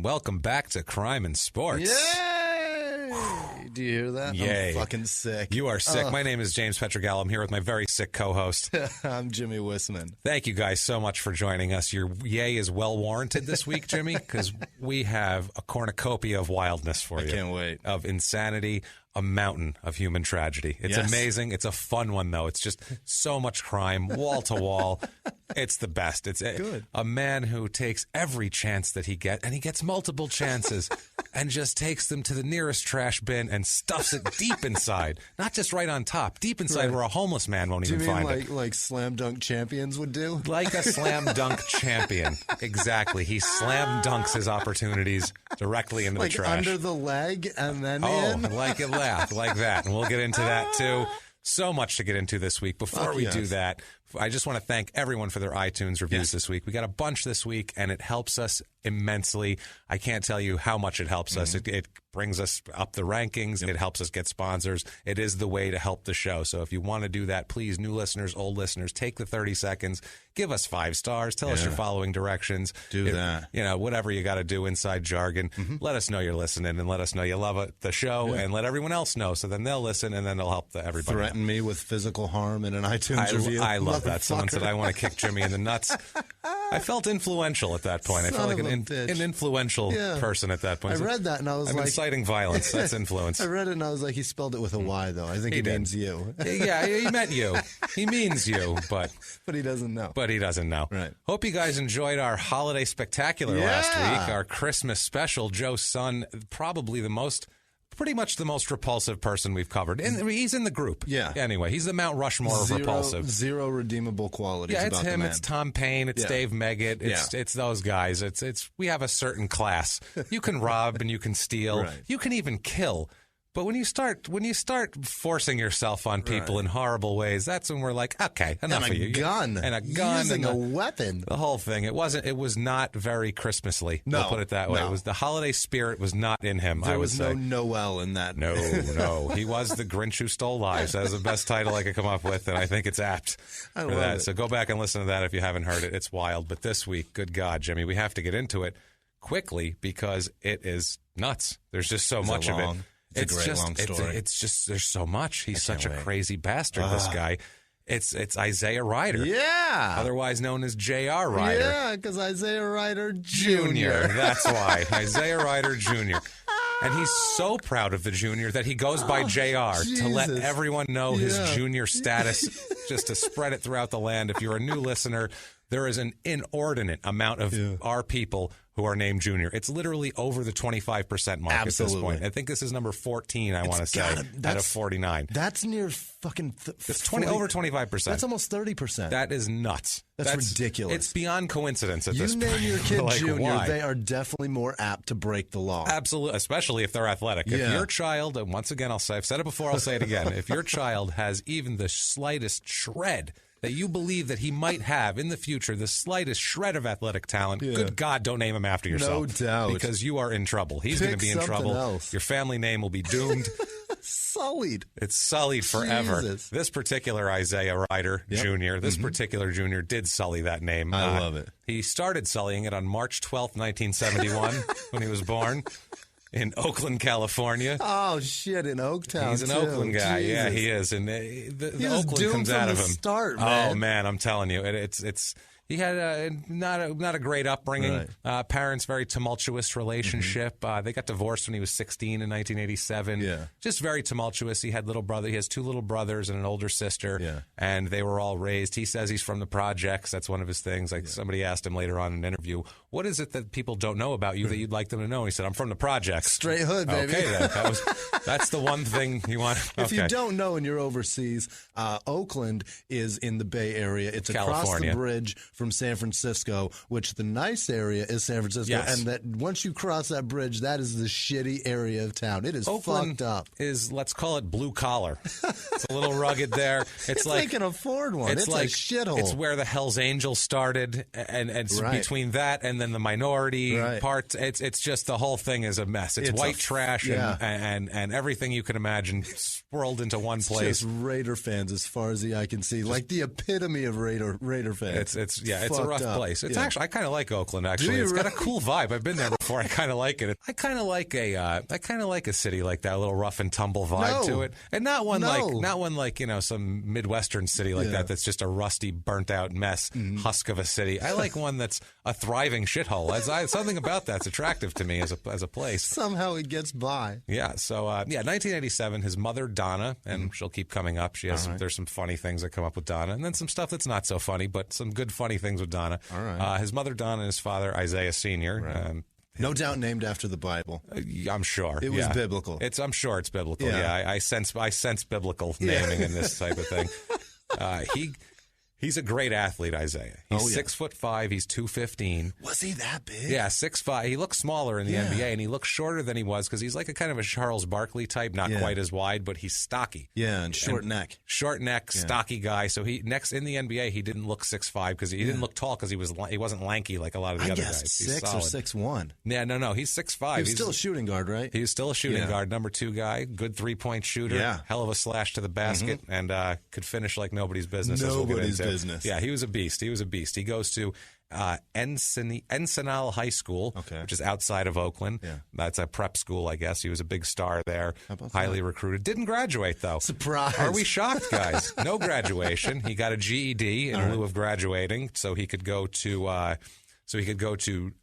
welcome back to Crime and Sports. Yay! Do you hear that? Yay. I'm fucking sick. You are sick. My name is James Pietragallo. I'm here with my very sick co-host. I'm Jimmie Whisman. Thank you guys so much for joining us. Your yay is well warranted this week, Jimmie, because we have a cornucopia of wildness for you. I can't wait. Of insanity, a mountain of human tragedy. It's amazing. It's a fun one, though. It's just so much crime, wall to wall. It's the best. It's good. A man who takes every chance that he gets, and he gets multiple chances, and just takes them to the nearest trash bin and stuffs it deep inside. Not just right on top, deep inside where a homeless man won't even find it. Like slam dunk champions would do? Like a slam dunk champion. Exactly. He slam dunks his opportunities directly into the trash. Like under the leg and then in? Like it laughed, like that. And we'll get into that, too. So much to get into this week. Before we do that, I just want to thank everyone for their iTunes reviews this week. We got a bunch this week, and it helps us immensely. I can't tell you how much it helps us. It brings us up the rankings. It helps us get sponsors. It is the way to help the show. So if you want to do that, please, new listeners, old listeners, take the 30 seconds. Give us 5 stars. Tell us your following directions. Do that. You know, whatever you got to do inside jargon. Let us know you're listening, and let us know you love the show, and let everyone else know. So then they'll listen, and then they'll help everybody. Threaten me with physical harm in an iTunes review. I love that. Someone said, I want to kick Jimmie in the nuts. I felt influential at that point. I felt like an influential person at that point. I read that, and I was I'm inciting violence. That's influence. I read it, and I was like, he spelled it with a Y, though. I think he means you. Yeah, he meant you. He means you, but he doesn't know. But he doesn't know. Right. Hope you guys enjoyed our holiday spectacular last week, our Christmas special. Joe's son, pretty much the most repulsive person we've covered. And he's in the group. Yeah. Anyway, he's the Mount Rushmore of repulsive. Zero redeemable qualities it's about him, the man. It's Tom Paine, it's Dave Meggett, it's those guys. We have a certain class. You can rob and you can steal. You can even kill. But when you start forcing yourself on people in horrible ways, that's when we're like, okay, enough of you. And a gun. Using a weapon. The whole thing. It was not very Christmasly. No. We'll put it that way. No. It was the holiday spirit was not in him, I would say. There was no Noel in that. No. He was the Grinch who stole lives. That is the best title I could come up with, and I think it's apt for that. So go back and listen to that if you haven't heard it. It's wild. But this week, good God, Jimmie, we have to get into it quickly because it is nuts. There's just so much of it. It's a great long story. It's just, there's so much. He's such a crazy bastard, this guy. It's Isaiah Ryder. Yeah. Otherwise known as J.R. Ryder. Yeah, because Isaiah Ryder Jr. That's why. Isaiah Ryder Jr. And he's so proud of the junior that he goes by JR to let everyone know his junior status, just to spread it throughout the land. If you're a new listener, there is an inordinate amount of our people who are named Junior. It's literally over the 25% mark at this point. I think this is number 14, I want to say, out of 49. That's near fucking... It's over 25%. That's almost 30%. That is nuts. That's ridiculous. It's beyond coincidence at this point. You name your kid like, Junior, why? they are definitely more apt to break the law. Absolutely, especially if they're athletic. If your child, and once again, I've said it before, I'll say it again, if your child has even the slightest shred that you believe that he might have in the future, the slightest shred of athletic talent, good God, don't name him after yourself. No doubt. Because you are in trouble. He's going to be in trouble. Else. Your family name will be doomed. Sullied. It's sullied forever. Jesus. This particular Isaiah Ryder Jr., this particular junior did sully that name. I love it. He started sullying it on March 12th, 1971, when he was born. In Oakland, California. Oh, shit, in Oaktown, He's an Oakland guy. Jesus. Yeah, he is. And the Oakland comes out of him. Start, man. Oh, man, I'm telling you. It's he had not a great upbringing. Right. Parents, very tumultuous relationship. They got divorced when he was 16 in 1987. Yeah. Just very tumultuous. He had He has 2 little brothers and an older sister. Yeah. And they were all raised. He says he's from the projects. That's one of his things. Like somebody asked him later on in an interview, what is it that people don't know about you that you'd like them to know? And he said, I'm from the projects. Straight hood, baby. Okay, then. That's the one thing you want. Okay. If you don't and you're overseas, Oakland is in the Bay Area. It's California. Across the bridge from San Francisco, which the nice area is San Francisco. Yes. And that once you cross that bridge, that is the shitty area of town. It is Oakland fucked up. Is, let's call it blue collar. It's a little rugged there. It's like they can afford one. It's like a shithole. It's where the Hells Angels started, and it's between that and then the minority part. It's just the whole thing is a mess. It's white trash and everything you can imagine swirled into one place. Just Raider fans as far as the eye can see, like the epitome of Raider fans. It's a rough place. It's actually, I kind of like Oakland, actually. It's got a cool vibe. I've been there before. before. I kind of like it. I kind of like a city like that, a little rough and tumble vibe to it, and not one like some Midwestern city like that that's just a rusty, burnt out mess, husk of a city. I like one that's a thriving shithole. Something about that's attractive to me as a place. Somehow it gets by. Yeah. So 1987. His mother Donna, and she'll keep coming up. There's some funny things that come up with Donna, and then some stuff that's not so funny, but some good funny things with Donna. All right. His mother Donna and his father Isaiah Sr. Right. No doubt named after the Bible. I'm sure it was biblical. I'm sure it's biblical. Yeah, I sense biblical naming in this type of thing. He's a great athlete, Isaiah. He's 6'5". He's 215. Was he that big? Yeah, 6'5". He looks smaller in the NBA, and he looks shorter than he was because he's like a kind of a Charles Barkley type, not quite as wide, but he's stocky. Yeah, and short neck, stocky guy. So next in the NBA, he didn't look 6'5" because he didn't look tall because he wasn't lanky like a lot of the other guys. He's 6 or 6'1". Yeah, no, he's 6'5". He was still a shooting guard, right? He was still a shooting guard, number 2 guy, good 3-point shooter, hell of a slash to the basket, and could finish like nobody's business. Nobody's business. Yeah, he was a beast. He goes to Ensenal High School, which is outside of Oakland. Yeah. That's a prep school, I guess. He was a big star there, highly recruited. Didn't graduate, though. Surprise. Are we shocked, guys? No graduation. He got a GED in lieu of graduating, so he could go to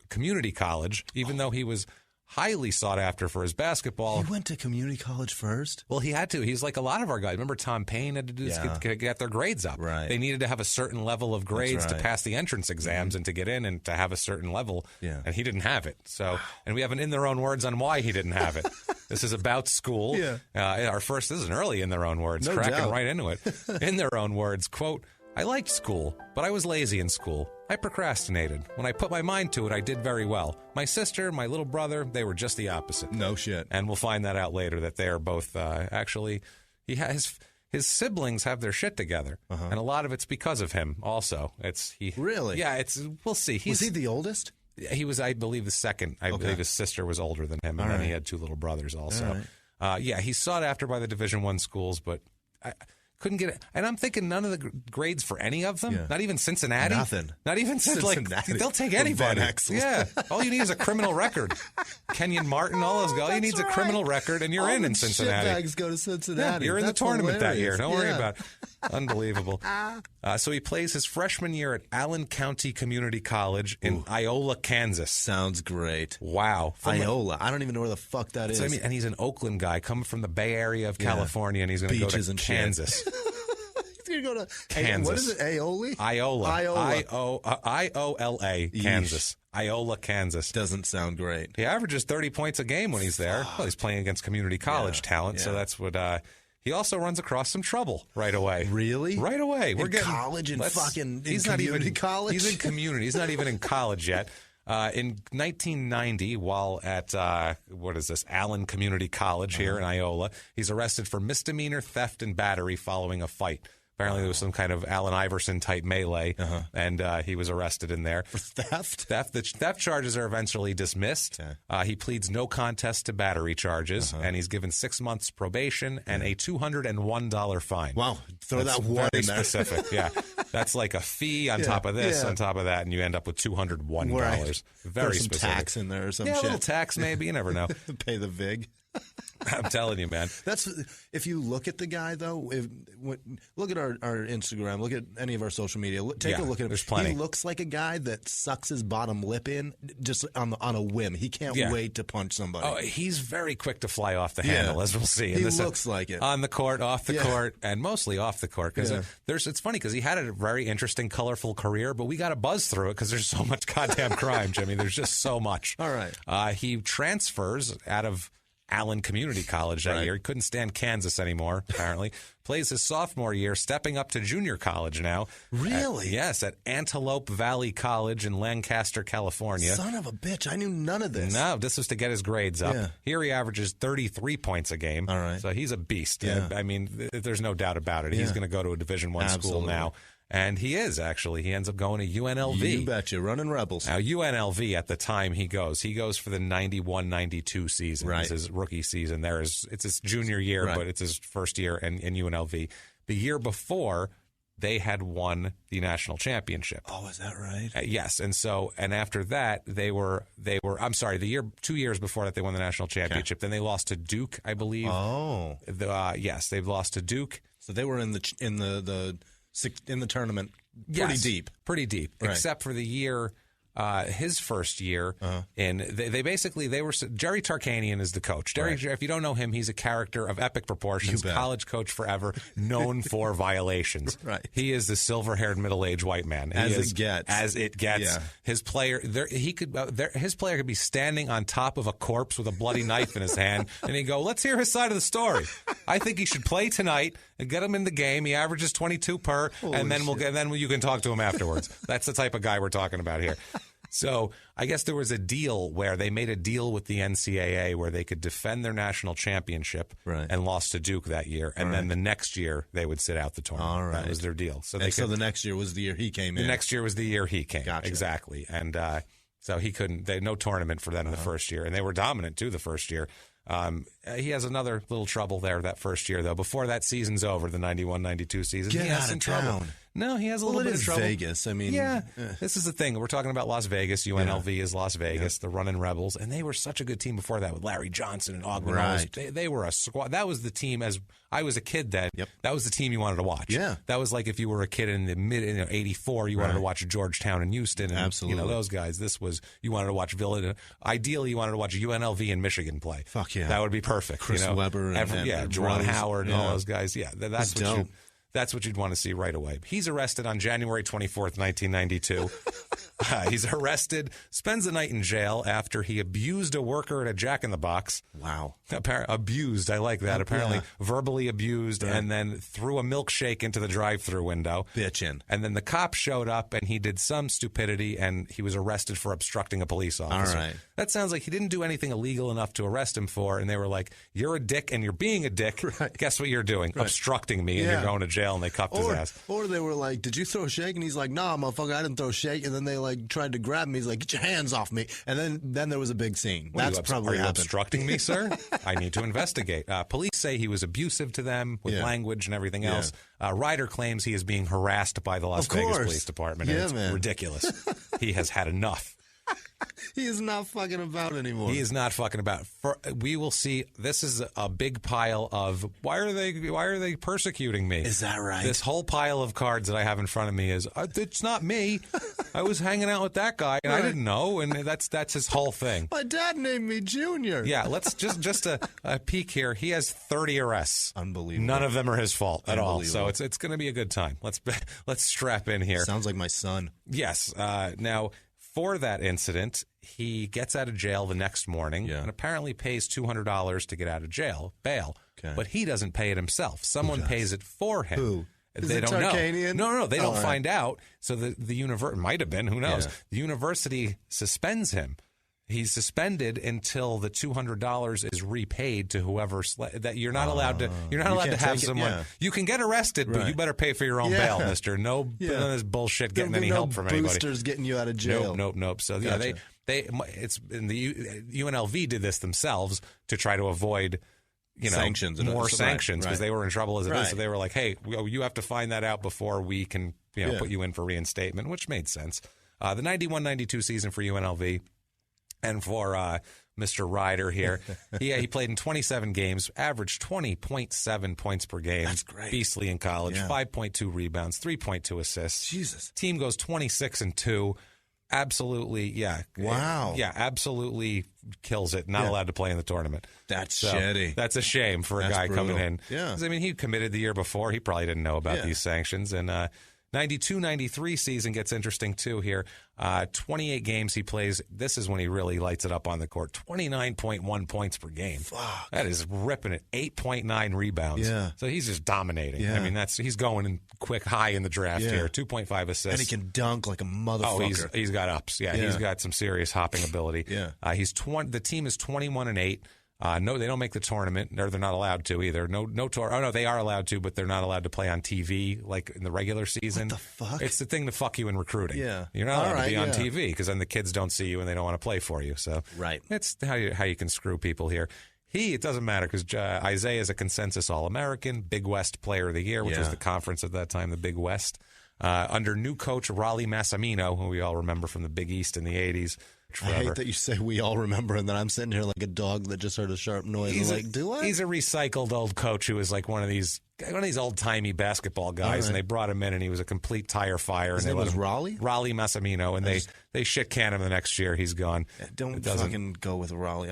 community college, even though he was highly sought after for his basketball. He went to community college first? Well, he had to. He's like a lot of our guys. Remember Tom Payne had to do this, get their grades up. Right. They needed to have a certain level of grades to pass the entrance exams and to get in and to have a certain level. Yeah. And he didn't have it. So, and we have an in their own words on why he didn't have it. This is about school. Yeah. This is an early in their own words, cracking right into it. In their own words, quote, "I liked school, but I was lazy in school. I procrastinated. When I put my mind to it, I did very well. My sister, my little brother, they were just the opposite." No shit. And we'll find that out later, that they are both his siblings have their shit together. And a lot of it's because of him also. Really? Yeah, we'll see. Was he the oldest? He was, I believe, the second. I believe his sister was older than him, and then he had 2 little brothers also. He's sought after by the Division I schools, but couldn't get it. And I'm thinking none of the grades for any of them. Yeah. Not even Cincinnati. Nothing. Not even Cincinnati. They'll take anybody. Yeah. All you need is a criminal record. Kenyon Martin, all those guys. All you need is a criminal record, and you're in Cincinnati. Shitbags go to Cincinnati. Yeah, you're in the tournament that year. Don't worry about it. Unbelievable. So he plays his freshman year at Allen County Community College in Iola, Kansas. Sounds great. Wow. Iola. I don't even know where the fuck that is. And he's an Oakland guy coming from the Bay Area of California, and he's going to go to Kansas. He's going to go to Kansas. What is it? Aioli? Iola. I-O-L-A, Kansas. Iola, Kansas. Doesn't sound great. He averages 30 points a game when he's there. Well, he's playing against community college talent, so that's what... He also runs across some trouble right away. Really? Right away. We're getting college and fucking he's not even college. He's in community. He's not even in college yet. In 1990, while at Allen Community College here in Iola, he's arrested for misdemeanor theft and battery following a fight. Apparently, there was some kind of Allen Iverson-type melee, and he was arrested in there. For theft? The theft charges are eventually dismissed. Okay. He pleads no contest to battery charges, and he's given 6 months probation and a $201 fine. Wow. Throw that one in there. Very specific, yeah. That's like a fee on top of this, on top of that, and you end up with $201. Right. Very some specific. Tax in there or some shit. shit. A little tax maybe. You never know. Pay the VIG. I'm telling you, man. If you look at the guy, though, look at our Instagram, look at any of our social media, take a look at him. There's plenty. He looks like a guy that sucks his bottom lip in just on a whim. He can't wait to punch somebody. Oh, he's very quick to fly off the handle, as we'll see. He looks like it. On the court, off the court, and mostly off the court. Because it's funny because he had a very interesting, colorful career, but we got to buzz through it because there's so much goddamn crime, Jimmy. There's just so much. All right. He transfers out of Allen Community College that year. He couldn't stand Kansas anymore, apparently. Plays his sophomore year, stepping up to junior college now. Really? Yes, at Antelope Valley College in Lancaster, California. Son of a bitch. I knew none of this. No, this was to get his grades up. Yeah. Here he averages 33 points a game. All right. So he's a beast. Yeah. I mean, there's no doubt about it. He's going to go to a Division I school now. And he is, actually. He ends up going to UNLV. You betcha. Running Rebels. Now, UNLV, at the time he goes for the 91-92 season. Right. It's his rookie season. It's his junior year, but it's his first year in UNLV. The year before, they had won the national championship. Oh, is that right? Yes, and after that they were. I'm sorry, 2 years before that they won the national championship. Then they lost to Duke, I believe. Oh, yes, they've lost to Duke. So they were in the tournament pretty deep, right. Except for the year. His first year, and they were Jerry Tarkanian is the coach. Jerry, if you don't know him, he's a character of epic proportions, college coach forever, known for violations. Right. He is the silver-haired middle-aged white man. As it gets. Yeah. His player, his player could be standing on top of a corpse with a bloody knife in his hand, and he'd go, "Let's hear his side of the story. I think he should play tonight and get him in the game. He averages 22 per, and then you can talk to him afterwards." That's the type of guy we're talking about here. So I guess there was a deal where they made a deal with the NCAA where they could defend their national championship and lost to Duke that year. And then the next year they would sit out the tournament. All right. That was their deal. So the next year was the year he came in. The next year was the year he came. Gotcha. Exactly. And so he couldn't, they had no tournament for them in the first year. And they were dominant too the first year. He has another little trouble there that first year, though. Before that season's over, the 91-92 season, he has some trouble. No, he has a little bit of trouble. Vegas. I mean, this is the thing. We're talking about Las Vegas. UNLV is Las Vegas, the Runnin' Rebels, and they were such a good team before that with Larry Johnson and Ogden. Right. They were a squad. That was the team as I was a kid then. Yep. That was the team you wanted to watch. Yeah. That was like if you were a kid in the mid 84, you wanted to watch Georgetown and Houston and absolutely those guys. This was you wanted to watch Villanova. Ideally, you wanted to watch UNLV and Michigan play. Fuck yeah, that would be perfect. Chris Webber and Juwan Howard and all those guys. Yeah, that's what dope. That's what you'd want to see right away. He's arrested on January 24th, 1992. He's arrested, spends the night in jail after he abused a worker at a Jack in the Box. Wow. Abused. I like that. Apparently verbally abused and then threw a milkshake into the drive-thru window. Bitchin'. And then the cop showed up and he did some stupidity and he was arrested for obstructing a police officer. All right. That sounds like he didn't do anything illegal enough to arrest him for. And they were like, you're a dick and you're being a dick. Right. Guess what you're doing? Right. Obstructing me and you're going to jail. And they cuffed his ass. Or they were like, did you throw a shake? And he's like, nah, motherfucker, I didn't throw a shake. And then they like tried to grab him. He's like, get your hands off me. And then there was a big scene. That's probably happened. Are you obstructing me, sir? I need to investigate. Police say he was abusive to them with language and everything else. Ryder claims he is being harassed by the Las Vegas Police Department. And it's ridiculous. He has had enough. He is not fucking about anymore. He is not fucking about. We will see. This is a big pile of why are they persecuting me? Is that right? This whole pile of cards that I have in front of me is it's not me. I was hanging out with that guy and I didn't know, and that's his whole thing. My dad named me Junior. Yeah, let's just a peek here. He has 30 arrests. Unbelievable. None of them are his fault at all. So it's going to be a good time. Let's strap in here. Sounds like my son. Yes. Now. For that incident, he gets out of jail the next morning and apparently pays $200 to get out of jail, bail. Okay. But he doesn't pay it himself. Someone pays it for him. Who? They don't Tarkanian? know. No, they don't find out. So the university might have been. Who knows? Yeah. The university suspends him. He's suspended until the $200 is repaid to whoever. That you're not allowed to. You're not allowed to have someone. Yeah. You can get arrested, but you better pay for your own bail, Mister. None of this bullshit getting any help from anybody. Boosters getting you out of jail. Nope. So gotcha. It's in the UNLV did this themselves to try to avoid. Sanctions, more sanctions because they were in trouble as it is. So they were like, "Hey, you have to find that out before we can, put you in for reinstatement," which made sense. The 91-92 season for UNLV. And for Mr. Ryder here, he played in 27 games, averaged 20.7 points per game. That's great. Beastly in college, 5.2 rebounds, 3.2 assists. Jesus. Team goes 26-2. Absolutely, Wow. Absolutely kills it. Not allowed to play in the tournament. That's shitty. That's a shame for a guy brutal. coming in. Yeah. I mean, he committed the year before. He probably didn't know about these sanctions. And 92-93 season gets interesting, too, here. 28 games he plays. This is when he really lights it up on the court. 29.1 points per game. Fuck. That is ripping it. 8.9 rebounds. Yeah. So he's just dominating. Yeah. I mean, he's going in quick high in the draft here. 2.5 assists. And he can dunk like a motherfucker. Oh, he's got ups. Yeah, he's got some serious hopping ability. The team is 21-8. No, they don't make the tournament, or they're not allowed to either. No tour. Oh no, they are allowed to, but they're not allowed to play on TV like in the regular season. What the fuck? It's the thing to fuck you in recruiting. Yeah, you're not allowed to be on TV because then the kids don't see you and they don't want to play for you. So it's how you can screw people here. It doesn't matter because Isaiah is a consensus All-American, Big West Player of the Year, which was the conference at that time, the Big West. Under new coach Raleigh Massimino, who we all remember from the Big East in the 80s. I hate that you say we all remember, and then I'm sitting here like a dog that just heard a sharp noise. Do I? He's a recycled old coach who was like one of these old-timey basketball guys, and they brought him in, and he was a complete tire fire. His name was Raleigh? Raleigh Massimino, and they shit-can him the next year. He's gone. Don't fucking go with Raleigh.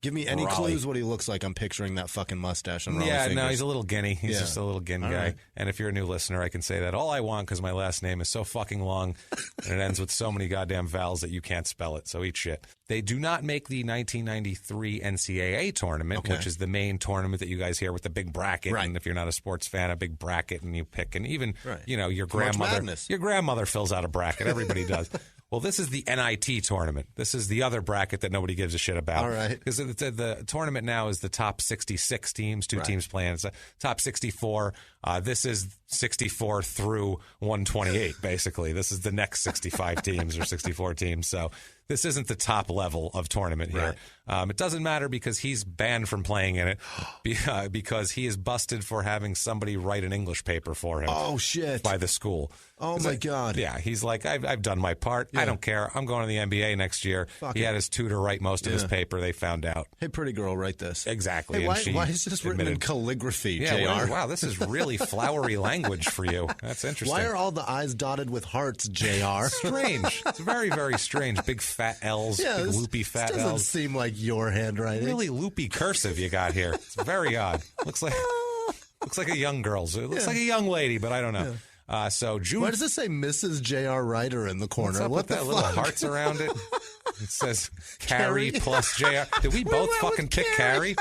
Give me any clues what he looks like. I'm picturing that fucking mustache and Raleigh fingers. No, he's a little guinea. He's just a little gin guy. Right. And if you're a new listener, I can say that all I want because my last name is so fucking long and it ends with so many goddamn vowels that you can't spell it. So eat shit. They do not make the 1993 NCAA tournament, which is the main tournament that you guys hear with the big bracket. Right. And if you're not a sports fan, a big bracket, and you pick, and even your grandmother fills out a bracket. Everybody does. Well, this is the NIT tournament. This is the other bracket that nobody gives a shit about. All right. Because the tournament now is the top 66 teams, two teams playing. It's top 64. This is 64 through 128, basically. This is the next 65 teams or 64 teams. So this isn't the top level of tournament here. Right. It doesn't matter because he's banned from playing in it because he is busted for having somebody write an English paper for him. Oh, shit. By the school. Oh, my God. Yeah, he's like, I've done my part. Yeah. I don't care. I'm going to the NBA next year. He had his tutor write most of his paper. They found out. Hey, pretty girl, write this. Exactly. Hey, why is this written in calligraphy, JR? Wow, this is really flowery language for you. That's interesting. Why are all the I's dotted with hearts, JR? Strange. It's very, very strange. Big fat L's, big loopy fat L's. Doesn't seem like your handwriting. Really loopy cursive you got here. It's very odd. Looks like a young girl's. It looks like a young lady, but I don't know. So June. Why does it say Mrs. J.R. Ryder in the corner? What's up with that little hearts around it? It says Carrie plus J.R. Did we both fucking pick Carrie?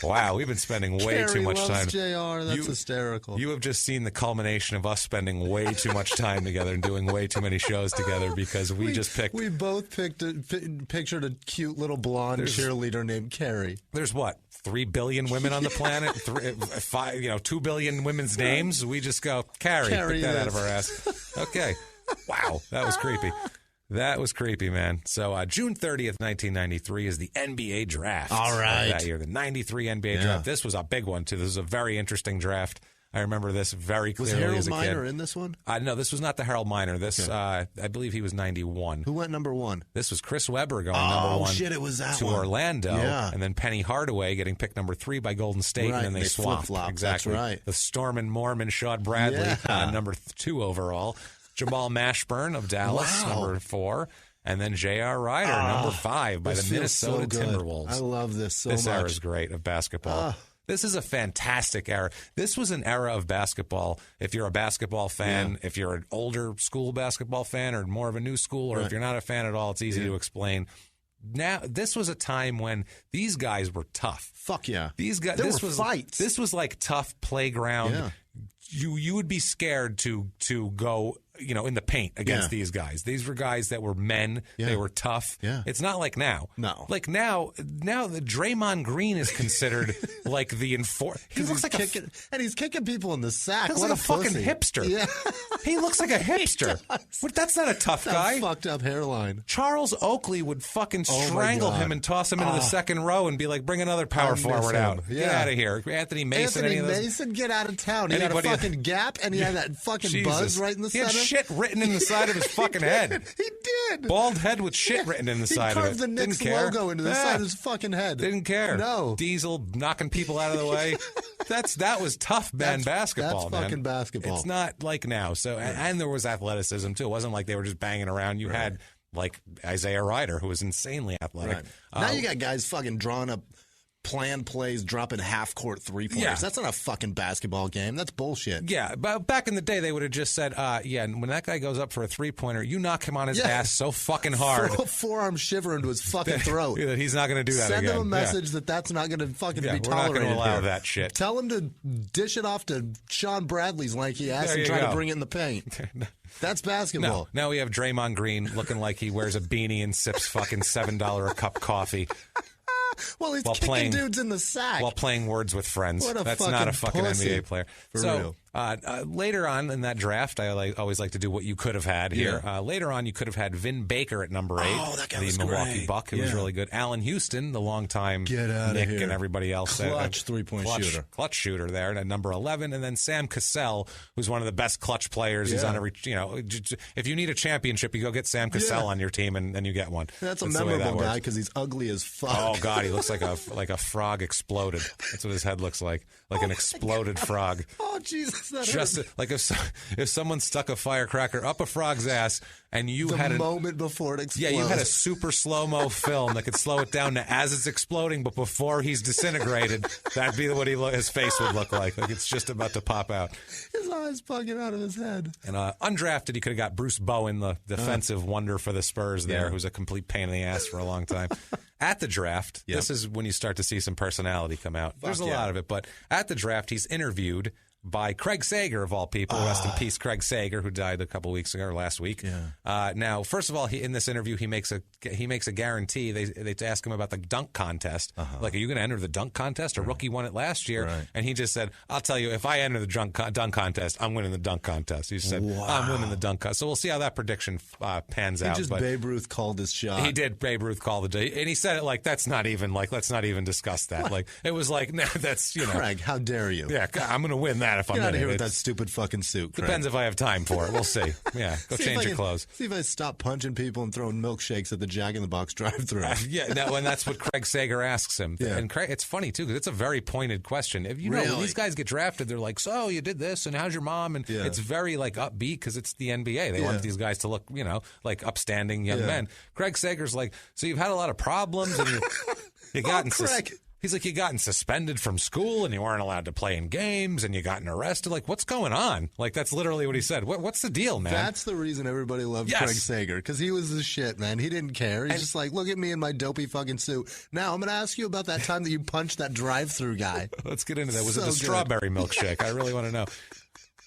Wow, we've been spending way too much time. J.R. That's hysterical. You have just seen the culmination of us spending way too much time together and doing way too many shows together because we just picked. We both pictured a cute little blonde cheerleader named Carrie. There's what? 3 billion women on the planet, 2 billion women's names. We just go, Carrie, pick that out of our ass. Okay. Wow. That was creepy. That was creepy, man. So June 30th, 1993 is the NBA draft. All right. That year, the 93 NBA draft. This was a big one, too. This was a very interesting draft. I remember this very clearly as a kid. Was Harold Miner in this one? No, this was not the Harold Miner. This, I believe he was 91. Who went number one? This was Chris Webber going number one. Oh, shit, it was that to one. Orlando. Yeah. And then Penny Hardaway getting picked number 3 by Golden State, and then they swapped. Flip-flopped. Exactly. That's right. The Stormin' Mormon Shawn Bradley, number 2 overall. Jamal Mashburn of Dallas, number 4. And then J.R. Ryder, number 5 by the Minnesota Timberwolves. I love this so much. This era is great of basketball. This is a fantastic era. This was an era of basketball. If you're a basketball fan, if you're an older school basketball fan or more of a new school, or if you're not a fan at all, it's easy to explain. Now, this was a time when these guys were tough. Fuck yeah. These guys. There were fights. This was like tough playground. Yeah. You would be scared to go, in the paint against these guys. These were guys that were men. Yeah. They were tough. Yeah. It's not like now. No. Like now the Draymond Green is considered like the He looks like and he's kicking people in the sack. What like a fucking hipster. Yeah. He looks like a hipster. That's not a tough guy. Fucked up hairline. Charles Oakley would fucking strangle him and toss him into the second row and be like, bring another power forward out. Yeah. Get out of here. Anthony Mason. Mason, get out of town. He had a fucking gap and he had that fucking buzz right in the center. He had shit written in the side of his fucking head. He did. Bald head with shit written in the side of it. He carved the Knicks logo into the side of his fucking head. Didn't care. No. Diesel knocking people out of the way. That was tough man basketball. That's fucking basketball. It's not like now. So and there was athleticism too. It wasn't like they were just banging around. You had like Isaiah Ryder, who was insanely athletic. Right. Now you got guys fucking drawing up planned plays, dropping half-court three-pointers. Yeah. That's not a fucking basketball game. That's bullshit. Yeah, but back in the day, they would have just said, when that guy goes up for a three-pointer, you knock him on his ass so fucking hard. Forearm shiver into his fucking throat. He's not going to do that Send again. him a message that's not going to fucking be tolerated. We're not going to allow here. that shit. Tell him to dish it off to Shawn Bradley's lanky ass and try to bring it in the paint. That's basketball. No. Now we have Draymond Green looking like he wears a beanie and sips fucking $7 a cup coffee. Well, he's kicking dudes in the sack. While playing Words with Friends. What a That's not a fucking pussy. NBA player. For real. Later on in that draft, I always like to do what you could have had here. Later on, you could have had Vin Baker at number 8. Oh, that guy was the Milwaukee great. Buck, who was really good. Allen Houston, the longtime Nick and everybody else. Clutch three-point shooter. Clutch shooter there at number 11. And then Sam Cassell, who's one of the best clutch players. He's on every, if you need a championship, you go get Sam Cassell on your team and you get one. That's a memorable guy because he's ugly as fuck. Oh, God, he looks like a frog exploded. That's what his head looks like an exploded frog. Oh, Jesus, that Just hurt. like if someone stuck a firecracker up a frog's ass and you had a moment before it explodes. Yeah, you had a super slow-mo film that could slow it down to as it's exploding, but before he's disintegrated, that'd be what his face would look like it's just about to pop out. His eyes bugging out of his head. And undrafted, he could have got Bruce Bowen, the defensive wonder for the Spurs there, who's a complete pain in the ass for a long time. At the draft, this is when you start to see some personality come out. There's a lot of it, but at the draft, he's interviewed by Craig Sager, of all people. Rest in peace, Craig Sager, who died a couple weeks ago or last week. Now, first of all, in this interview, he makes a guarantee. They ask him about the dunk contest. Like, are you going to enter the dunk contest? A rookie won it last year, and he just said, "I'll tell you, if I enter the dunk contest, I'm winning the dunk contest." He said, "I'm winning the dunk contest." So we'll see how that prediction pans out. But Babe Ruth called his shot. He did. Babe Ruth called the day, and he said it like, "That's not even like, let's not even discuss that." What? Like, it was like, "Nah, that's Craig, how dare you?" Yeah, I'm going to win that if I'm Get out of here it. with that stupid fucking suit, Craig. Depends if I have time for it. We'll see. Yeah, go change your clothes. See if I stop punching people and throwing milkshakes at the Jack in the Box drive-thru. And that's what Craig Sager asks him. Yeah. And Craig, it's funny too because it's a very pointed question. If you know when these guys get drafted, they're like, "So you did this, and how's your mom?" And it's very like upbeat because it's the NBA. They want these guys to look, like upstanding young men. Craig Sager's like, "So you've had a lot of problems, and you got Craig. He's like, you gotten suspended from school and you weren't allowed to play in games and you gotten arrested. Like, what's going on? Like, that's literally what he said. What's the deal, man? That's the reason everybody loved Craig Sager, because he was the shit, man. He didn't care. He's just like, look at me in my dopey fucking suit. Now, I'm going to ask you about that time that you punched that drive-through guy. Let's get into that. Was it the strawberry milkshake? I really want to know.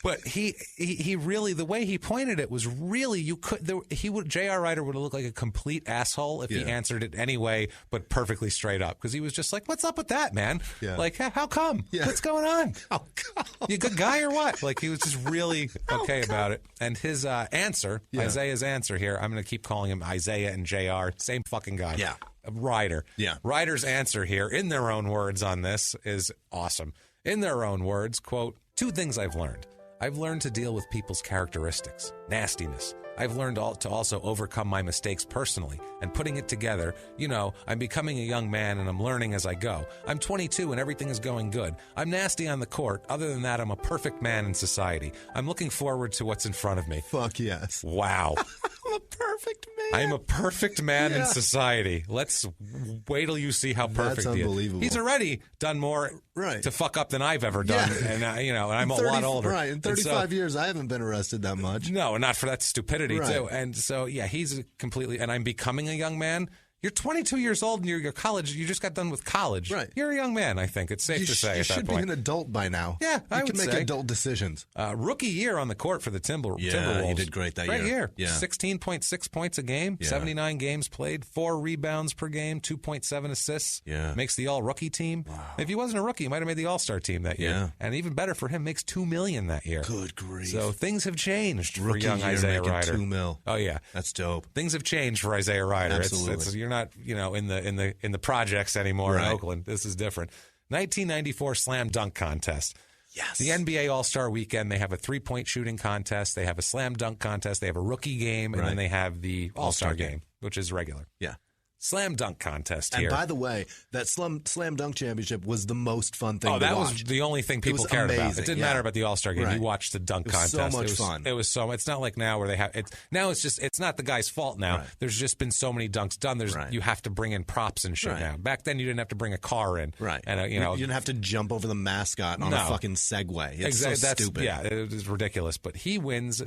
But he really, the way he pointed it was really, J.R. Ryder would have looked like a complete asshole if he answered it anyway, but perfectly straight up. Because he was just like, what's up with that, man? Yeah. Like, how come? Yeah. What's going on? How come? You a good guy or what? Like, he was just really okay about it. And his answer, Isaiah's answer here, I'm going to keep calling him Isaiah and J.R., same fucking guy. Yeah. Ryder. Yeah. Ryder's answer here, in their own words on this, is awesome. In their own words, quote, 2 things I've learned. I've learned to deal with people's characteristics, nastiness. I've learned to also overcome my mistakes personally, and putting it together, I'm becoming a young man and I'm learning as I go. I'm 22 and everything is going good. I'm nasty on the court. Other than that, I'm a perfect man in society. I'm looking forward to what's in front of me. Fuck yes. Wow. I'm a perfect man. I'm a perfect man in society. Let's wait till you see how perfect he is. Unbelievable. He's already done more to fuck up than I've ever done, and and I'm a lot older. Right, in 35 years, I haven't been arrested that much. No, not for that stupidity too. And so he's completely. And I'm becoming a young man. You're 22 years old and you're college. You just got done with college. Right. You're a young man, I think. It's safe to say at that point. You should be an adult by now. Yeah, I would say. You can make adult decisions. Rookie year on the court for the Timberwolves. Yeah, he did great that year. Great year. Yeah. 16.6 points a game, 79 games played, 4 rebounds per game, 2.7 assists. Yeah. Makes the all-rookie team. Wow. If he wasn't a rookie, he might have made the all-star team that year. Yeah. And even better for him, makes $2 million that year. Good grief. So things have changed for young year Isaiah Ryder. $2 million. Oh, yeah. That's dope. Things have changed for Isaiah Ryder. Absolutely. You're not, in the projects anymore in Oakland. This is different. 1994 Slam Dunk Contest. Yes. The NBA All-Star Weekend, they have a 3-point shooting contest. They have a slam dunk contest. They have a rookie game. And then they have the All-Star game, which is regular. Yeah. Slam dunk contest here. And by the way, that slam dunk championship was the most fun thing to watch. That was the only thing people cared about. It didn't matter about the All-Star game. You watched the dunk contest. So much fun. It was so much. It's not like now where they have it. Now it's not the guy's fault now. Right. There's just been so many dunks done. You have to bring in props and shit now. Back then you didn't have to bring a car in. Right. And you didn't have to jump over the mascot on a fucking Segway. It's so stupid. Yeah, it was ridiculous. But he wins.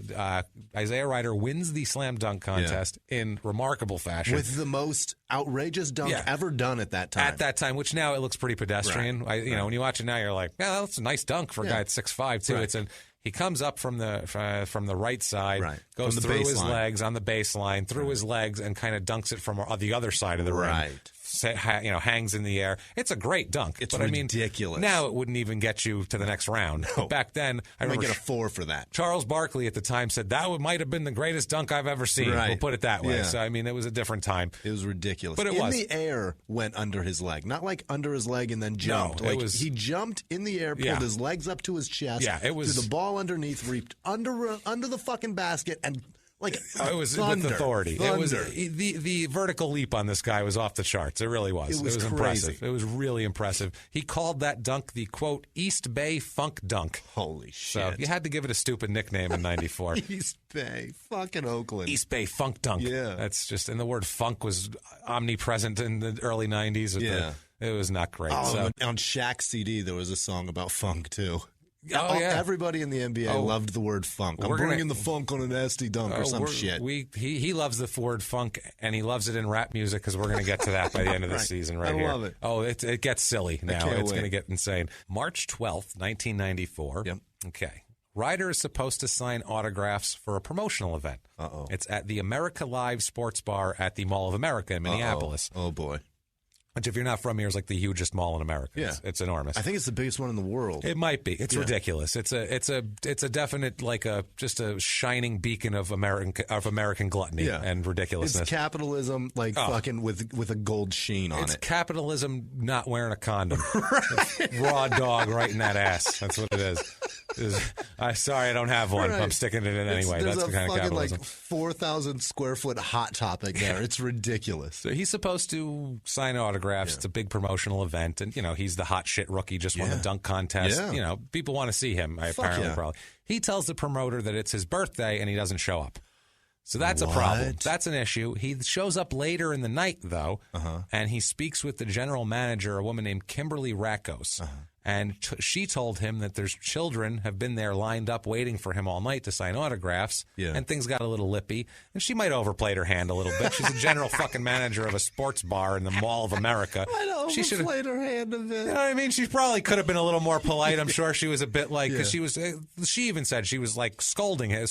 Isaiah Ryder wins the slam dunk contest in remarkable fashion with the most outrageous dunk ever done at that time. At that time, which now it looks pretty pedestrian. Right. When you watch it now, you're like, yeah, that's a nice dunk for a guy at 6'5", too. Right. He comes up from the right side, goes through his legs on the baseline, through his legs, and kind of dunks it from the other side of the rim. hangs in the air. It's a great dunk. It's I ridiculous. mean, now it wouldn't even get you to the next round. No. But back then, I remember get a 4 for that. Charles Barkley at the time said that might have been the greatest dunk I've ever seen. Right. We'll put it that way. Yeah. So, I mean, it was a different time. It was ridiculous. But in the air went under his leg. Not like under his leg and then jumped. No, he jumped in the air, pulled his legs up to his chest. Yeah, it was. Threw the ball underneath, reaped under the fucking basket, and it was thunder, with authority. Thunder. It was the vertical leap on this guy was off the charts. It really was. It was crazy. Impressive. It was really impressive. He called that dunk the quote East Bay Funk Dunk. Holy shit! So you had to give it a stupid nickname in '94. East Bay, fucking Oakland. East Bay Funk Dunk. Yeah, that's just, and the word funk was omnipresent in the early '90s. Yeah, it was not great. Oh, on Shaq's CD there was a song about funk too. Oh, yeah. Everybody in the NBA loved the word funk. I'm bringing the funk on a nasty dunk or some shit. He loves the word funk, and he loves it in rap music because we're going to get to that by the end of the season right here. I love it. Oh, it gets silly now. It's going to get insane. March 12th, 1994. Yep. Okay. Ryder is supposed to sign autographs for a promotional event. Uh-oh. It's at the America Live Sports Bar at the Mall of America in Minneapolis. Oh, boy. Which, if you're not from here, is like the hugest mall in America. Yeah. It's enormous. I think it's the biggest one in the world. It might be. It's ridiculous. It's a definite just a shining beacon of American gluttony and ridiculousness. It's capitalism, fucking with a gold sheen on it. It's capitalism not wearing a condom. Right. Raw dog right in that ass. That's what it is. Sorry, I don't have one. Right. I'm sticking it in anyway. That's the kind of capitalism. There's a fucking 4,000 square foot hot topic there. It's ridiculous. So he's supposed to sign autographs. Yeah. It's a big promotional event, and he's the hot shit rookie. Just won the dunk contest. Yeah. People want to see him. Probably. He tells the promoter that it's his birthday, and he doesn't show up. So that's a problem. That's an issue. He shows up later in the night, though, and he speaks with the general manager, a woman named Kimberly Rakos. And she told him that there's children have been there lined up waiting for him all night to sign autographs. Yeah. And things got a little lippy. And she might have overplayed her hand a little bit. She's a general fucking manager of a sports bar in the Mall of America. She overplayed her hand a bit. You know what I mean? She probably could have been a little more polite. I'm sure she was a bit like, because she even said she was like scolding him.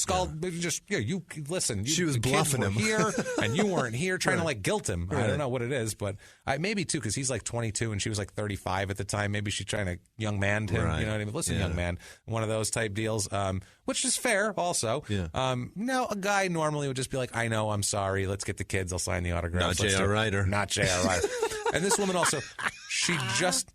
You listen. She was bluffing him. Here, and you weren't here, trying to guilt him. Right. I don't know what it is, but maybe too, because he's like 22 and she was like 35 at the time. Maybe she's trying to young man him. Right. You know what I mean? Listen, young man, one of those type deals, which is fair also. Yeah. Now, a guy normally would just be like, I know, I'm sorry. Let's get the kids. I'll sign the autographs. Not J.R. Ryder. Not J.R. Ryder. And this woman also, she just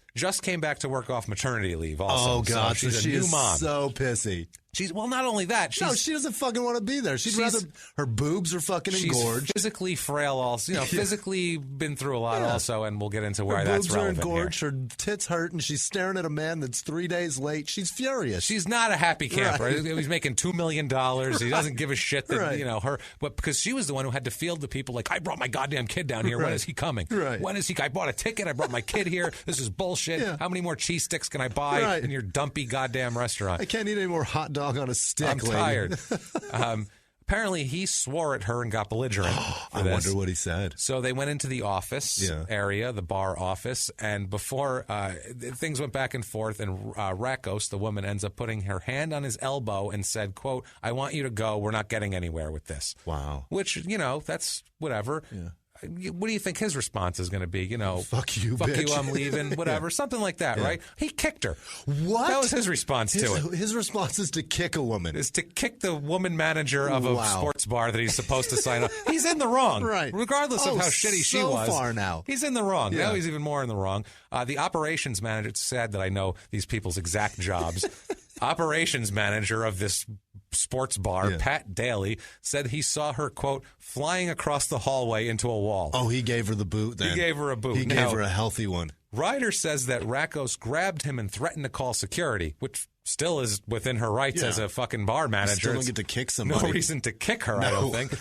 came back to work off maternity leave also. Oh, God. So she's a new mom. So pissy. Not only that. She doesn't fucking want to be there. She'd rather, her boobs are fucking engorged. She's physically frail also. Physically been through a lot also, and we'll get into why that's relevant. Her boobs are engorged, her tits hurt, and she's staring at a man that's 3 days late. She's furious. She's not a happy camper. Right. He's making $2 million. He doesn't give a shit that, her, but because she was the one who had to field the people like, I brought my goddamn kid down here. When is he coming? Right. When is he? I bought a ticket. I brought my kid here. This is bullshit. How many more cheese sticks can I buy in your dumpy goddamn restaurant? I can't eat any more hot dog on a stick. I'm tired. Apparently, he swore at her and got belligerent. I wonder what he said. So they went into the office area, the bar office, and before things went back and forth, and Rakos, the woman, ends up putting her hand on his elbow and said, quote, I want you to go. We're not getting anywhere with this. Wow. Which, that's whatever. Yeah. What do you think his response is going to be? Fuck you, fuck bitch. you, I'm leaving, whatever, something like that, right? He kicked her. What? That was his response to it. His response is to kick a woman. Is to kick the woman manager of a sports bar that he's supposed to sign up. He's in the wrong, right? Regardless of how shitty she was. So far now, he's in the wrong. Now he's even more in the wrong. The operations manager. It's sad that I know these people's exact jobs. Operations manager of this sports bar, Pat Daly, said he saw her, quote, flying across the hallway into a wall. Oh, he gave her the boot then. He gave her a boot. He gave her a healthy one. Ryder says that Rakos grabbed him and threatened to call security, which still is within her rights as a fucking bar manager. You still don't get to kick somebody. No reason to kick her, I don't think.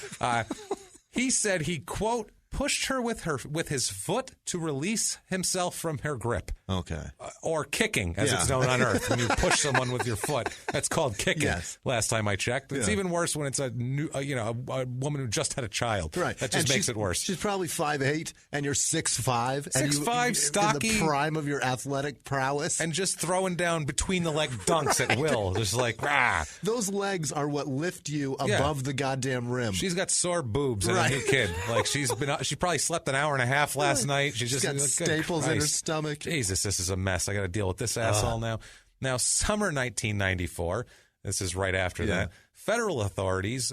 He said he, quote, pushed her with his foot to release himself from her grip. Okay. Or kicking, as it's known on Earth. When you push someone with your foot, that's called kicking. Yes. Last time I checked, it's even worse when it's a new, a woman who just had a child. Right. That just makes it worse. She's probably 5'8", and you're 6'5". 6'5", stocky, in the prime of your athletic prowess, and just throwing down between the leg dunks at will, just like rah. Those legs are what lift you above the goddamn rim. She's got sore boobs and a new kid. Like she's She probably slept an hour and a half last night. She's just got staples in her stomach. Jesus, this is a mess. I got to deal with this asshole now. Now, summer 1994, this is right after that, federal authorities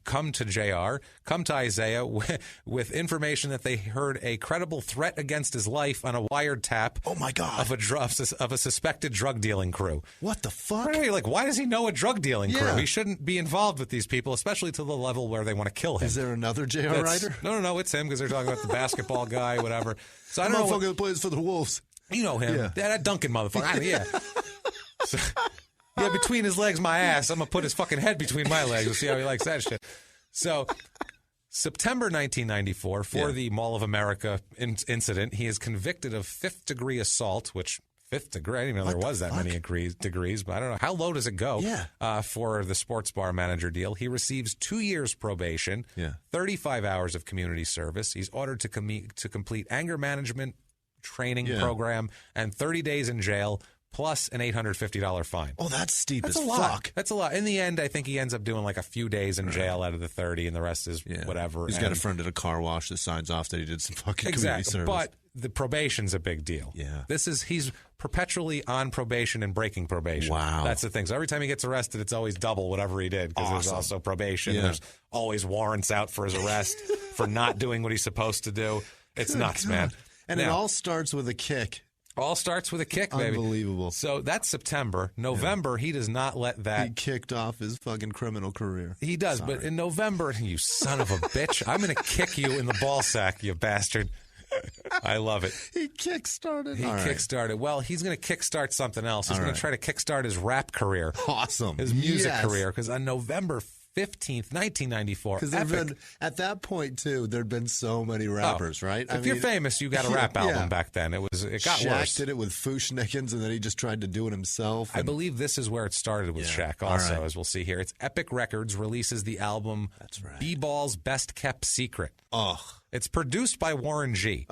come to Isaiah with information that they heard a credible threat against his life on a wiretap. Oh my God! Of a suspected drug dealing crew. What the fuck? Right, like, why does he know a drug dealing crew? He shouldn't be involved with these people, especially to the level where they want to kill him. Is there another JR writer? No, it's him because they're talking about the basketball guy, whatever. So I don't know. Motherfucker that plays for the Wolves. You know him. Yeah, that Duncan motherfucker. So, between his legs, my ass. I'm going to put his fucking head between my legs. We'll see how he likes that shit. So, September 1994, for the Mall of America incident, he is convicted of fifth-degree assault, which, fifth degree, I didn't even know there was that many degrees, but I don't know. How low does it go for the sports bar manager deal? He receives 2 years probation, 35 hours of community service. He's ordered to complete anger management training program and 30 days in jail, plus an $850 fine. Oh, that's steep as fuck. That's a lot. In the end, I think he ends up doing like a few days in jail out of the 30, and the rest is whatever. He's got a friend at a car wash that signs off that he did some fucking community service. But the probation's a big deal. Yeah. He's perpetually on probation and breaking probation. Wow. That's the thing. So every time he gets arrested, it's always double whatever he did, because there's also probation. There's always warrants out for his arrest for not doing what he's supposed to do. It's nuts, man. And it all starts with a kick. All starts with a kick, baby. Unbelievable. So that's September. November, he does not let that. He kicked off his fucking criminal career. He does, but in November, you son of a bitch, I'm going to kick you in the ball sack, you bastard. I love it. He kickstarted. Kickstarted. Well, he's going to kickstart something else. He's going to try to kickstart his rap career. Awesome. His music career. Because on November 15th, 1994. Because at that point, too, there'd been so many rappers, right? If you're famous, you got a rap album back then. It got Shaq worse. did it with Fushnikins, and then he just tried to do it himself. I believe this is where it started with Shaq also, as we'll see here. It's Epic Records releases the album B-Ball's Best Kept Secret. Ugh. It's produced by Warren G,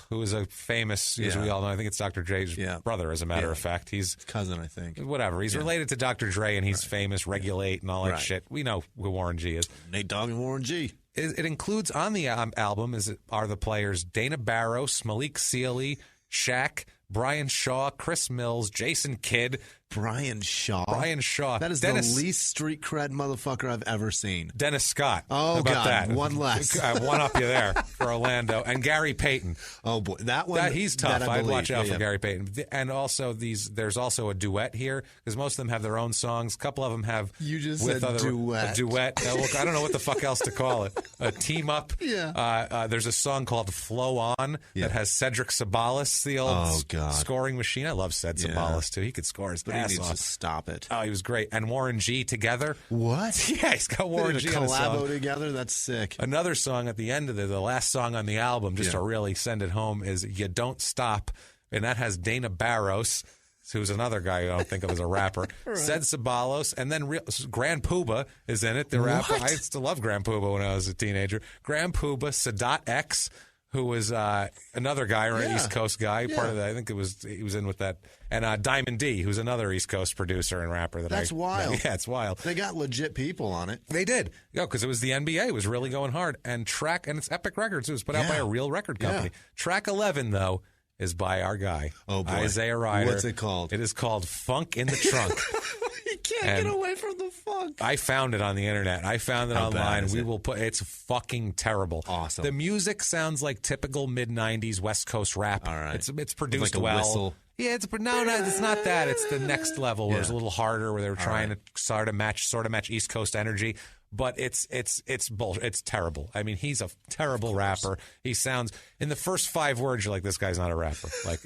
who is a famous, as we all know, I think it's Dr. Dre's brother, as a matter of fact. He's cousin, I think. Whatever. He's related to Dr. Dre, and he's famous, Regulate, and all that shit. We know who Warren G is. Nate Dogg and Warren G. It includes on the album are the players Dana Barros, Malik Sealy, Shaq, Brian Shaw, Chris Mills, Jason Kidd. Brian Shaw. That is the least street cred motherfucker I've ever seen. Dennis Scott. Oh, How about God. that? One less. One up you there for Orlando. And Gary Payton. Oh, boy. That one. He's tough. I'd watch out for Gary Payton. And also, there's also a duet here, because most of them have their own songs. A couple of them have. You just said duet. A duet. Look, I don't know what the fuck else to call it. A team up. Yeah. There's a song called Flow On that has Cedric Sabalas, the old scoring machine. I love Ced Sabalas, too. He could score his ass off. He needs to stop it. Oh, he was great. And Warren G together. What? Yeah, he's got Warren G on a collabo together. That's sick. Another song at the end of the last song on the album, just to really send it home, is You Don't Stop. And that has Dana Barros, who's another guy I don't think of as a rapper. Ced Sabalos, and then Grand Puba is in it, the rapper. I used to love Grand Puba when I was a teenager. Grand Puba, Sadat X, who was another guy, East Coast guy. Part of that, I think he was in with that. And Diamond D, who's another East Coast producer and rapper. That's wild. Yeah, it's wild. They got legit people on it. They did. Because it was the NBA. It was really going hard. And it's Epic Records. It was put out by a real record company. Track 11, though, is by our guy, Isaiah Ryder. What's it called? It is called Funk in the Trunk. You can't get away from the funk. I found it on the internet. I found it online. It's fucking terrible. Awesome. The music sounds like typical mid-90s West Coast rap. All right. It's produced like a well. Whistle. Yeah, it's not that. It's the next level where it's a little harder, where they were trying to sort of match East Coast energy. But it's bullshit. It's terrible. I mean, he's a terrible rapper. He sounds, in the first 5 words, you're like, this guy's not a rapper. Like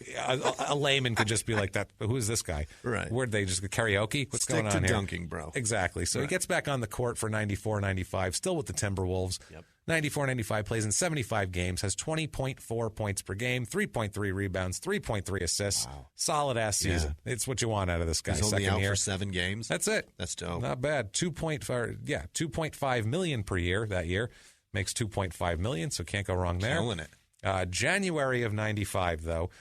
a layman could just be like that. Who's this guy? Right. Where'd they just karaoke? What's going on here? Stick to dunking, bro. Exactly. So he gets back on the court for 94-95, still with the Timberwolves. Yep. 94-95, plays in 75 games, has 20.4 points per game, 3.3 rebounds, 3.3 assists. Wow. Solid-ass season. It's what you want out of this guy. He's only out for 7 games? That's it. That's dope. Not bad. $2.5 million per year that year. Makes $2.5 million, so can't go wrong there. Killing it. January of 95, though,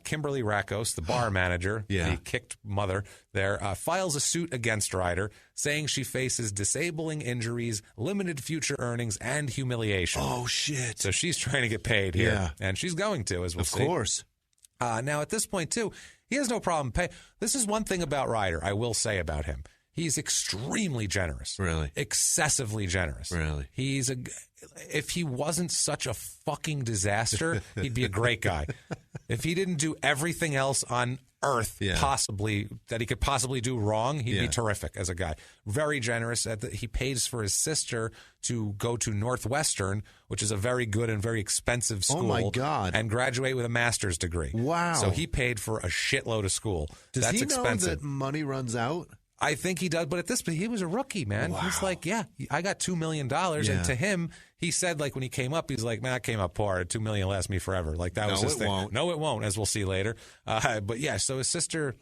Kimberly Rakos, the bar manager, the kicked mother there, files a suit against Ryder, saying she faces disabling injuries, limited future earnings, and humiliation. Oh, shit. So she's trying to get paid here. Yeah. And she's going to, as we'll see. Of course. Now, at this point, too, he has no problem paying. This is one thing about Ryder I will say about him. He's extremely generous. Really? Excessively generous. Really? If he wasn't such a fucking disaster, he'd be a great guy. If he didn't do everything else on earth possibly that he could possibly do wrong, he'd be terrific as a guy. Very generous. He pays for his sister to go to Northwestern, which is a very good and very expensive school. Oh, my God. And graduate with a master's degree. Wow. So he paid for a shitload of school. Does That's he expensive. know that money runs out? I think he does, but at this point, he was a rookie, man. Wow. He's like, I got $2 million. And to him, he said, like, when he came up, he's like, man, I came up poor. $2 million lasts me forever. Like, that was his thing. Won't. No, it won't, as we'll see later. But yeah, so his sister,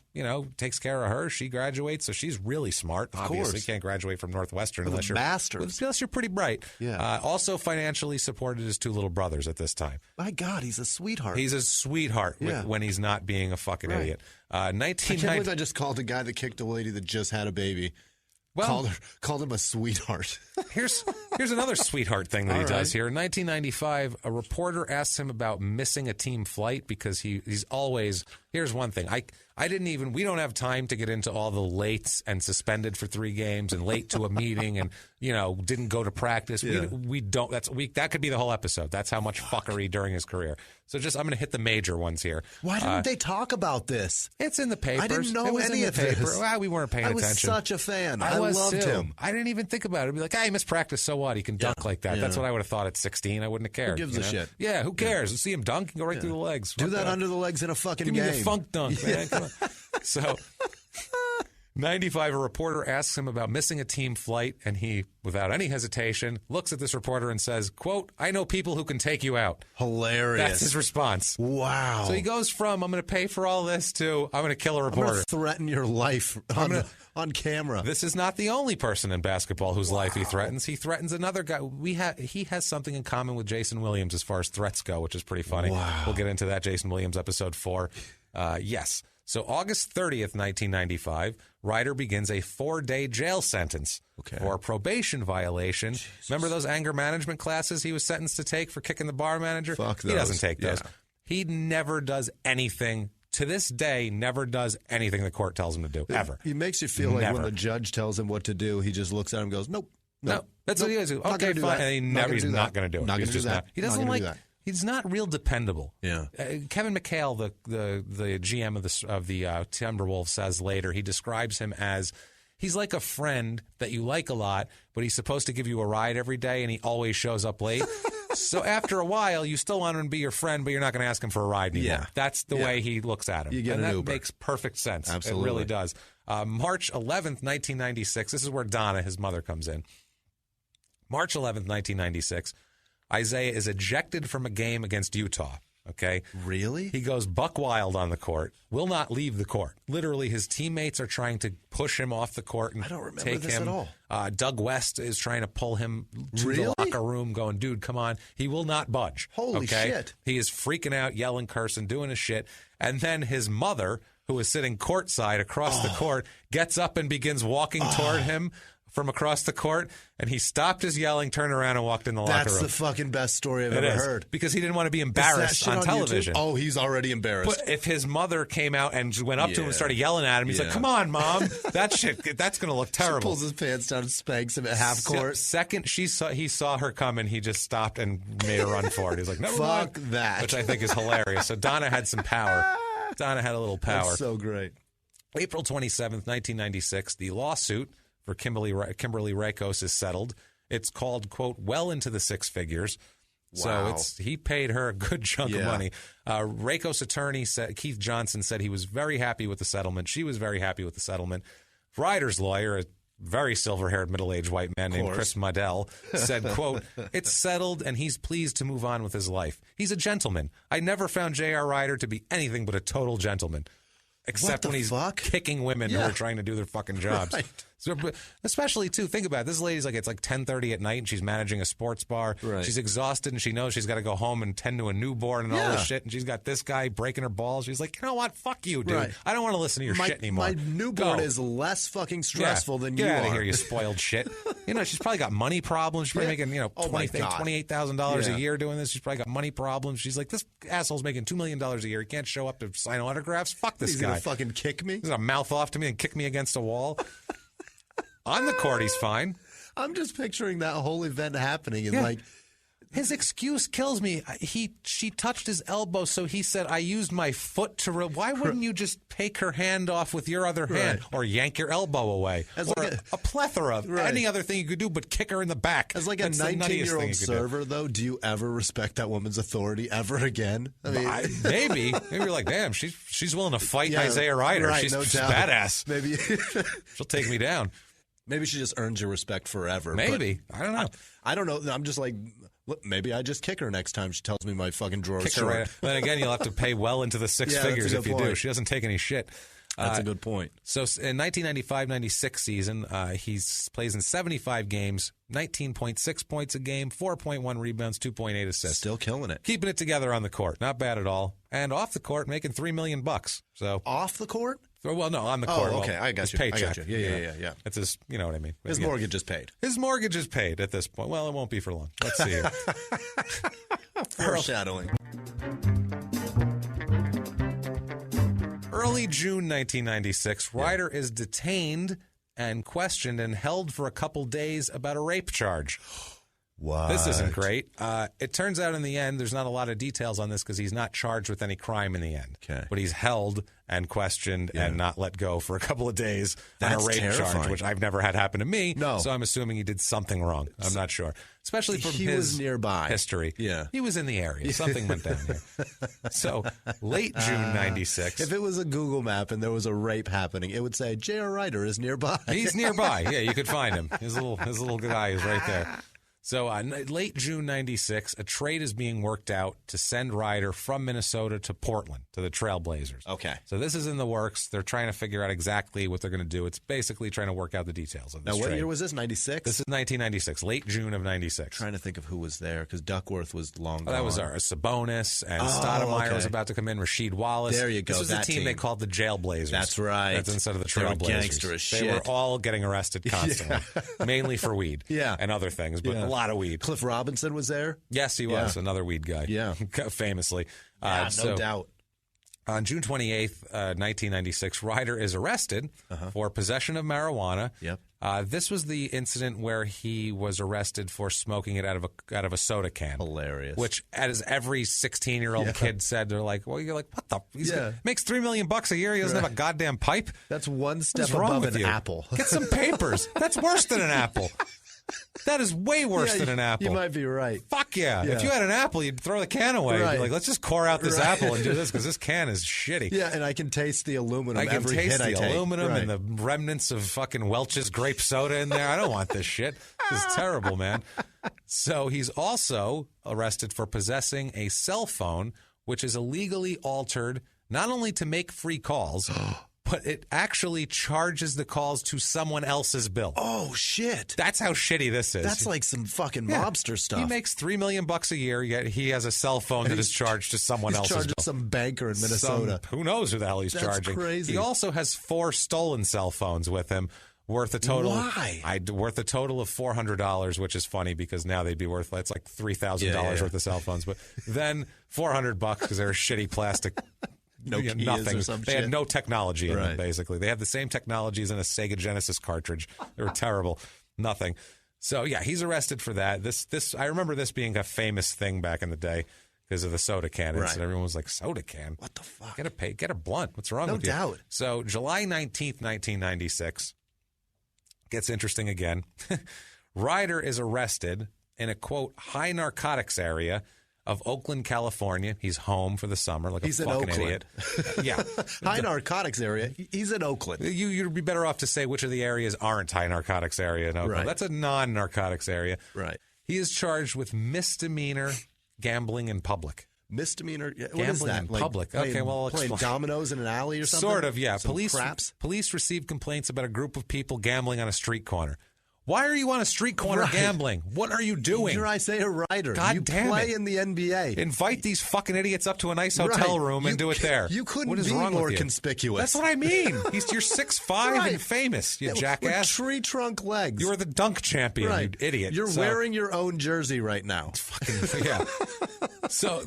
takes care of her. She graduates, so she's really smart. Obviously, you can't graduate from Northwestern unless you're pretty bright. Yeah. Also financially supported his 2 little brothers at this time. My God, he's a sweetheart. He's a sweetheart when he's not being a fucking idiot. I can't believe I just called a guy that kicked a lady that just had a baby. Well, called him a sweetheart. Here's another sweetheart thing that he does here. In 1995, a reporter asks him about missing a team flight because he's always. Here's one thing. We don't have time to get into all the lates and suspended for 3 games and late to a meeting and, didn't go to practice. Yeah. We don't. That could be the whole episode. That's how much fuckery during his career. So I'm going to hit the major ones here. Why didn't they talk about this? It's in the papers. I didn't know any of this. Well, we weren't paying attention. I was such a fan. I loved him. I didn't even think about it. I'd be like, he missed practice, so what? He can dunk like that. That's what I would have thought at 16. I wouldn't have cared. Who gives a shit? Yeah, who cares? See him dunk and go right through the legs. Do that under the legs in a fucking game. Give me the funk dunk, man. Come on. So, 95, a reporter asks him about missing a team flight, and he, without any hesitation, looks at this reporter and says, quote, I know people who can take you out. Hilarious. That's his response. Wow. So he goes from, I'm going to pay for all this, to, I'm going to kill a reporter. I'm going to threaten your life on camera. This is not the only person in basketball whose life he threatens. He threatens another guy. He has something in common with Jason Williams as far as threats go, which is pretty funny. Wow. We'll get into that, Jason Williams, episode 4. Yes. So August 30th, 1995, Ryder begins a 4-day jail sentence for a probation violation. Jesus. Remember those anger management classes he was sentenced to take for kicking the bar manager? Fuck those. He doesn't take those. He never does anything. To this day, never does anything the court tells him to do, ever. He makes you feel like when the judge tells him what to do, he just looks at him and goes, nope. That's what he does. Okay, fine. And he's not going to do it. He's just not. He doesn't like that. He's not real dependable. Yeah. Kevin McHale, the GM of the Timberwolves, says later, he describes him as he's like a friend that you like a lot, but he's supposed to give you a ride every day, and he always shows up late. So after a while, you still want him to be your friend, but you're not going to ask him for a ride anymore. Yeah. That's the way he looks at him. You get and that Uber. Makes perfect sense. Absolutely. It really does. March 11th, 1996. This is where Donna, his mother, comes in. March 11th, 1996. Isaiah is ejected from a game against Utah. Okay. Really? He goes buck wild on the court, will not leave the court. Literally, his teammates are trying to push him off the court and I don't remember take this him. At all. Doug West is trying to pull him to the locker room going, dude, come on. He will not budge. Holy shit. He is freaking out, yelling, cursing, doing his shit. And then his mother, who is sitting courtside across the court, gets up and begins walking toward him from across the court, and he stopped his yelling, turned around, and walked in the locker room. That's the fucking best story I've ever heard. Because he didn't want to be embarrassed on television. Oh, he's already embarrassed. But if his mother came out and went up to him and started yelling at him, he's like, come on, Mom. That's going to look terrible. She pulls his pants down and spanks him at half court. Second, he saw her coming, he just stopped and made a run for it. He's like, never mind. Fuck that. Which I think is hilarious. So Donna had some power. Donna had a little power. That's so great. April 27th, 1996, the lawsuit for Kimberly Rakos is settled. It's called, quote, well into the 6 figures. Wow. So he paid her a good chunk of money. Rakos' attorney, Keith Johnson, said he was very happy with the settlement. She was very happy with the settlement. Ryder's lawyer, a very silver-haired middle-aged white man named Chris Muddell, said, quote, it's settled and he's pleased to move on with his life. He's a gentleman. I never found J.R. Ryder to be anything but a total gentleman. Except when he's kicking women who are trying to do their fucking jobs. Right. So, especially, too, think about it. This lady's like, it's like 10:30 at night, and she's managing a sports bar. Right. She's exhausted, and she knows she's got to go home and tend to a newborn and all this shit, and she's got this guy breaking her balls. She's like, you know what? Fuck you, dude. Right. I don't want to listen to your shit anymore. My newborn is less fucking stressful than you are. Get out of here, you spoiled shit. She's probably got money problems. She's probably making, $28,000 a year doing this. She's probably got money problems. She's like, this asshole's making $2 million a year. He can't show up to sign autographs. Fuck this guy. He's going to fucking kick me? He's going to mouth off to me and kick me against a wall. On the court, he's fine. I'm just picturing that whole event happening and his excuse kills me. She touched his elbow, so he said, I used my foot to... Why wouldn't you just take her hand off with your other hand or yank your elbow away? A plethora of any other thing you could do but kick her in the back. As like a 19-year-old server, though, do you ever respect that woman's authority ever again? I mean, maybe you're like, damn, she's willing to fight Isaiah Ryder. Right, she's doubt. badass. Maybe she'll take me down. Maybe she just earns your respect forever. Maybe. I don't know. I don't know. I'm just like, look, maybe I just kick her next time she tells me my fucking drawer is short. Then again, you'll have to pay well into the six figures if you do. She doesn't take any shit. That's a good point. So in 1995-96 season, he plays in 75 games, 19.6 points a game, 4.1 rebounds, 2.8 assists. Still killing it. Keeping it together on the court. Not bad at all. And off the court, making $3 million. So off the court? Well, no, on the court. Oh, okay. I got you. Paycheck. Yeah. It's his, you know what I mean. His mortgage is paid. His mortgage is paid at this point. Well, it won't be for long. Let's see here. Foreshadowing. Early June 1996, Ryder is detained and questioned and held for a couple days about a rape charge. What? This isn't great. It turns out in the end, there's not a lot of details on this because he's not charged with any crime in the end. Okay. But he's held and questioned and not let go for a couple of days on a rape charge, which I've never had happen to me. No. So I'm assuming he did something wrong. I'm not sure. Especially from his nearby history. Yeah. He was in the area. Something went down here. So late June 96. If it was a Google map and there was a rape happening, it would say J.R. Ryder is nearby. He's nearby. Yeah, you could find him. His little guy is right there. So late June 96, a trade is being worked out to send Ryder from Minnesota to Portland, to the Trailblazers. Okay. So this is in the works. They're trying to figure out exactly what they're going to do. It's basically trying to work out the details of this trade. Now, what year was this, 96? This is 1996, late June of 96. Trying to think of who was there, because Duckworth was long gone. That was Sabonis, and Stoudemire was about to come in, Rasheed Wallace. There you go. This was the team they called the Jailblazers. That's right. That's instead of the They were Trailblazers. gangster as shit. They were all getting arrested constantly, mainly for weed and other things, but a lot of weed. Cliff Robinson was there? Yes, he was. Another weed guy. Yeah. Famously. No doubt. On June 28th, 1996, Ryder is arrested for possession of marijuana. Yep. This was the incident where he was arrested for smoking it out of a soda can. Hilarious. Which, as every 16-year-old kid said, they're like, well, you're like, what the? Makes $3 million a year. He doesn't have a goddamn pipe. That's one step What's wrong above with an you? apple. Get some papers. That's worse than an apple. That is way worse than an apple. You might be right. Fuck yeah. If you had an apple, you'd throw the can away. You'd be like, let's just core out this apple and do this because this can is shitty. Yeah, and I can taste the aluminum. I can taste the aluminum and the remnants of fucking Welch's grape soda in there. I don't want this shit. This is terrible, man. So he's also arrested for possessing a cell phone, which is illegally altered not only to make free calls, but it actually charges the calls to someone else's bill. Oh, shit. That's how shitty this is. That's like some fucking mobster stuff. He makes $3 million a year, yet he has a cell phone that is charged to someone else's bill. Some banker in Minnesota. Who knows who the hell he's charging. That's crazy. He also has 4 stolen cell phones with him. Worth a total. Why? Worth a total of $400, which is funny because now they'd be worth it's like $3,000 worth of cell phones. But then $400 because they're shitty plastic. Nothing. They had no technology in them, basically. They had the same technology as in a Sega Genesis cartridge. They were terrible. Nothing. So, yeah, he's arrested for that. This I remember this being a famous thing back in the day because of the soda can. And everyone was like, soda can? What the fuck? Get a blunt. What's wrong with you? No doubt. So, July 19th, 1996, gets interesting again. Ryder is arrested in a, quote, high narcotics area of Oakland, California. He's home for the summer like he's a fucking idiot. Yeah. High narcotics area. He's in Oakland. You'd be better off to say which of the areas aren't high narcotics area in Oakland. That's a non-narcotics area. Right. He is charged with misdemeanor gambling in public. misdemeanor. What Gambling is that? in public. Okay, well, I'll playing explain. dominoes in an alley or something? Sort of, yeah. Some Police received complaints about a group of people gambling on a street corner. Why are you on a street corner gambling? What are you doing? You're Isaiah Ryder. God you damn play it. in the NBA. Invite these fucking idiots up to a nice hotel room and do it there. You couldn't what is be wrong more with you? conspicuous. That's what I mean. You're 6'5" and famous, you jackass. With tree trunk legs. You're the dunk champion, you idiot. You're wearing your own jersey right now. Fucking, yeah. So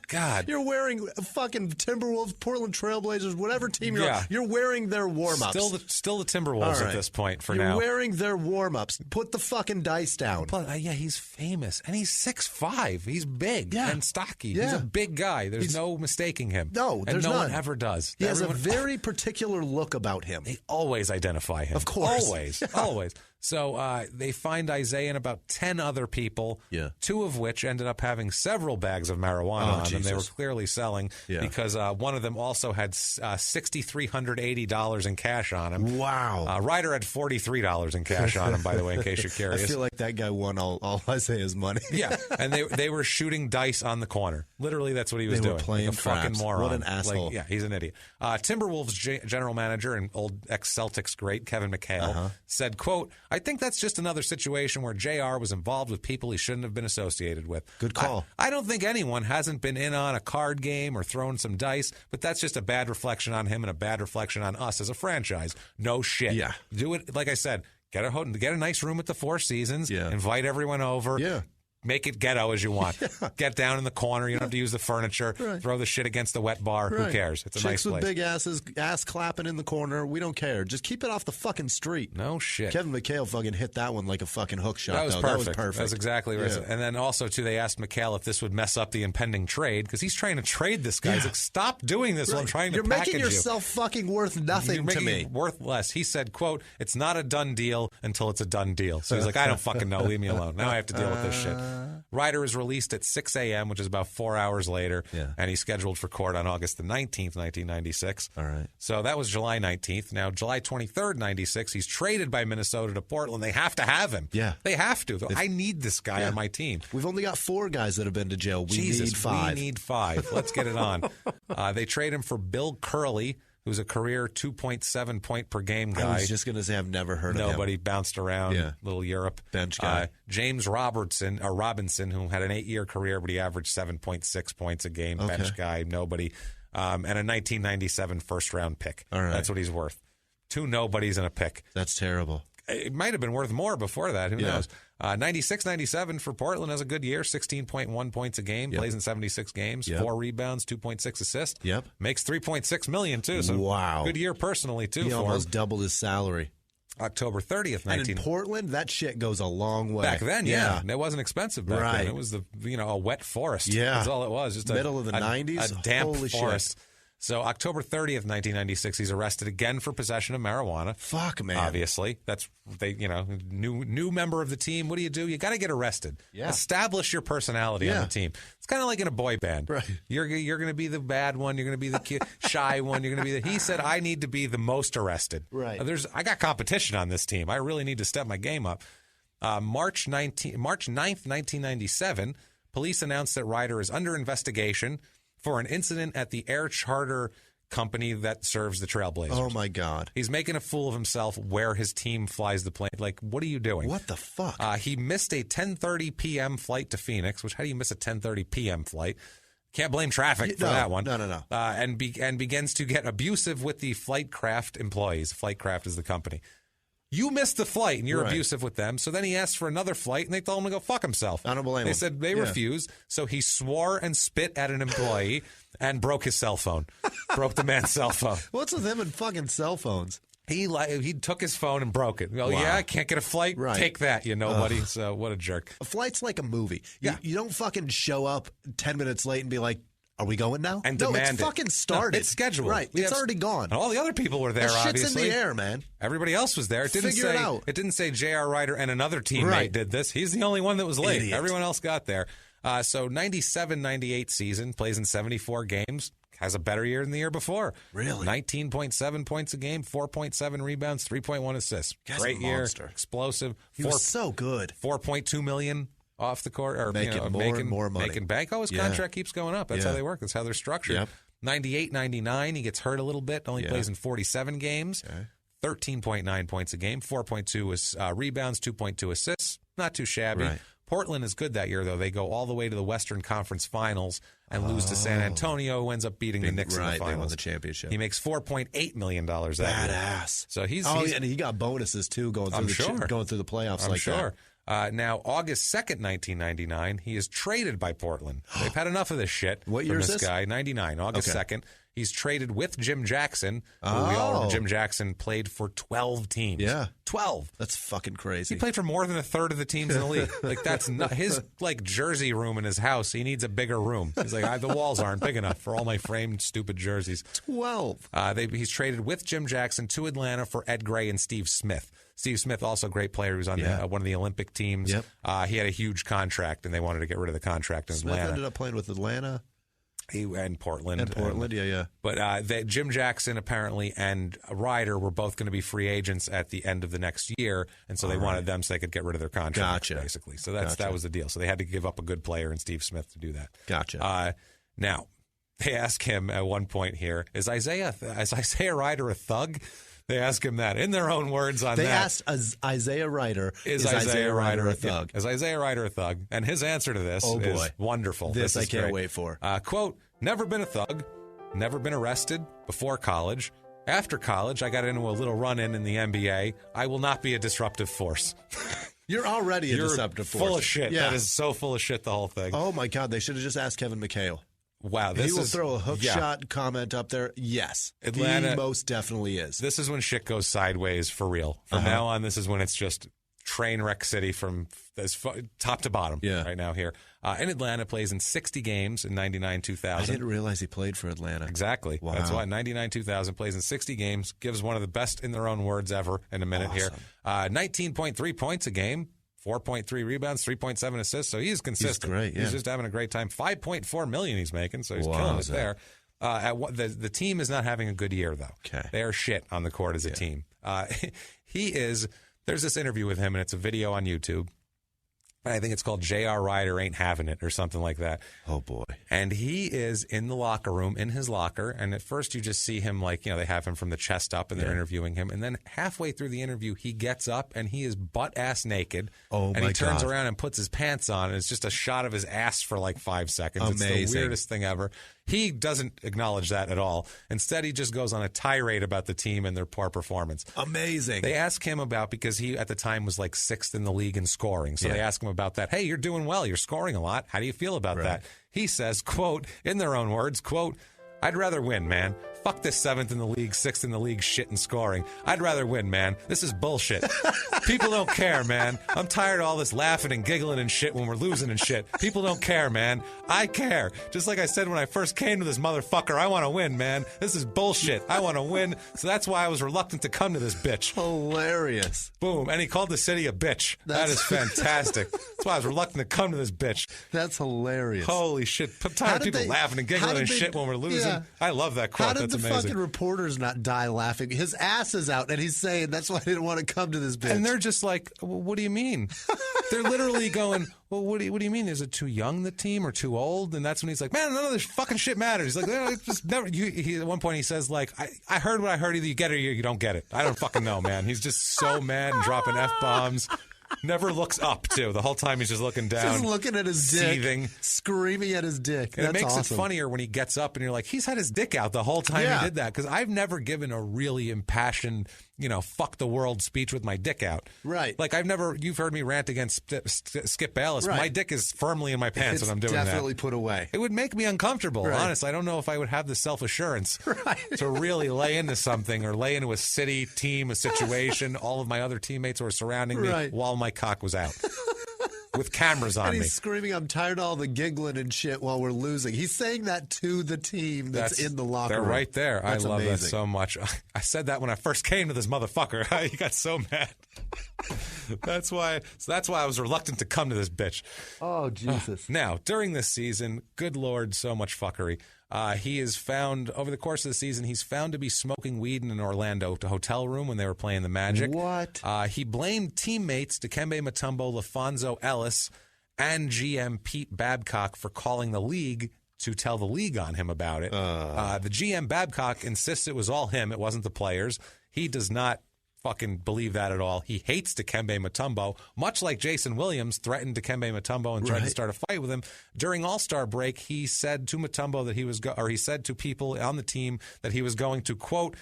God. You're wearing fucking Timberwolves, Portland Trailblazers, whatever team you're on. You're wearing their warm-ups. Still the Timberwolves at this point for now. You're wearing their warm-ups. Put the fucking dice down. But, yeah, he's famous. And he's 6'5". He's big and stocky. He's a big guy. There's no mistaking him. No, there's and no none. one ever does. He has a very particular look about him. They always identify him. Of course. Always. Always. So they find Isaiah and about 10 other people, 2 of which ended up having several bags of marijuana on them. They were clearly selling because one of them also had $6,380 in cash on him. Wow. Ryder had $43 in cash on him, by the way, in case you're curious. I feel like that guy won all Isaiah's money. Yeah, and they were shooting dice on the corner. Literally, that's what he was doing. They were playing like a fucking moron. What an asshole. Yeah, he's an idiot. Timberwolves general manager and old ex-Celtics great Kevin McHale said, quote, I think that's just another situation where JR was involved with people he shouldn't have been associated with. Good call. I don't think anyone hasn't been in on a card game or thrown some dice, but that's just a bad reflection on him and a bad reflection on us as a franchise. No shit. Yeah. Do it, like I said, get a nice room at the Four Seasons, invite everyone over. Yeah. Make it ghetto as you want. Get down in the corner. You don't have to use the furniture. Throw the shit against the wet bar. Who cares? It's a nice place. Chicks with big asses, ass clapping in the corner. We don't care. Just keep it off the fucking street. No shit. Kevin McHale fucking hit that one like a fucking hook shot. That was perfect. That's exactly right. Yeah. And then also, too, they asked McHale if this would mess up the impending trade because he's trying to trade this guy. He's like, stop doing this while I'm trying to package you. You're making yourself fucking worth nothing to me. Worth less. He said, quote, it's not a done deal until it's a done deal. So he's like, I don't fucking know. Leave me alone. Now I have to deal with this shit. Ryder is released at 6 a.m., which is about 4 hours later, and he's scheduled for court on August the 19th, 1996. All right. So that was July 19th. Now, July 23rd, 96, he's traded by Minnesota to Portland. They have to have him. Yeah. They have to. I need this guy on my team. We've only got 4 guys that have been to jail. We need 5. We need 5. Let's get it on. They trade him for Bill Curley, who's a career 2.7 point per game guy. I was just going to say I've never heard of him. Nobody bounced around, little Europe. Bench guy. James Robinson, who had an 8-year career, but he averaged 7.6 points a game. Okay. Bench guy, nobody. And a 1997 first-round pick. All right. That's what he's worth. 2 nobodies and a pick. That's terrible. It might have been worth more before that. Who knows? 96-97 for Portland has a good year, 16.1 points a game, plays in 76 games, 4 rebounds, 2.6 assists. Makes $3.6 million, too. So good year personally, too. He for almost him. doubled his salary. October 30th, And in Portland, that shit goes a long way. Back then, it wasn't expensive back then. It was a wet forest. That's all it was. Just middle of the 90s, a damp Holy forest. Shit. So October 30th, 1996, he's arrested again for possession of marijuana. Fuck, man. Obviously, that's new member of the team. What do? You got to get arrested. Establish your personality on the team. It's kind of like in a boy band. Right. You're going to be the bad one. You're going to be the shy one. You're going to be He said, I need to be the most arrested. Right. I got competition on this team. I really need to step my game up. March 9th, 1997, police announced that Ryder is under investigation for an incident at the air charter company that serves the Trailblazers. Oh, my God. He's making a fool of himself where his team flies the plane. Like, what are you doing? What the fuck? He missed a 10:30 p.m. flight to Phoenix, which how do you miss a 10:30 p.m. flight? Can't blame traffic for that one. No. And begins to get abusive with the Flightcraft employees. Flightcraft is the company. You missed the flight, and you're abusive with them. So then he asked for another flight, and they told him to go fuck himself. I don't blame him. They said they refused, so he swore and spit at an employee and broke his cell phone. Broke the man's cell phone. What's with him and fucking cell phones? He took his phone and broke it. Oh, yeah, I can't get a flight? Right. Take that, you nobody. So what a jerk. A flight's like a movie. You don't fucking show up 10 minutes late and be like, are we going now? And no, demand it's fucking started. No, it's scheduled. Right. It's already gone. And all the other people were there, that obviously. Shit's in the air, man. Everybody else was there. It didn't say J.R. Ryder and another teammate did this. He's the only one that was late. Idiot. Everyone else got there. So 97-98 season, plays in 74 games. Has a better year than the year before. Really? 19.7 points a game, 4.7 rebounds, 3.1 assists. Guy's Great a year. monster. Explosive. He was so good. $4.2 million off the court, or making more money. Making bank. Oh, his contract keeps going up. That's how they work. That's how they're structured. Yep. 98, 99, he gets hurt a little bit. Only plays in 47 games. Okay. 13.9 points a game, 4.2 rebounds, 2.2 assists. Not too shabby. Right. Portland is good that year, though. They go all the way to the Western Conference Finals and lose to San Antonio, who ends up beating the Knicks in the finals. They won the championship. He makes $4.8 million that year. Badass. So he's and he got bonuses, too, going through the playoffs I'm sure. that. Now, August 2nd, 1999, he is traded by Portland. They've had enough of this shit what year from is this this? guy, 99, August 2nd. He's traded with Jim Jackson. Who we all remember Jim Jackson played for 12 teams. Yeah. 12. That's fucking crazy. He played for more than a third of the teams in the league. Like, that's not his jersey room in his house. He needs a bigger room. He's like, the walls aren't big enough for all my framed stupid jerseys. 12. He's traded with Jim Jackson to Atlanta for Ed Gray and Steve Smith. Steve Smith, also a great player, who was on one of the Olympic teams. Yep. He had a huge contract, and they wanted to get rid of the contract in Atlanta. Smith ended up playing with Atlanta. And Portland. Yeah. But Jim Jackson, apparently, and Ryder were both going to be free agents at the end of the next year, and so they wanted them so they could get rid of their contract, basically. So that was the deal. So they had to give up a good player in Steve Smith to do that. Gotcha. Now, they ask him at one point here, is Isaiah Ryder a thug? They ask him that in their own words on that. They asked Isaiah Ryder, is Isaiah Ryder a thug? Yeah. Is Isaiah Ryder a thug? And his answer to this is wonderful. This I can't great. wait for. Quote, never been a thug, never been arrested before college. After college, I got into a little run-in the NBA. I will not be a disruptive force. You're already a disruptive force. Full of shit. Yeah. That is so full of shit, the whole thing. Oh, my God. They should have just asked Kevin McHale. Wow, he will throw a hook shot comment up there. Yes, Atlanta, he most definitely is. This is when shit goes sideways for real. From now on, this is when it's just train wreck city from top to bottom right now here. In Atlanta, plays in 60 games in 99-2000. I didn't realize he played for Atlanta. Exactly. Wow. That's why 99-2000 plays in 60 games, gives one of the best in their own words ever in a minute here. 19.3 points a game. 4.3 rebounds, 3.7 assists. So he's consistent. He's great. Yeah. He's just having a great time. $5.4 million he's making, so he's killing it there. The team is not having a good year, though. Okay. They are shit on the court as a team. There's this interview with him, and it's a video on YouTube. I think it's called J.R. Ryder Ain't Having It or something like that. Oh, boy. And he is in the locker room, in his locker, and at first you just see him they have him from the chest up, and they're interviewing him. And then halfway through the interview, he gets up, and he is butt-ass naked. Oh, my God. And he turns around and puts his pants on, and it's just a shot of his ass for 5 seconds. Amazing. It's the weirdest thing ever. He doesn't acknowledge that at all. Instead, he just goes on a tirade about the team and their poor performance. Amazing. They ask him about, because he at the time was 6th in the league in scoring. So they ask him about that. Hey, you're doing well. You're scoring a lot. How do you feel about that? He says, quote, in their own words, quote, I'd rather win, man. Fuck this 7th in the league, 6th in the league shit and scoring. I'd rather win, man. This is bullshit. People don't care, man. I'm tired of all this laughing and giggling and shit when we're losing and shit. People don't care, man. I care. Just like I said when I first came to this motherfucker, I want to win, man. This is bullshit. I want to win. So that's why I was reluctant to come to this bitch. Hilarious. Boom. And he called the city a bitch. That is fantastic. That's why I was reluctant to come to this bitch. That's hilarious. Holy shit. I'm tired of people laughing and giggling and shit when we're losing. Yeah. I love that quote. That's amazing. Fucking reporters not die laughing? His ass is out, and he's saying, that's why I didn't want to come to this bitch. And they're just like, well, what do you mean? They're literally going, well, what do you mean? Is it too young, the team, or too old? And that's when he's like, man, none of this fucking shit matters. He's like, no, it's just never. At one point he says, I heard what I heard. Either you get it or you don't get it. I don't fucking know, man. He's just so mad and dropping F-bombs. Never looks up, too. The whole time he's just looking down. Just looking at his seething, dick. Screaming at his dick. And That's it makes awesome. it funnier when he gets up and you're like, he's had his dick out the whole time he did that. Because I've never given a really impassioned, fuck the world speech with my dick out. Right. You've heard me rant against Skip Bayless. Right. My dick is firmly in my pants when I'm doing that. It's definitely put away. It would make me uncomfortable, right. Honestly. I don't know if I would have the self-assurance right. to really lay into something or lay into a city, team, a situation, all of my other teammates who are surrounding me while my cock was out. With cameras on and me. He's screaming, I'm tired of all the giggling and shit while we're losing. He's saying that to the team that's in the locker room. They're right there. That's I love amazing. that so much. I said that when I first came to this motherfucker. He got so mad. That's why I was reluctant to come to this bitch. Oh, Jesus. Now, during this season, good Lord, so much fuckery. He is found, over the course of the season, he's found to be smoking weed in an Orlando hotel room when they were playing the Magic. What? He blamed teammates Dikembe Mutombo, LaFonso Ellis, and GM Pete Babcock for calling the league to tell the league on him about it. The GM Babcock insists it was all him. It wasn't the players. He does not fucking believe that at all. He hates Dikembe Mutombo, much like Jason Williams threatened Dikembe Mutombo and tried to start a fight with him. During All-Star break, he said to Mutombo that he said to people on the team that he was going to, quote,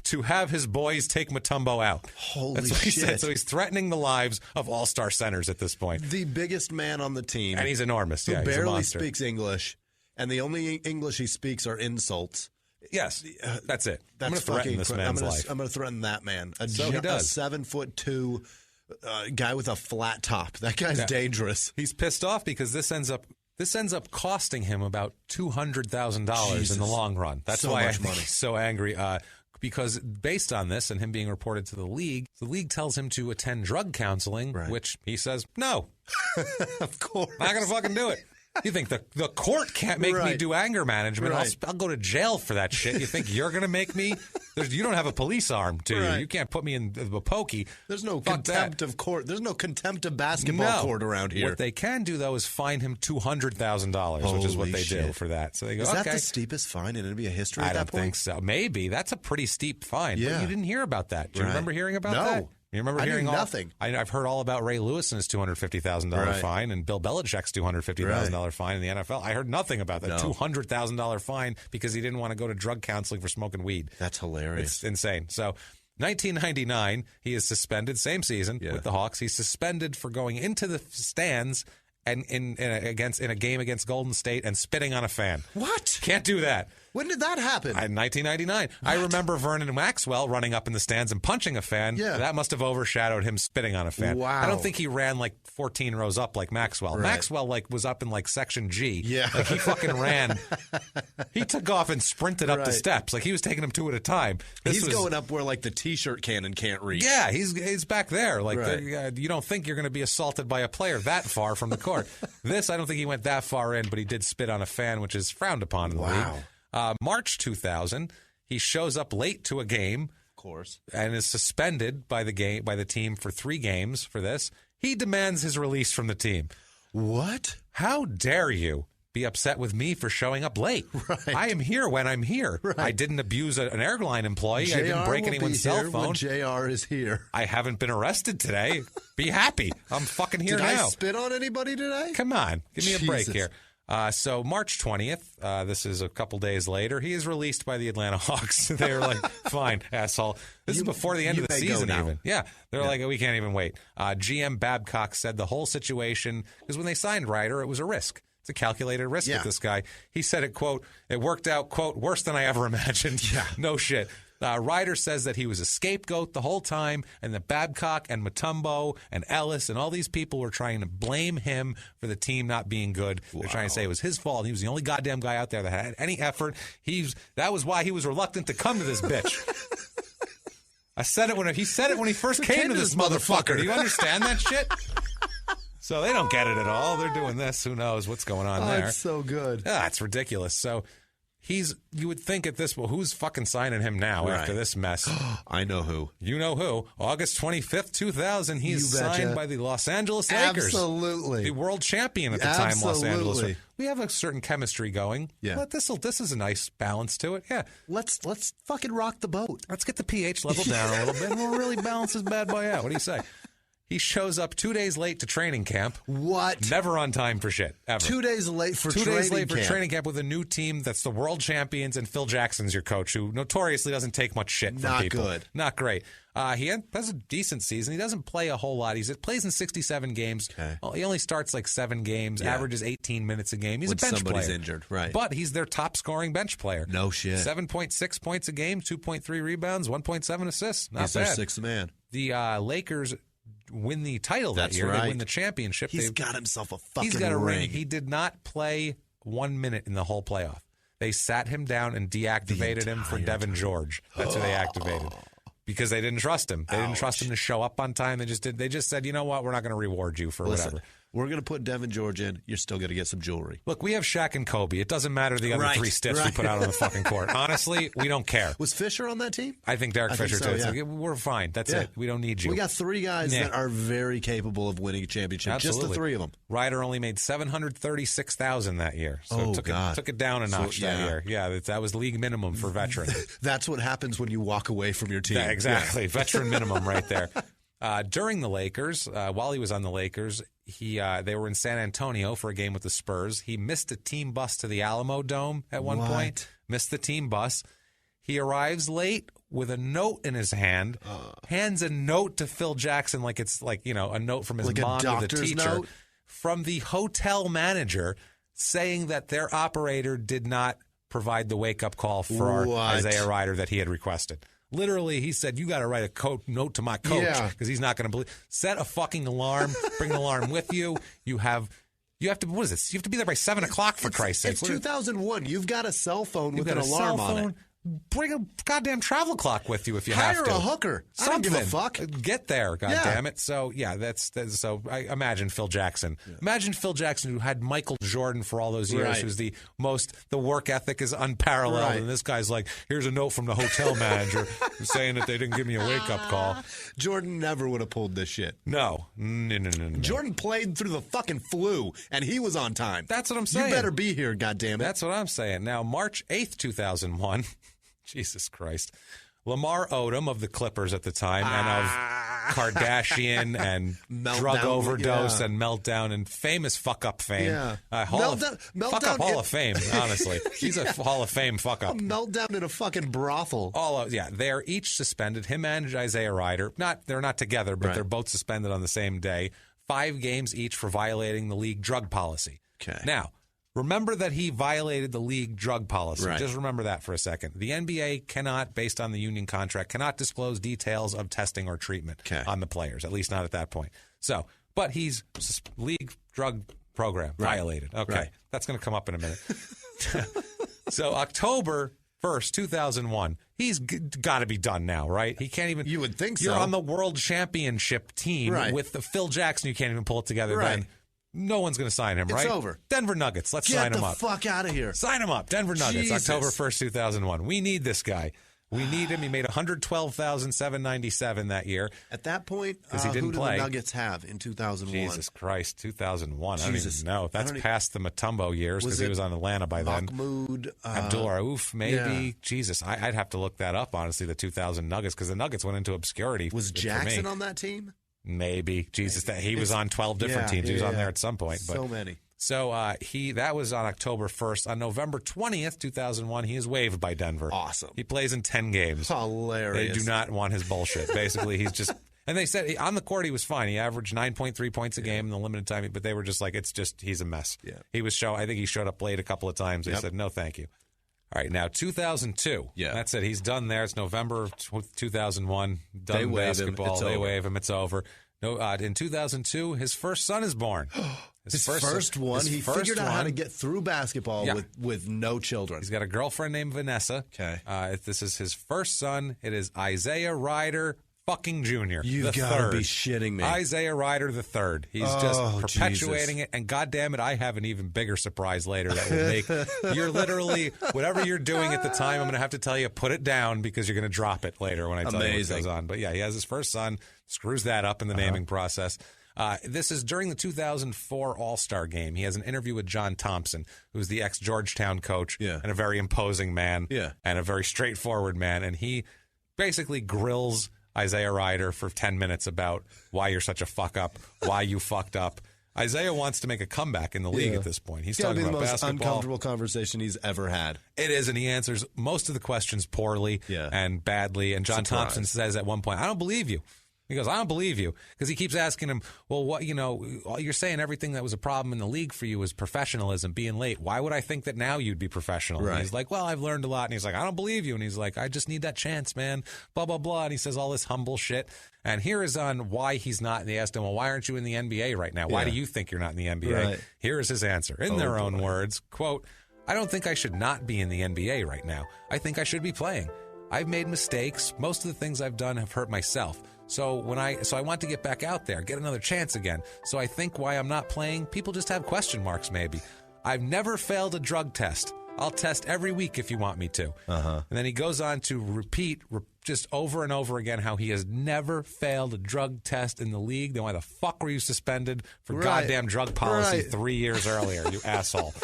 to have his boys take Mutombo out. Holy That's what he shit. said. So he's threatening the lives of all-star centers at this point. The biggest man on the team. And he's enormous. Who He's a barely monster. speaks English, and the only English he speaks are insults. Yes, that's it. That's I'm going to threaten this man's life. I'm going to threaten that man. So he does. A 7'2" guy with a flat top. That guy's dangerous. He's pissed off because this ends up costing him about $200,000 in the long run. That's so why much money. He's so angry. Because based on this and him being reported to the league tells him to attend drug counseling, which he says, no. Of course. Not going to fucking do it. You think the court can't make me do anger management? I'll go to jail for that shit. You think you're going to make me? You don't have a police arm, do you? You can't put me in a pokey. There's no contempt of court. There's no contempt of basketball court around here. What they can do, though, is fine him $200,000, which is what they do for that. So they go, is that the steepest fine in NBA history I at that don't point? think so. Maybe. That's a pretty steep fine. Yeah. But you didn't hear about that. Do you remember hearing about that? No. You remember hearing nothing. I've heard all about Ray Lewis and his $250,000 fine and Bill Belichick's $250,000 fine in the NFL. I heard nothing about that $200,000 fine because he didn't want to go to drug counseling for smoking weed. That's hilarious. It's insane. So 1999, he is suspended, same season with the Hawks. He's suspended for going into the stands and in a game against Golden State and spitting on a fan. What? Can't do that. When did that happen? In 1999. I remember Vernon Maxwell running up in the stands and punching a fan. Yeah. That must have overshadowed him spitting on a fan. Wow. I don't think he ran like 14 rows up like Maxwell. Maxwell was up in like section G. Yeah. Like he fucking ran. He took off and sprinted up the steps. Like he was taking them two at a time. He's going up where like the T-shirt cannon can't reach. Yeah, he's back there. Like you don't think you're going to be assaulted by a player that far from the court. This, I don't think he went that far in, but he did spit on a fan, which is frowned upon in the league. March 2000, he shows up late to a game, of course, and is suspended by the team for 3 games for this. He demands his release from the team. What? How dare you be upset with me for showing up late? I am here when I'm here. I didn't abuse an airline employee. I didn't break anyone's cell phone. When JR is here. I haven't been arrested today. Be happy. I'm fucking here now. Did I spit on anybody today? Come on. Give me a break here. So March 20th, this is a couple days later, he is released by the Atlanta Hawks. They were like, fine, asshole. This is before the end of the season even. Yeah. They're like, we can't even wait. GM Babcock said the whole situation, because when they signed Ryder, it was a risk. It's a calculated risk with this guy. He said it, quote, it worked out, quote, worse than I ever imagined. Yeah. No shit. Ryder says that he was a scapegoat the whole time, and that Babcock and Mutombo and Ellis and all these people were trying to blame him for the team not being good. They're trying to say it was his fault. He was the only goddamn guy out there that had any effort. That was why he was reluctant to come to this bitch. He said it when he first came to this motherfucker. Do you understand that shit? So they don't get it at all. They're doing this. Who knows what's going on there? It's so good. Yeah, it's ridiculous. So you would think at this, who's fucking signing him now after this mess? I know who. You know who. August 25th, 2000, he's signed by the Los Angeles Lakers. Absolutely. The world champion at the time, Los Angeles. We have a certain chemistry going. Yeah. But this is a nice balance to it. Yeah. Let's fucking rock the boat. Let's get the pH level down a little bit and we'll really balance this bad boy out. What do you say? He shows up 2 days late to training camp. What? Never on time for shit, ever. 2 days late for training camp. 2 days late for training camp with a new team that's the world champions, and Phil Jackson's your coach, who notoriously doesn't take much shit from people. Not good. Not great. He has a decent season. He doesn't play a whole lot. He plays in 67 games. Okay. Well, he only starts like 7 games, averages 18 minutes a game. He's a bench player. Somebody's injured, right. But he's their top scoring bench player. No shit. 7.6 points a game, 2.3 rebounds, 1.7 assists. Not bad. He's their sixth man. The Lakers win the title that year. They win the championship. He's got himself a fucking ring. He did not play 1 minute in the whole playoff. They sat him down and deactivated him for Devin George. That's who they activated. Because they didn't trust him. They didn't trust him to show up on time. They just said, you know what, we're not going to reward you for whatever. we're going to put Devin George in. You're still going to get some jewelry. Look, we have Shaq and Kobe. It doesn't matter the other three stiffs we put out on the fucking court. Honestly, we don't care. Was Fisher on that team? I think Derek Fisher, so, too. yeah. Like, we're fine. That's it. We don't need you. We got three guys that are very capable of winning a championship. Absolutely. Just the three of them. Ryder only made $736,000 that year. So took it down a notch that year. Yeah, that was league minimum for veteran. That's what happens when you walk away from your team. Yeah, exactly. Yeah. Veteran minimum right there. During the Lakers, while he was on the Lakers, they were in San Antonio for a game with the Spurs. He missed a team bus to the Alamo Dome at one point. Missed the team bus. He arrives late with a note in his hand, hands a note to Phil Jackson like it's a note from his mom to the teacher. Note? From the hotel manager saying that their operator did not provide the wake-up call for Isaiah Ryder that he had requested. Literally, he said, you got to write a note to my coach because he's not going to believe. Set a fucking alarm. Bring an alarm with you. You have to, what is this? You have to be there by 7 o'clock, for Christ's sake. It's 2001. You've got a cell phone with an alarm on it. Bring a goddamn travel clock with you if you have to. Hire a hooker. I don't give a fuck. Get there, goddamn it. So, that's so I imagine Phil Jackson. Yeah. Imagine Phil Jackson, who had Michael Jordan for all those years, who's the work ethic is unparalleled. And this guy's like, here's a note from the hotel manager saying that they didn't give me a wake-up call. Jordan never would have pulled this shit. No. Jordan played through the fucking flu, and he was on time. That's what I'm saying. You better be here, goddammit. That's what I'm saying. Now, March 8th, 2001... Jesus Christ. Lamar Odom of the Clippers at the time and of Kardashian and drug overdose and meltdown and famous fuck-up fame. Yeah. Fuck-up Hall of Fame, honestly. He's a Hall of Fame fuck-up. A meltdown in a fucking brothel. They're each suspended. Him and Isaiah Ryder. They're not together, but they're both suspended on the same day. 5 games each for violating the league drug policy. Okay. Now, remember that he violated the league drug policy. Right. Just remember that for a second. The NBA cannot, based on the union contract, cannot disclose details of testing or treatment on the players, at least not at that point. So, but he's league drug program violated. Okay, that's going to come up in a minute. So October 1st, 2001, he's got to be done now, right? He can't even. You would think so. You're on the world championship team with the Phil Jackson. You can't even pull it together then. No one's going to sign him, right? It's over. Denver Nuggets. Let's sign him up. Get the fuck out of here. Sign him up. Denver Nuggets, October 1st, 2001. We need this guy. We need him. He made $112,797 that year. At that point, he didn't play. Who do the Nuggets have in 2001? Jesus Christ, 2001. I don't even know. That's past the Mutombo years because he was on Atlanta by then. Mahmoud, Abdul Rauf, maybe. Yeah. Jesus, I'd have to look that up, honestly, the 2000 Nuggets, because the Nuggets went into obscurity. Was Jackson on that team? Maybe. Jesus, he was on 12 different teams. He was on there at some point. So many. So that was on October 1st. On November 20th, 2001, he is waived by Denver. Awesome. He plays in 10 games. Hilarious. They do not want his bullshit. Basically, he's just... And they said on the court he was fine. He averaged 9.3 points a game in the limited time. But they were just like, he's a mess. Yeah. I think he showed up late a couple of times. They said, no, thank you. All right, now 2002. Yeah. That's it. He's done there. It's November 2001. Done basketball. They waive him. It's over. No, in 2002, his first son is born. His first one? He figured out how to get through basketball with no children. He's got a girlfriend named Vanessa. Okay. This is his first son. It is Isaiah Ryder fucking Jr. You've got to be shitting me. Isaiah Ryder the third. He's just perpetuating it. And goddamn it, I have an even bigger surprise later that will make you're literally whatever you're doing at the time. I'm going to have to tell you, put it down because you're going to drop it later when I tell you what goes on. But yeah, he has his first son. Screws that up in the naming process. This is during the 2004 All-Star Game. He has an interview with John Thompson, who's the ex-Georgetown coach and a very imposing man and a very straightforward man. And he basically grills Isaiah Ryder for 10 minutes about why you're such a fuck-up, why you fucked up. Isaiah wants to make a comeback in the league at this point. He's talking about basketball. It's the most uncomfortable conversation he's ever had. It is, and he answers most of the questions poorly and badly. And John Thompson says at one point, I don't believe you. He goes, I don't believe you. Because he keeps asking him, well, what, you're saying everything that was a problem in the league for you was professionalism, being late. Why would I think that now you'd be professional? Right. And he's like, well, I've learned a lot. And he's like, I don't believe you. And he's like, I just need that chance, man. Blah, blah, blah. And he says all this humble shit. And here is on why he's not. And they asked him, well, why aren't you in the NBA right now? Why do you think you're not in the NBA? Right. Here is his answer. In their own words, quote, I don't think I should not be in the NBA right now. I think I should be playing. I've made mistakes. Most of the things I've done have hurt myself. So I want to get back out there, get another chance again. So I think why I'm not playing, people just have question marks maybe. I've never failed a drug test. I'll test every week if you want me to. And then he goes on to repeat just over and over again how he has never failed a drug test in the league. Then why the fuck were you suspended for goddamn drug policy 3 years earlier, you asshole?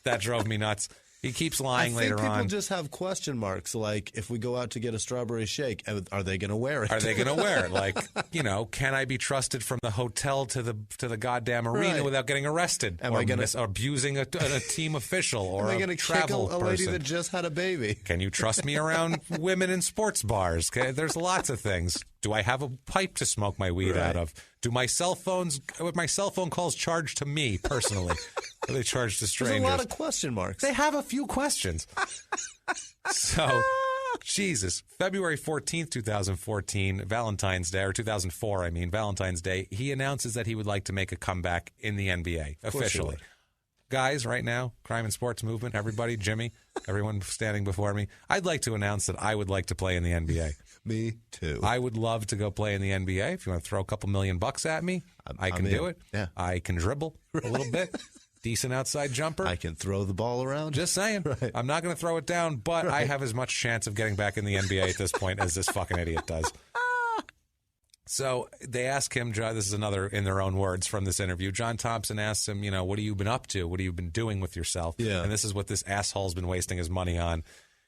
That drove me nuts. He keeps lying later on. I think people just have question marks, like, if we go out to get a strawberry shake, are they going to wear it? Are they going to wear it? Like, can I be trusted from the hotel to the goddamn arena without getting arrested? Am I going to abusing a team official or am I a travel kick a lady that just had a baby? Can you trust me around women in sports bars? Okay? There's lots of things. Do I have a pipe to smoke my weed out of? Are my cell phone calls charged to me personally? Are they charged to strangers? There's a lot of question marks. They have a few questions. So, Jesus. February 14th, 2014, Valentine's Day, or 2004, Valentine's Day, he announces that he would like to make a comeback in the NBA, officially. Guys, right now, crime and sports movement, everybody, Jimmie, everyone standing before me, I'd like to announce that I would like to play in the NBA. Me too. I would love to go play in the NBA. If you want to throw a couple $1,000,000 at me, I can do it. Yeah. I can dribble a little bit. Decent outside jumper. I can throw the ball around. Just saying. Right. I'm not going to throw it down, but I have as much chance of getting back in the NBA at this point as this fucking idiot does. So they ask him, this is another in their own words from this interview. John Thompson asks him, what have you been up to? What have you been doing with yourself? Yeah. And this is what this asshole's been wasting his money on.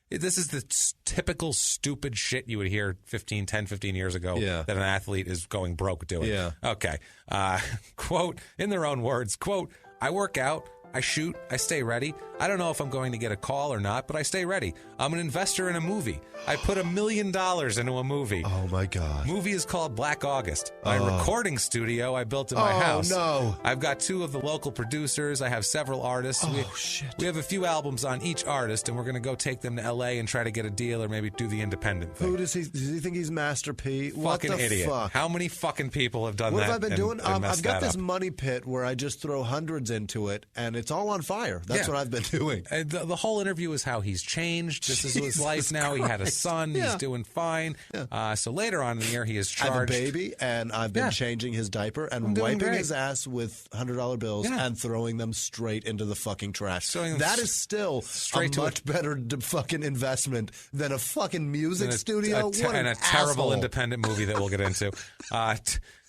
This is the typical stupid shit you would hear 10, 15 years ago that an athlete is going broke doing. Yeah. Okay. Quote, in their own words, quote, I work out, I shoot, I stay ready. I don't know if I'm going to get a call or not, but I stay ready. I'm an investor in a movie. I put $1 million into a movie. Oh, my God. Movie is called Black August. My recording studio I built in my house. Oh, no. I've got 2 of the local producers. I have several artists. Shit. We have a few albums on each artist, and we're going to go take them to L.A. and try to get a deal or maybe do the independent thing. Does he think he's Master P? Fucking what the idiot. Fuck? How many fucking people have done what that? What have I been doing? I've got this up? money pit where I just throw hundreds into it, and it's all on fire. That's what I've been doing. The whole interview is how he's changed. This is his life now. Christ. He had a son. Yeah. He's doing fine. Yeah. So later on in the year, he is charged. I have a baby, and I've been changing his diaper and wiping his ass with $100 bills and throwing them straight into the fucking trash. That is still a much better fucking investment than a fucking music studio. And a terrible independent movie that we'll get into.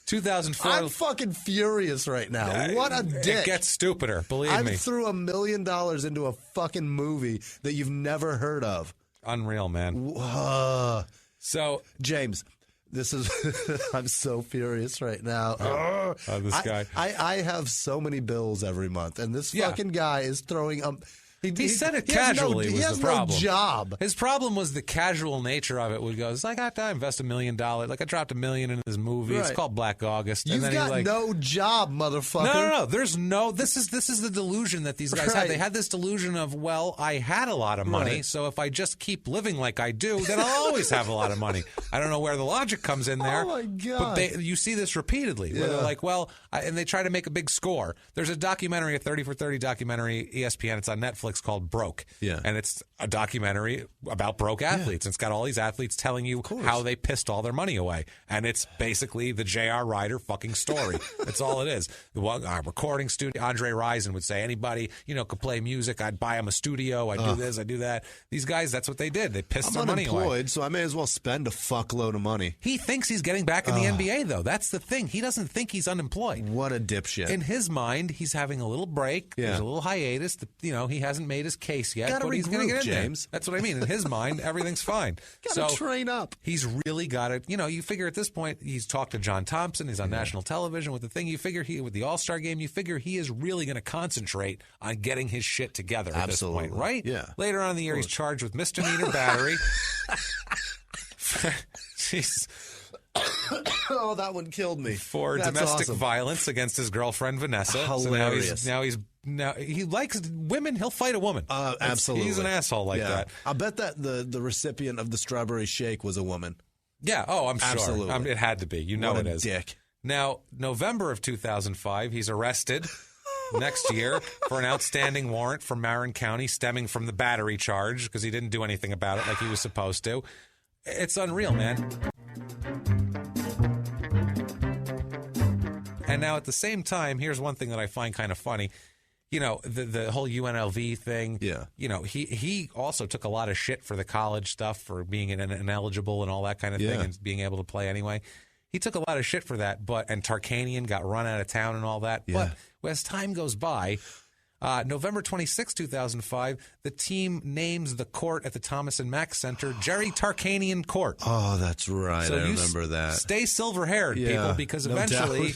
2004. I'm fucking furious right now. What a dick. It gets stupider, believe me. I threw $1 million into a fucking movie that you've never heard of. Unreal, man. So, James, this is I'm so furious right now. This guy. I have so many bills every month, and this fucking guy is throwing He said it casually was the problem. No job. His problem was the casual nature of it. Would go, it's like, I have to invest $1 million. Like, I dropped $1 million in this movie. It's called Black August. You've got no job, motherfucker. No. There's no. This is the delusion that these guys had. They had this delusion of, well, I had a lot of money, so if I just keep living like I do, then I'll always have a lot of money. I don't know where the logic comes in there. Oh my God! But you see this repeatedly. Where they're like, well, and they try to make a big score. There's a documentary, a 30 for 30 documentary, ESPN. It's on Netflix called Broke. Yeah. And it's a documentary about broke athletes. And it's got all these athletes telling you how they pissed all their money away. And it's basically the J.R. Ryder fucking story. That's all it is. The recording studio, Andre Rison would say, anybody, could play music. I'd buy them a studio. I'd do this. I'd do that. These guys, that's what they did. They pissed their money away. I'm unemployed, so I may as well spend a fuckload of money. He thinks he's getting back in the NBA, though. That's the thing. He doesn't think he's unemployed. What a dipshit. In his mind, he's having a little break. Yeah. There's a little hiatus. He hasn't made his case yet. But he's going to get in James. there. That's what I mean. In his mind, everything's fine. Got to train up. He's really got it. You figure at this point, he's talked to John Thompson. He's on national television with the thing. You figure with the All-Star game, you figure he is really going to concentrate on getting his shit together at this point, right? Yeah. Later on in the year, he's charged with misdemeanor battery. Jesus. Oh, that one killed me. For domestic violence against his girlfriend Vanessa. Hilarious. So now he likes women. He'll fight a woman. Absolutely, he's an asshole like that. I bet that the recipient of the strawberry shake was a woman. Yeah. Oh, I'm sure. Absolutely. It had to be. What it a is. Dick. Now, November of 2005, he's arrested next year for an outstanding warrant for Marin County stemming from the battery charge because he didn't do anything about it like he was supposed to. It's unreal, man. And now at the same time, here's one thing that I find kind of funny. You know, the whole UNLV thing. Yeah. You know, he also took a lot of shit for the college stuff, for being ineligible and all that kind of thing, and being able to play anyway. He took a lot of shit for that, and Tarkanian got run out of town and all that. Yeah. But as time goes by, November 26, 2005, the team names the court at the Thomas and Mack Center Jerry Tarkanian Court. Oh, that's right. So I remember that. Stay silver-haired, people, because eventually...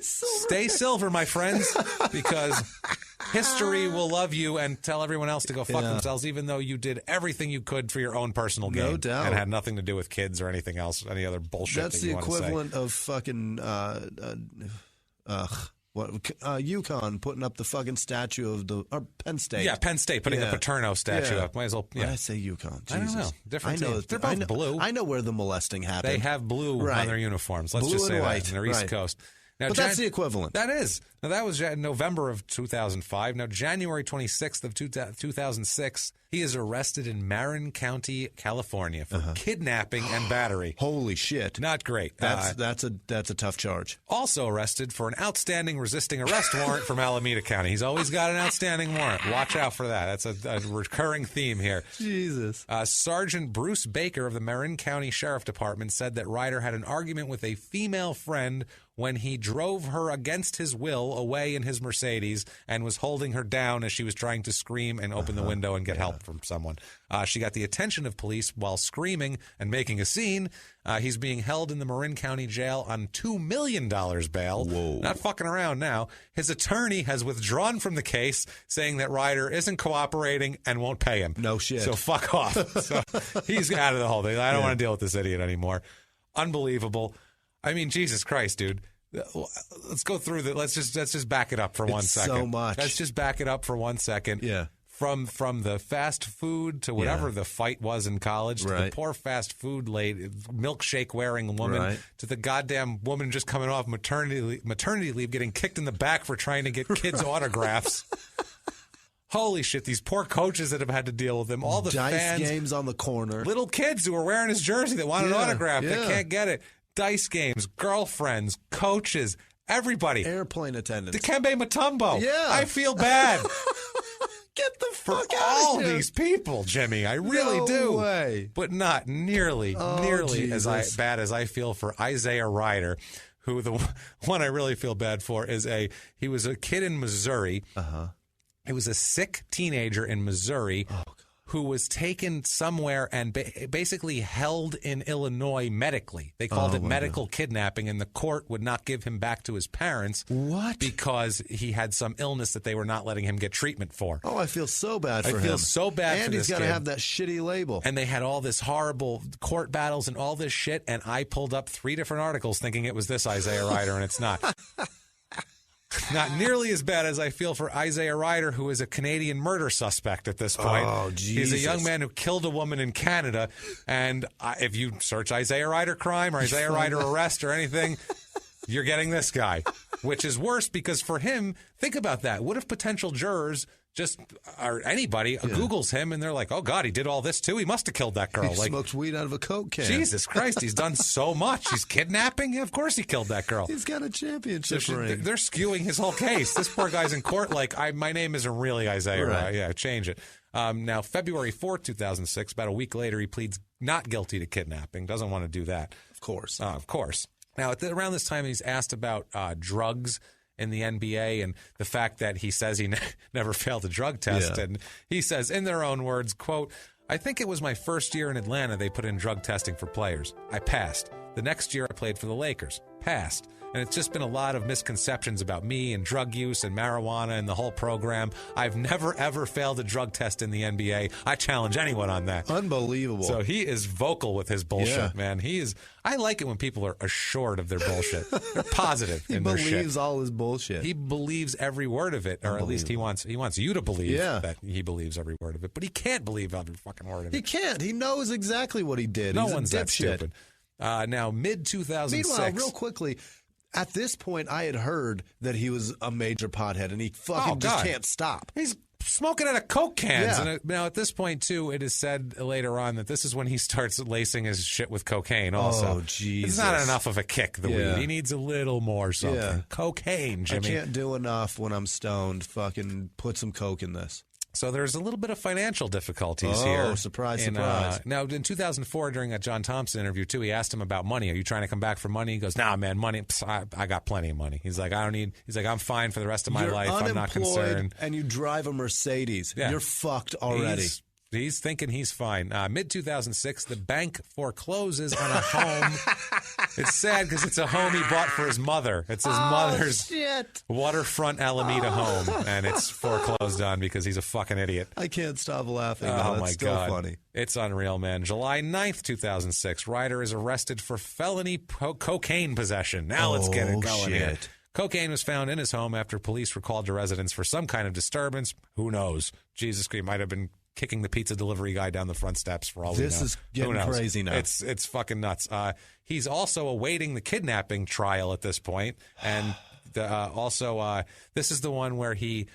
Stay silver, my friends, because history will love you and tell everyone else to go fuck themselves, even though you did everything you could for your own personal gain. No doubt. And had nothing to do with kids or anything else, any other bullshit That's that you the want to say. equivalent of fucking UConn putting up the fucking statue of Penn State. Yeah, Penn State putting the Paterno statue up. Might as well. Why did I say UConn? Jesus. I don't know. Different teams. They're both blue. I know where the molesting happened. They have blue on their uniforms. Let's just say white. that. And they're East Coast. Now, but that's the equivalent. That is. Now, that was November of 2005. Now, January 26th of 2006, he is arrested in Marin County, California for kidnapping and battery. Holy shit. Not great. That's a tough charge. Also arrested for an outstanding resisting arrest warrant from Alameda County. He's always got an outstanding warrant. Watch out for that. That's a recurring theme here. Jesus. Sergeant Bruce Baker of the Marin County Sheriff Department said that Ryder had an argument with a female friend when he drove her against his will away in his Mercedes and was holding her down as she was trying to scream and open the window and get help from someone. She got the attention of police while screaming and making a scene. He's being held in the Marin County Jail on $2 million bail. Whoa. Not fucking around now. His attorney has withdrawn from the case, saying that Ryder isn't cooperating and won't pay him. No shit. So fuck off. So he's out of the whole thing. I don't want to deal with this idiot anymore. Unbelievable. I mean, Jesus Christ, dude. Let's go through that. Let's just back it up for 1 second. So much. Let's just back it up for 1 second. Yeah. From the fast food to whatever the fight was in college, to the poor fast food lady, milkshake wearing woman, to the goddamn woman just coming off maternity leave, getting kicked in the back for trying to get kids' autographs. Holy shit, these poor coaches that have had to deal with him. All the dice fans, games on the corner. little kids who are wearing his jersey that want an autograph that can't get it. Dice games, girlfriends, coaches, everybody. Airplane attendants. Dikembe Mutombo. Yeah. I feel bad. Get the fuck for out all of here. these people, Jimmy. I really do. Way. But not nearly Jesus. bad as I feel for Isaiah Ryder, who the one I really feel bad for is he was a kid in Missouri. He was a sick teenager in Missouri who was taken somewhere and basically held in Illinois medically. They called it medical kidnapping, and the court would not give him back to his parents. What? Because he had some illness that they were not letting him get treatment for. Oh, I feel so bad for him. I feel so bad for and this he's got to kid. have that shitty label. And they had all this horrible court battles and all this shit, and I pulled up 3 different articles thinking it was this Isaiah Ryder, and it's not. Not nearly as bad as I feel for Isaiah Ryder, who is a Canadian murder suspect at this point. Oh, Jesus. He's a young man who killed a woman in Canada, and if you search Isaiah Ryder crime or Isaiah Ryder arrest or anything, you're getting this guy, which is worse because for him, think about that. What if potential jurors or anybody Googles him and they're like, oh, God, he did all this too? He must have killed that girl. He smokes weed out of a Coke can. Jesus Christ, he's done so much. He's kidnapping? Of course he killed that girl. He's got a championship ring. They're skewing his whole case. This poor guy's in court like, my name isn't really Isaiah. Right. Yeah, change it. Now, February 4th, 2006, about a week later, he pleads not guilty to kidnapping. Doesn't want to do that. Of course. Of course. Now, around this time, he's asked about drugs in the NBA and the fact that he says he never failed a drug test. Yeah. And he says, in their own words, quote, I think it was my first year in Atlanta they put in drug testing for players. I passed. The next year I played for the Lakers. Passed. And it's just been a lot of misconceptions about me and drug use and marijuana and the whole program. I've never, ever failed a drug test in the NBA. I challenge anyone on that. Unbelievable. So he is vocal with his bullshit, man. I like it when people are assured of their bullshit. They're positive in their shit. He believes all his bullshit. He believes every word of it, or at least he wants you to believe that he believes every word of it. But he can't believe every fucking word of it. He can't. He knows exactly what he did. No He's one's that stupid. Now, mid-2006. Meanwhile, real quickly, at this point, I had heard that he was a major pothead, and he fucking just can't stop. He's smoking out of Coke cans. Yeah. And now at this point, too, it is said later on that this is when he starts lacing his shit with cocaine also. Oh, Jesus. It's not enough of a kick, the weed. He needs a little more something. Yeah. Cocaine, Jimmie. I can't do enough when I'm stoned. Fucking put some Coke in this. So there's a little bit of financial difficulties here. Oh, surprise. Now, in 2004, during a John Thompson interview, too, he asked him about money. Are you trying to come back for money? He goes, nah, man, money, I got plenty of money. He's like, I'm fine for the rest of my life. I'm not concerned. And you drive a Mercedes. Yeah. You're fucked already. He's thinking he's fine. Mid-2006, the bank forecloses on a home. It's sad because it's a home he bought for his mother. It's his mother's waterfront Alameda home, and it's foreclosed on because he's a fucking idiot. I can't stop laughing. Oh, That's my still God. Funny. It's unreal, man. July 9th, 2006, Ryder is arrested for felony cocaine possession. Now let's get it going here. Cocaine was found in his home after police were called to residence for some kind of disturbance. Who knows? Jesus Christ, might have been kicking the pizza delivery guy down the front steps for all we know. This is getting crazy now. It's fucking nuts. He's also awaiting the kidnapping trial at this point, and this is the one where he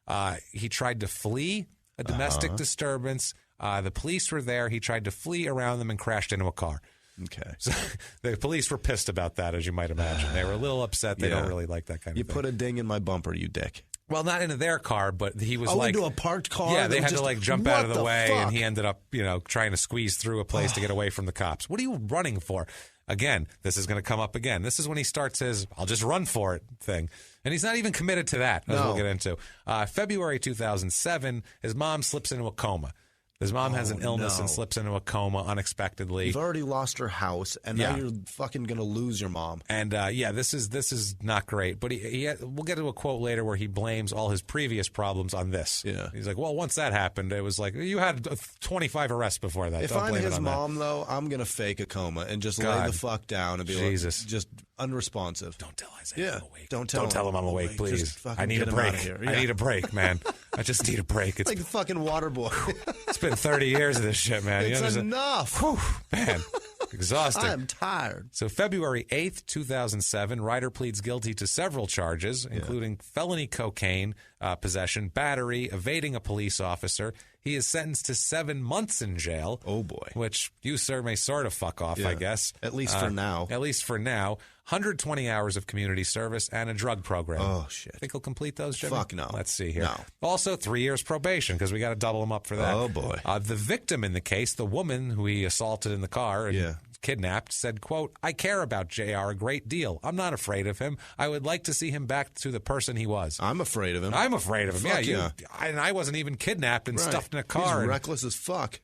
tried to flee a domestic disturbance. The police were there. He tried to flee around them and crashed into a car. Okay. So the police were pissed about that, as you might imagine. They were a little upset. They don't really like that kind of thing. You put a ding in my bumper, you dick. Well, not into their car, but he was into a parked car? Yeah, they had to jump out of the way, and he ended up, trying to squeeze through a place to get away from the cops. What are you running for? Again, this is going to come up again. This is when he starts his "I'll just run for it" thing. And he's not even committed to that, as we'll get into. February 2007, his mom slips into a coma. His mom has an illness and slips into a coma unexpectedly. You've already lost her house, and now you're fucking going to lose your mom. And, this is not great. But we'll get to a quote later where he blames all his previous problems on this. Yeah. He's like, well, once that happened, it was like, you had 25 arrests before that. If I'm his mom, though, I'm going to fake a coma and just lay the fuck down and be like, just unresponsive. Don't tell Isaiah I'm awake. Don't tell him I'm awake, please. I need a break. I need a break, man. I just need a break. It's like the fucking water boy. It's been 30 years of this shit, man. It's enough. Whew, man, exhausting. I'm tired. So February 8th, 2007, Ryder pleads guilty to several charges, including felony cocaine possession, battery, evading a police officer. He is sentenced to 7 months in jail. Oh, boy. Which you, sir, may sort of fuck off, I guess. At least for now. At least for now. 120 hours of community service and a drug program. Oh, shit. Think he'll complete those, Jimmie? Fuck no. Let's see here. No. Also, 3 years probation, because we got to double him up for that. Oh, boy. The victim in the case, the woman who he assaulted in the car and kidnapped, said, quote, I care about JR a great deal. I'm not afraid of him. I would like to see him back to the person he was. I'm afraid of him. I'm afraid of him. And I wasn't even kidnapped and stuffed in a car. He's reckless as fuck.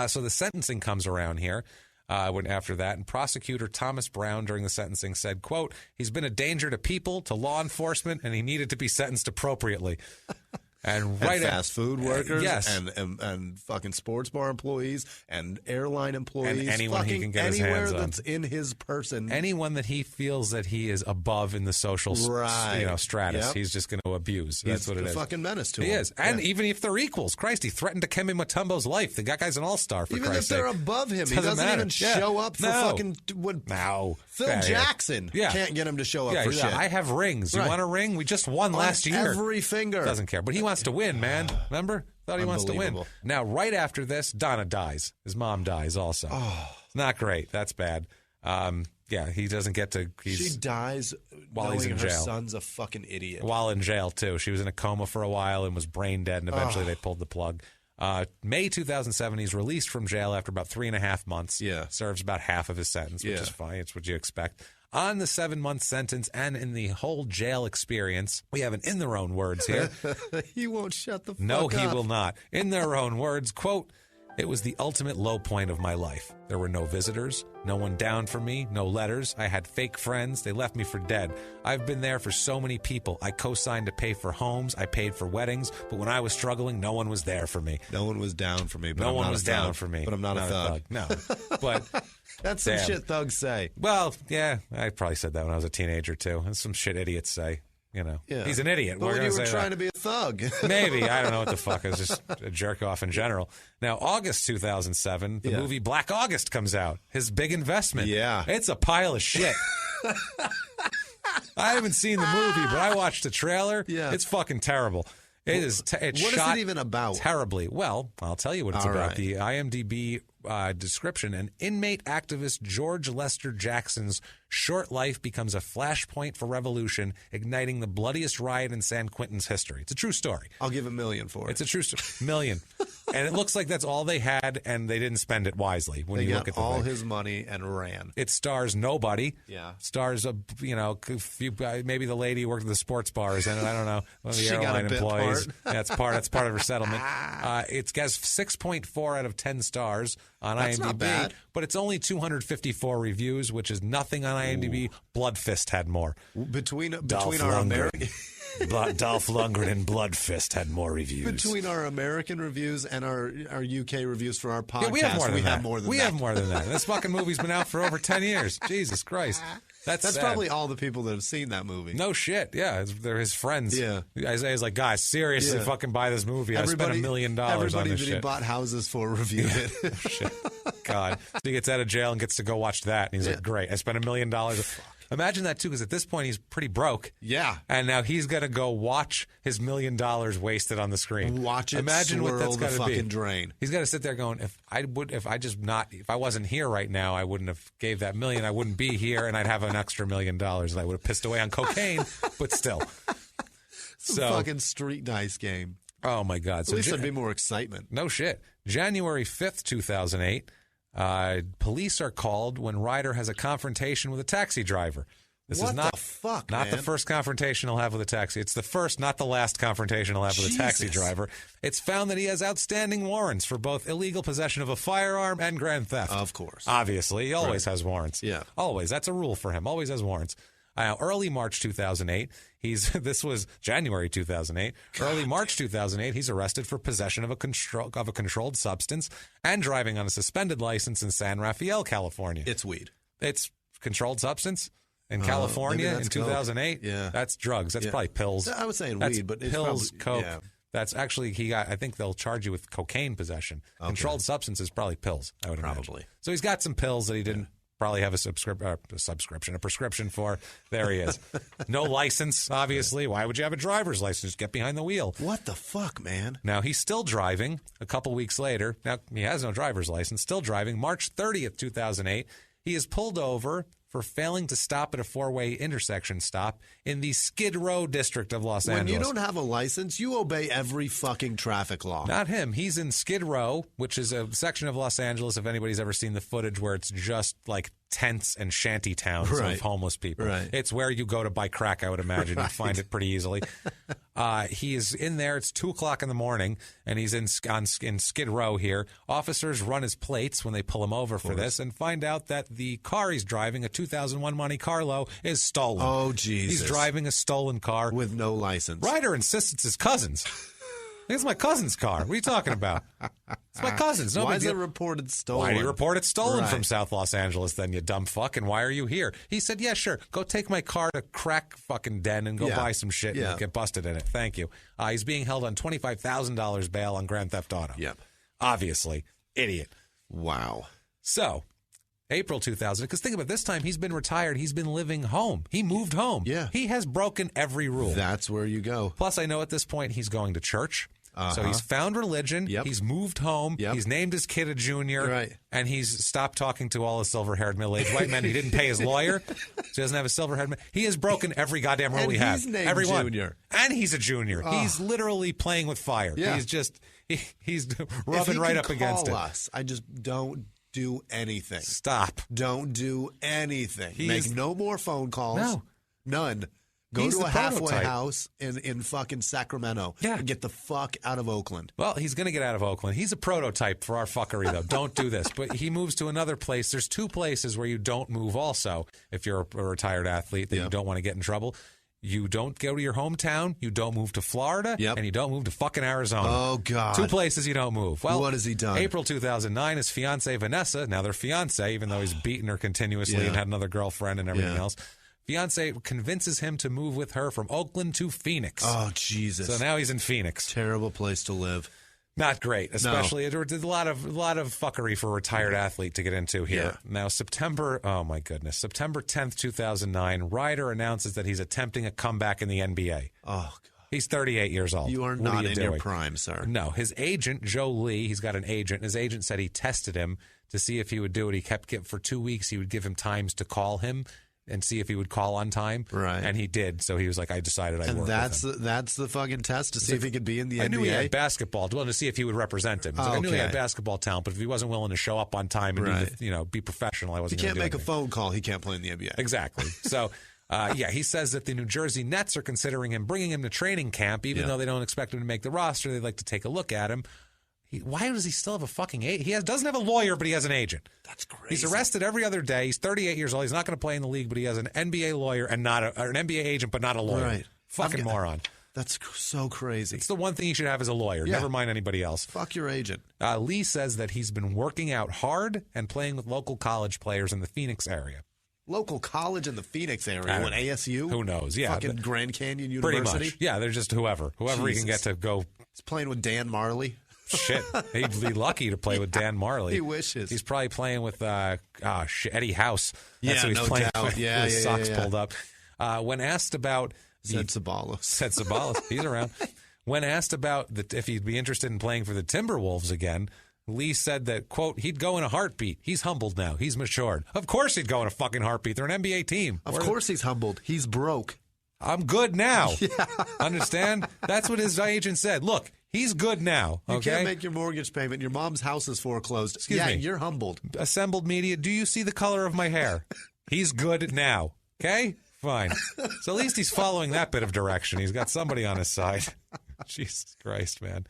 So the sentencing comes around here. After that, and prosecutor Thomas Brown during the sentencing said, quote, he's been a danger to people, to law enforcement, and he needed to be sentenced appropriately. And fast food workers, and fucking sports bar employees, and airline employees, and anyone he can get his hands on. That's in his person, anyone that he feels that he is above in the social, stratus, he's just going to abuse. That's what it is. He's a fucking menace to him. He is, and even if they're equals, Christ, he threatened to Kemi Mutombo's life. The guy's an all-star for Christ's sake. Even if they're above him, he doesn't even show up for fucking. Phil Jackson can't get him to show up for shit. I have rings. You want a ring? We just won last year. Every finger. Doesn't care, but he wants to win, man. Remember? Thought he wants to win. Now, right after this, Donna dies. His mom dies also. It's not great. That's bad. He doesn't get to. She dies while he's in jail. Her son's a fucking idiot. While in jail, too. She was in a coma for a while and was brain dead, and eventually they pulled the plug. May 2007, he's released from jail after about 3.5 months. Serves about half of his sentence, which is fine. It's what you expect. On the 7-month sentence and in the whole jail experience, we have an in their own words here. He won't shut the fuck up. No, he will not. In their own words, quote, it was the ultimate low point of my life. There were no visitors, no one down for me, no letters. I had fake friends. They left me for dead. I've been there for so many people. I co-signed to pay for homes. I paid for weddings. But when I was struggling, no one was there for me. No one was down for me. But no one was down for me. But I'm not a thug. No. But that's some shit thugs say. Well, yeah, I probably said that when I was a teenager, too. That's some shit idiots say. He's an idiot. But when you were trying to be a thug. Maybe. I don't know what the fuck. I was just a jerk off in general. Now, August 2007, the movie Black August comes out. His big investment. Yeah. It's a pile of shit. I haven't seen the movie, but I watched the trailer. Yeah. It's fucking terrible. It is. It's what shot is it even about? Terribly. Well, I'll tell you what it's about. Right. The IMDb description: an inmate activist George Lester Jackson's short life becomes a flashpoint for revolution, igniting the bloodiest riot in San Quentin's history. It's a true story. I'll give $1 million for it. It's a true story. $1 million. And it looks like that's all they had, and they didn't spend it wisely. When you look at all his money and ran. It stars nobody. Yeah. Stars maybe the lady who worked at the sports bars, and I don't know, one of the airline employees. That's part of her settlement. It has 6.4 out of 10 stars on That's IMDb, not bad. but it's only 254 reviews, which is nothing on IMDb. Bloodfist had more. Between Dolph our Lundgren. American. Dolph Lundgren and Bloodfist had more reviews. Between our American reviews and our UK reviews for our podcast, we have more than that. We have more than that. This fucking movie's been out for over 10 years. Jesus Christ. That's probably all the people that have seen that movie. No shit. Yeah, they're his friends. Yeah. Isaiah's like, guys, seriously, fucking buy this movie. I spent $1 million on this shit. Everybody that he bought houses for reviewed it. Shit. God. So he gets out of jail and gets to go watch that. And he's like, great. I spent $1 million. Imagine that, too, because at this point, he's pretty broke. Yeah. And now he's going to go watch his $1 million wasted on the screen. Watch it Imagine what that's the fucking be. Drain. He's got to sit there going, if I wasn't here right now, I wouldn't have gave that $1 million. I wouldn't be here, and I'd have an extra $1 million, and I would have pissed away on cocaine, but still. Some fucking street dice game. Oh, my God. At least there'd be more excitement. No shit. January 5th, 2008. Police are called when Ryder has a confrontation with a taxi driver. This is not the fuck, not the first confrontation he'll have with a taxi. It's the first, not the last confrontation he'll have with a taxi driver. It's found that he has outstanding warrants for both illegal possession of a firearm and grand theft. Of course. Obviously. He always has warrants. Yeah. Always. That's a rule for him. Always has warrants. Early March 2008, this was January 2008. Early March 2008, he's arrested for possession of a controlled substance and driving on a suspended license in San Rafael, California. It's weed. It's controlled substance in California in 2008. Yeah, that's drugs. That's probably pills. I was saying that's weed, but it's pills, probably, coke. Yeah. That's actually I think they'll charge you with cocaine possession. Okay. Controlled substance is probably pills. I would imagine. So he's got some pills that he didn't. Probably have a prescription for. There he is. No license, obviously. Why would you have a driver's license? Get behind the wheel. What the fuck, man? Now, he's still driving a couple weeks later. Now, he has no driver's license, still driving. March 30th, 2008, he is pulled over for failing to stop at a four-way intersection stop in the Skid Row district of Los Angeles. When you don't have a license, you obey every fucking traffic law. Not him. He's in Skid Row, which is a section of Los Angeles, if anybody's ever seen the footage, where it's just like tents and shanty towns of homeless people. Right. It's where you go to buy crack, I would imagine. You'd find it pretty easily. He is in there. It's 2 o'clock in the morning, and he's in Skid Row here. Officers run his plates when they pull him over for this and find out that the car he's driving, a 2001 Monte Carlo, is stolen. Oh, Jesus. He's driving a stolen car. With no license. Ryder insists it's his cousin's. It's my cousin's car. What are you talking about? It's my cousin's. Why is it reported stolen? Why do you report it stolen from South Los Angeles then, you dumb fuck? And why are you here? He said, yeah, sure. Go take my car to crack fucking den and go buy some shit and get busted in it. Thank you. He's being held on $25,000 bail on grand theft auto. Yep. Obviously. Idiot. Wow. So, April 2000, because think about it, this time he's been retired. He's been living home. He moved home. Yeah. He has broken every rule. That's where you go. Plus, I know at this point he's going to church. So he's found religion. Yep. He's moved home. Yep. He's named his kid a junior. Right. And he's stopped talking to all his silver-haired middle-aged white men. He didn't pay his lawyer, so he doesn't have a silver-haired man. He has broken every goddamn rule we have. He's named Everyone. Junior. And he's a junior. He's literally playing with fire. Yeah. He's just he's rubbing right up against it. Us, I just don't do anything. Stop. Don't do anything. Make no more phone calls. No. None. Go He's to the a halfway prototype. house in fucking Sacramento. Yeah. And get the fuck out of Oakland. Well, he's going to get out of Oakland. He's a prototype for our fuckery, though. Don't do this. But he moves to another place. There's 2 places where you don't move also if you're a retired athlete that you don't want to get in trouble. You don't go to your hometown. You don't move to Florida. Yep. And you don't move to fucking Arizona. Oh, God. 2 places you don't move. Well, what has he done? April 2009, his fiancée, Vanessa, now they're fiancé, even though he's beaten her continuously and had another girlfriend and everything else. Fiancé convinces him to move with her from Oakland to Phoenix. Oh, Jesus. So now he's in Phoenix. Terrible place to live. Not great, especially there's a lot of fuckery for a retired athlete to get into here. Yeah. Now, September 10th, 2009, Ryder announces that he's attempting a comeback in the NBA. Oh, God. He's 38 years old. You are not in your prime, sir. No. His agent, Joe Lee, he's got an agent. His agent said he tested him to see if he would do it. He kept for 2 weeks. He would give him times to call him and see if he would call on time. Right. And he did. So he was like, I decided I'd work with him. That's the fucking test to see if he could be in the NBA? I knew he had basketball. To see if he would represent him. I knew he had basketball talent, but if he wasn't willing to show up on time and be professional, I wasn't going to do it. He can't make a phone call. He can't play in the NBA. Exactly. So... he says that the New Jersey Nets are considering bringing him to training camp, even though they don't expect him to make the roster. They'd like to take a look at him. Why does he still have a fucking agent? He doesn't have a lawyer, but he has an agent. That's crazy. He's arrested every other day. He's 38 years old. He's not going to play in the league, but he has an NBA lawyer and not an NBA agent, but not a lawyer. Right. Fucking moron. That's so crazy. It's the one thing you should have as a lawyer. Never mind anybody else. Fuck your agent. Lee says that he's been working out hard and playing with local college players in the Phoenix area. Local college in the Phoenix area. What, ASU? Who knows? Yeah. Fucking Grand Canyon University? Pretty much. Yeah, they're just whoever he can get to go. He's playing with Dan Marley. Shit. He'd be lucky to play with Dan Marley. He wishes. He's probably playing with Eddie House. That's who he's no playing doubt. with. His socks pulled up. When asked about... Sabalos. He's around. When asked about if he'd be interested in playing for the Timberwolves again... Lee said that, quote, he'd go in a heartbeat. He's humbled now. He's matured. Of course he'd go in a fucking heartbeat. They're an NBA team. Of course he's humbled. He's broke. I'm good now. Yeah. Understand? That's what his agent said. Look, he's good now. Okay? You can't make your mortgage payment. Your mom's house is foreclosed. Excuse me. You're humbled. Assembled media, do you see the color of my hair? He's good now. Okay? Fine. So at least he's following that bit of direction. He's got somebody on his side. Jesus Christ, man.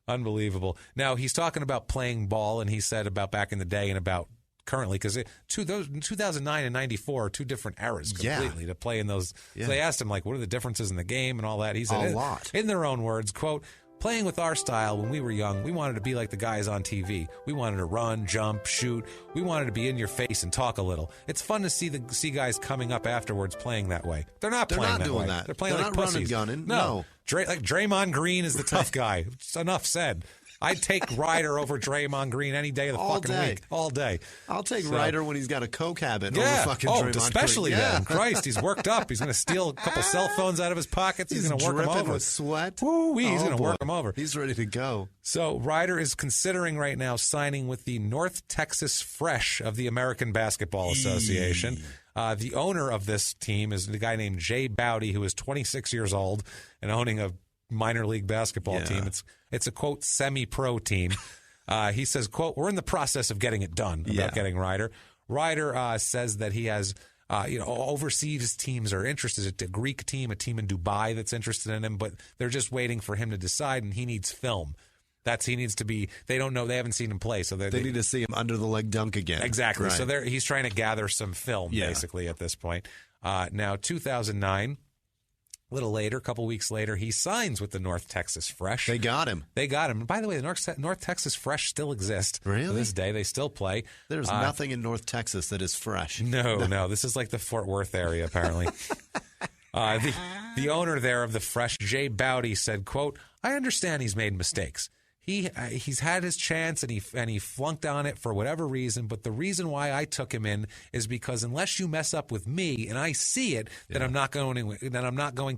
Unbelievable. Now, he's talking about playing ball, and he said about back in the day and about currently, because 2009 and 94 are two different eras completely to play in those. Yeah. So they asked him, like, what are the differences in the game and all that? He said, a lot. In their own words, quote, playing with our style when we were young, we wanted to be like the guys on TV. We wanted to run, jump, shoot. We wanted to be in your face and talk a little. It's fun to see guys coming up afterwards playing that way. They're not playing that way. They're playing like not pussies. Running, gunning. No. Like Draymond Green is the tough guy. Enough said. I'd take Ryder over Draymond Green any day of the fucking week. All day. I'll take Ryder when he's got a coke habit over fucking Draymond Green. Especially then. Christ, he's worked up. He's going to steal a couple cell phones out of his pockets. He's going to work them over. With sweat. Woo-wee, he's going to work them over. He's ready to go. So Ryder is considering right now signing with the North Texas Fresh of the American Basketball Association. The owner of this team is the guy named Jay Bowdy, who is 26 years old and owning a minor league basketball team. It's a, quote, semi-pro team. He says, quote, we're in the process of getting it done about getting Ryder. Ryder says that he has, overseas teams are interested. It's a Greek team, a team in Dubai that's interested in him, but they're just waiting for him to decide, and he needs film. He needs to be, they don't know, they haven't seen him play. So they need to see him under the leg dunk again. Exactly. Right. So he's trying to gather some film, basically, at this point. Now, 2009, a little later, a couple weeks later, he signs with the North Texas Fresh. They got him. And by the way, the North Texas Fresh still exist. Really? To this day, they still play. There's nothing in North Texas that is fresh. No. This is like the Fort Worth area, apparently. The owner there of the Fresh, Jay Bowdy, said, quote, I understand he's made mistakes. He's had his chance and he flunked on it for whatever reason. But the reason why I took him in is because unless you mess up with me and I see it, then I'm not going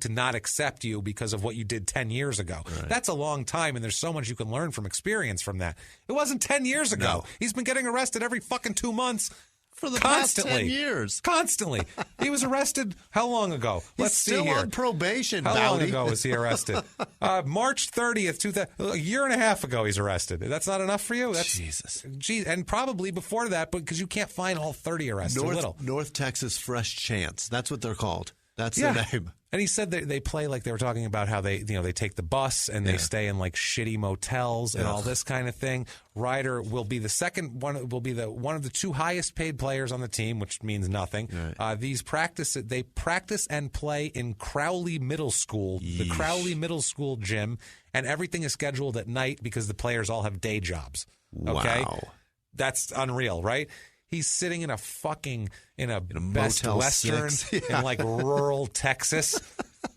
to not accept you because of what you did 10 years ago. Right. That's a long time, and there's so much you can learn from experience from that. It wasn't 10 years ago. No. He's been getting arrested every fucking 2 months. For the past 10 years. Constantly. He was arrested how long ago? Let's see here. He's still on probation, How long ago was he arrested? March 30th, 2000, a year and a half ago he's arrested. That's not enough for you? Jesus. And probably before that, because you can't find all 30 arrests. North Texas Fresh Chance. That's what they're called. That's their name. And he said that they play like they were talking about how they take the bus and they stay in like shitty motels and all this kind of thing. Ryder will be the second one. Will be one of the two highest paid players on the team, which means nothing. Right. They practice and play in Crowley Middle School, the Crowley Middle School gym, and everything is scheduled at night because the players all have day jobs. Okay, wow. That's unreal, right? He's sitting in a Best Motel Western 6. in like rural Texas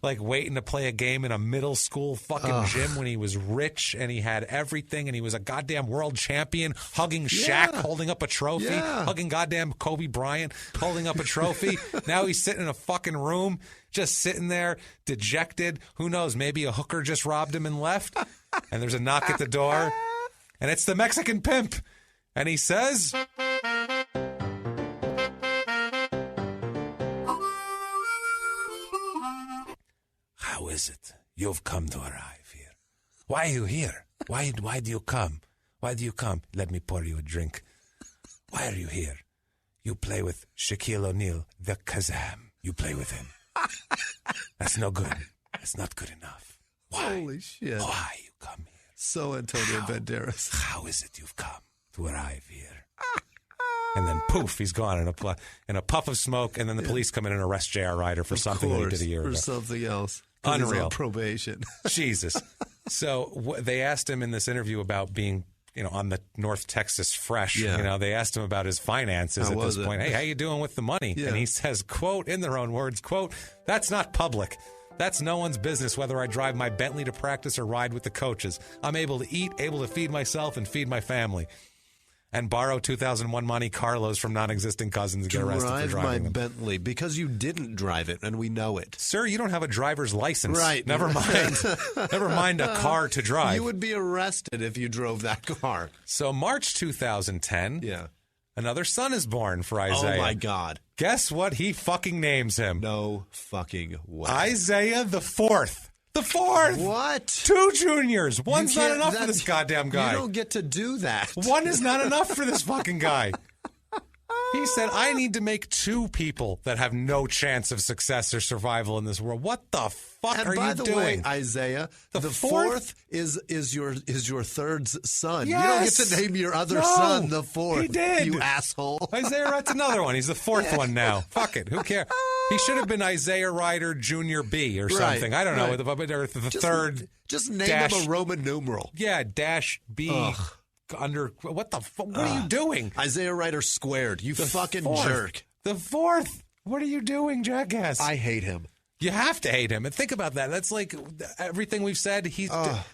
like waiting to play a game in a middle school fucking gym when he was rich and he had everything and he was a goddamn world champion, hugging Shaq, holding up a trophy, hugging goddamn Kobe Bryant, holding up a trophy. Now he's sitting in a fucking room, just sitting there, dejected. Who knows? Maybe a hooker just robbed him and left. And there's a knock at the door. And it's the Mexican pimp. And he says... How is it you've come to arrive here? Why are you here? Why do you come? Why do you come? Let me pour you a drink. Why are you here? You play with Shaquille O'Neal, the Kazam. You play with him. That's no good. That's not good enough. Why? Holy shit. Why you come here? So Antonio Banderas. How is it you've come to arrive here? And then poof, he's gone in a puff of smoke, and then the police come in and arrest J.R. Ryder for something that he did a year ago. For something else. Unreal. He's on probation. Jesus. So they asked him in this interview about being, on the North Texas Fresh. Yeah. They asked him about his finances at this point. Hey, how you doing with the money? Yeah. And he says, quote, in their own words, quote, "That's not public. That's no one's business whether I drive my Bentley to practice or ride with the coaches. I'm able to eat, able to feed myself and feed my family. And borrow 2001 Monte Carlos from non-existing cousins and get arrested for driving them." Drive my Bentley because you didn't drive it, and we know it. Sir, you don't have a driver's license. Right. Never mind a car to drive. You would be arrested if you drove that car. So March 2010, another son is born for Isaiah. Oh, my God. Guess what he fucking names him? No fucking way. Isaiah the Fourth. The fourth. What? 2 juniors. One's not enough for this goddamn guy. You don't get to do that. One is not enough for this fucking guy. He said, I need to make 2 people that have no chance of success or survival in this world. What the fuck are you doing? And by the way, Isaiah, the fourth is your third son. Yes. You don't get to name your other son the fourth. He did. You asshole. Isaiah Wright's another one. He's the 4th one now. Fuck it. Who cares? He should have been Isaiah Ryder Jr. B or something. I don't know. Or the third. Just name him a Roman numeral. Yeah, dash B. Ugh. Under what the fuck? What are you doing? Isaiah Ryder squared. You fucking jerk. The 4th. What are you doing, jackass? I hate him. You have to hate him. And think about that. That's like everything we've said.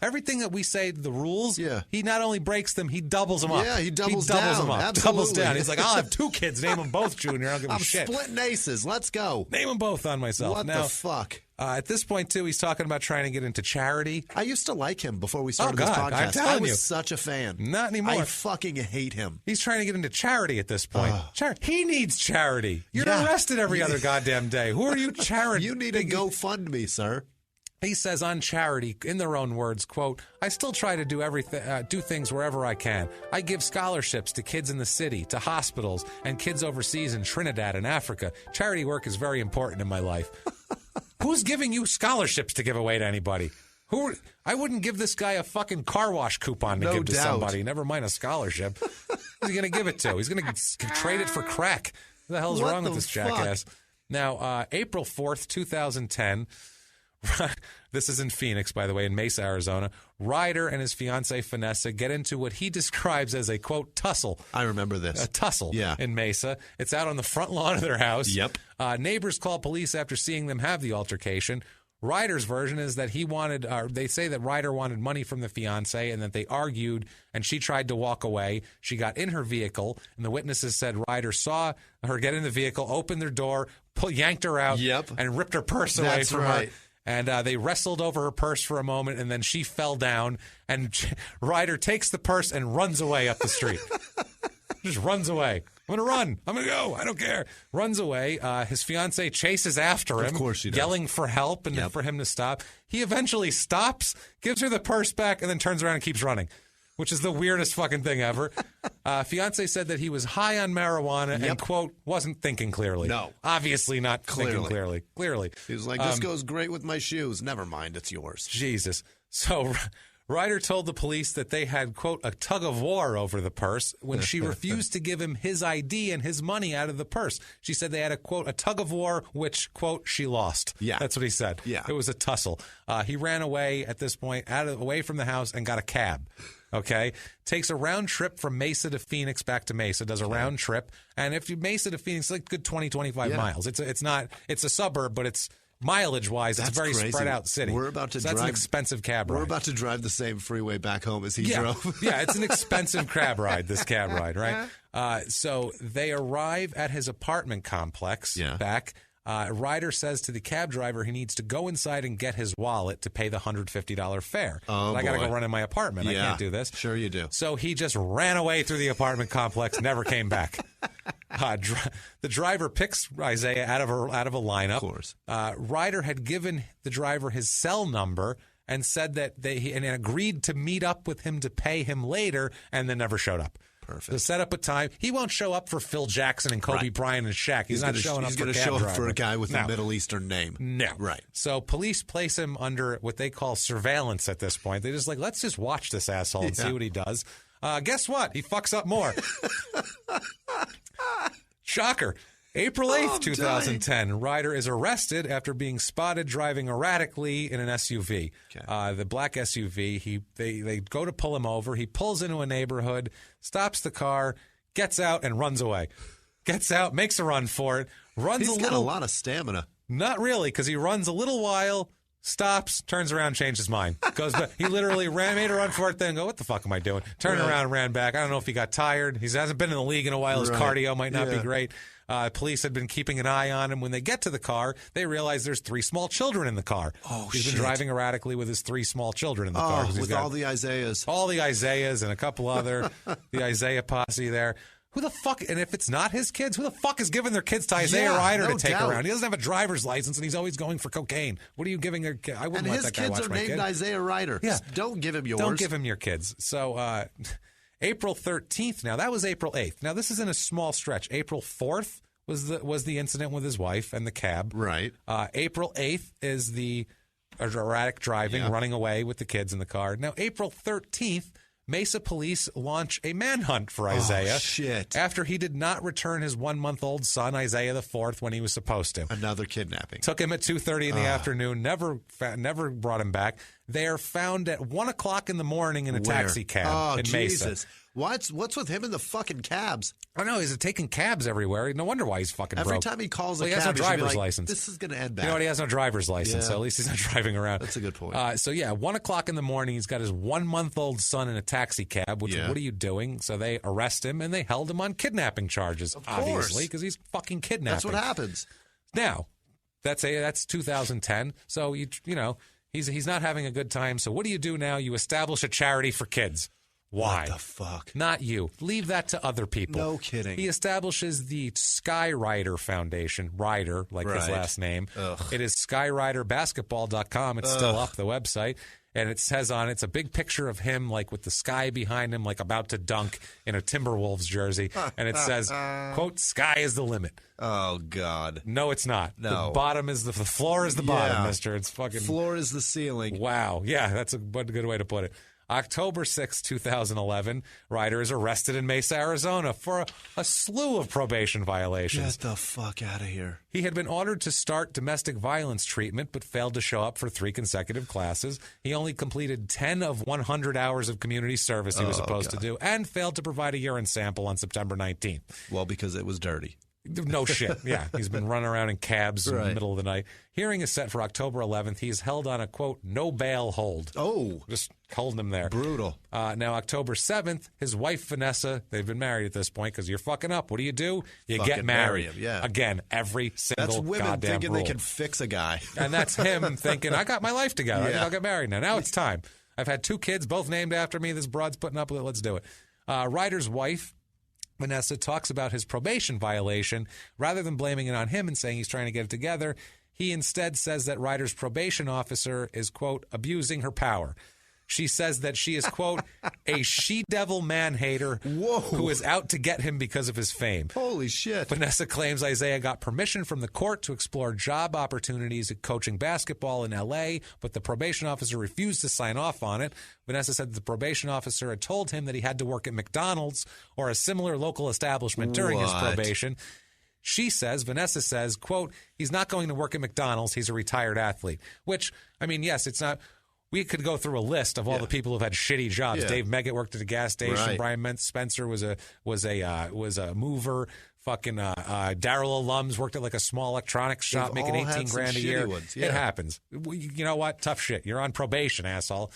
Everything that we say, the rules, he not only breaks them, he doubles them up. Yeah, he doubles them up. Absolutely. Doubles down. He's like, I'll have 2 kids. Name them both, Junior. I don't give a shit. I'm splitting aces. Let's go. Name them both on myself. What the fuck? At this point, too, he's talking about trying to get into charity. I used to like him before we started this podcast. I was such a fan. Not anymore. I fucking hate him. He's trying to get into charity at this point. He needs charity. You're arrested every other goddamn day. Who are you charity? You need to GoFundMe, sir. He says on charity, in their own words, quote, I still try to do things wherever I can. I give scholarships to kids in the city, to hospitals, and kids overseas in Trinidad and Africa. Charity work is very important in my life. Who's giving you scholarships to give away to anybody? I wouldn't give this guy a fucking car wash coupon to give to somebody. Never mind a scholarship. Who's he going to give it to? He's going to trade it for crack. What the hell's wrong with this jackass? Now, April 4th, 2010... This is in Phoenix, by the way, in Mesa, Arizona. Ryder and his fiancée, Vanessa, get into what he describes as a, quote, tussle. I remember this. A tussle in Mesa. It's out on the front lawn of their house. Yep. Neighbors call police after seeing them have the altercation. Ryder's version is that they say that Ryder wanted money from the fiancée and that they argued and she tried to walk away. She got in her vehicle, and the witnesses said Ryder saw her get in the vehicle, opened their door, yanked her out, and ripped her purse away from her. And they wrestled over her purse for a moment, and then she fell down, and Ryder takes the purse and runs away up the street. Just runs away. I'm going to run. I'm going to go. I don't care. Runs away. His fiancée chases after him, of course she does, yelling for help and for him to stop. He eventually stops, gives her the purse back, and then turns around and keeps running, which is the weirdest fucking thing ever. Fiancé said that he was high on marijuana and, quote, wasn't thinking clearly. No. Obviously not thinking clearly. Clearly. He was like, this goes great with my shoes. Never mind, it's yours. Jesus. So Ryder told the police that they had, quote, a tug of war over the purse when she refused to give him his ID and his money out of the purse. She said they had a, quote, a tug of war, which, quote, she lost. Yeah. That's what he said. Yeah. It was a tussle. He ran away at this point, away from the house and got a cab. Okay, takes a round trip from Mesa to Phoenix back to Mesa, does a round trip. And if you Mesa to Phoenix, it's like good 20, 25 miles. It's a suburb, but it's mileage-wise, it's a very spread out city. We're about to drive. That's an expensive cab ride. We're about to drive the same freeway back home as he drove. Yeah, it's an expensive cab ride, this cab ride, right? So they arrive at his apartment complex back. Ryder says to the cab driver he needs to go inside and get his wallet to pay the $150 fare. I got to go run in my apartment. I can't do this. Sure you do. So he just ran away through the apartment complex, never came back. The driver picks Isaiah out of a lineup. Of course. Ryder had given the driver his cell number and said that and agreed to meet up with him to pay him later, and then never showed up. Perfect. To set up a time. He won't show up for Phil Jackson and Kobe Bryant and Shaq. He's not showing up for a cab driver. He's going to show up for a guy with a Middle Eastern name. No. Right. So police place him under what they call surveillance at this point. They're just like, let's just watch this asshole and see what he does. Guess what? He fucks up more. Shocker. April 8th, 2010, Ryder is arrested after being spotted driving erratically in an SUV. Okay. The black SUV, they go to pull him over. He pulls into a neighborhood, stops the car, gets out, and runs away. Gets out, makes a run for it, He's got a lot of stamina. Not really, because he runs a little while, stops, turns around, changes his mind. Goes back. He literally made a run for it, then go, what the fuck am I doing? Turned around, ran back. I don't know if he got tired. He hasn't been in the league in a while. His cardio might not be great. Police had been keeping an eye on him. When they get to the car, they realize there's 3 small children in the car. He's been driving erratically with his 3 small children in the car. With all the Isaiahs. All the Isaiahs and a couple other, the Isaiah posse there. Who the fuck, and if it's not his kids, who the fuck is giving their kids to Isaiah Ryder to take around? He doesn't have a driver's license, and he's always going for cocaine. What are you giving their kids? I wouldn't let that guy watch my kid. And his kids are named Isaiah Ryder. Yeah. Don't give him yours. Don't give him your kids. So April 13th now, that was April 8th. Now, this is in a small stretch. April 4th was the incident with his wife and the cab. Right. April 8th is the erratic driving, running away with the kids in the car. Now, April 13th, Mesa police launch a manhunt for Isaiah after he did not return his 1-month-old son, Isaiah IV, when he was supposed to. Another kidnapping. Took him at 2:30 in the afternoon, never brought him back. They are found at 1 o'clock in the morning in a taxi cab in Mesa. Jesus. What's with him in the fucking cabs? I know, he's taking cabs everywhere. No wonder why he's fucking broke. Every time he calls a cab, he has no driver's license. This is going to end bad. You know what? He has no driver's license, so at least he's not driving around. That's a good point. 1 o'clock in the morning, he's got his 1-month-old son in a taxi cab, which, what are you doing? So they arrest him, and they held him on kidnapping charges, obviously, because he's fucking kidnapping. That's what happens. Now, that's 2010, so, you know, he's not having a good time. So what do you do now? You establish a charity for kids. Why? What the fuck? Not you. Leave that to other people. No kidding. He establishes the Skyrider Foundation. Ryder, like his last name. Ugh. It is skyriderbasketball.com. It's still up, the website. And it says on it's a big picture of him, like with the sky behind him, like about to dunk in a Timberwolves jersey. And it says, quote, "Sky is the limit." Oh, God. No, it's not. No. The bottom is the floor is the bottom, mister. It's fucking. Floor is the ceiling. Wow. Yeah, that's a good way to put it. October 6, 2011, Ryder is arrested in Mesa, Arizona for a slew of probation violations. Get the fuck out of here. He had been ordered to start domestic violence treatment but failed to show up for 3 consecutive classes. He only completed 10 of 100 hours of community service he was supposed to do and failed to provide a urine sample on September 19th. Well, because it was dirty. No shit. Yeah. He's been running around in cabs in the middle of the night. Hearing is set for October 11th. He is held on a, quote, no bail hold. Oh. Just holding him there. Brutal. Now, October 7th, his wife, Vanessa, they've been married at this point because you're fucking up. What do? You get married. Again, every single That's women goddamn thinking rule. They can fix a guy. And that's him thinking, I got my life together. I think I'll get married now. Now it's time. I've had 2 kids, both named after me. This broad's putting up with it. Let's do it. Ryder's wife, Vanessa, talks about his probation violation. Rather than blaming it on him and saying he's trying to get it together, he instead says that Ryder's probation officer is, quote, abusing her power. She says that she is, quote, a she-devil man-hater who is out to get him because of his fame. Holy shit. Vanessa claims Isaiah got permission from the court to explore job opportunities at coaching basketball in L.A., but the probation officer refused to sign off on it. Vanessa said that the probation officer had told him that he had to work at McDonald's or a similar local establishment during his probation. Vanessa says, quote, he's not going to work at McDonald's. He's a retired athlete. Which, I mean, yes, it's not. We could go through a list of all the people who've had shitty jobs. Dave Meggett worked at a gas station. Brian Spencer was a mover Fucking Daryl alums worked at like a small electronics shop making 18 grand a year. Yeah. It happens. You know what? Tough shit. You're on probation, asshole.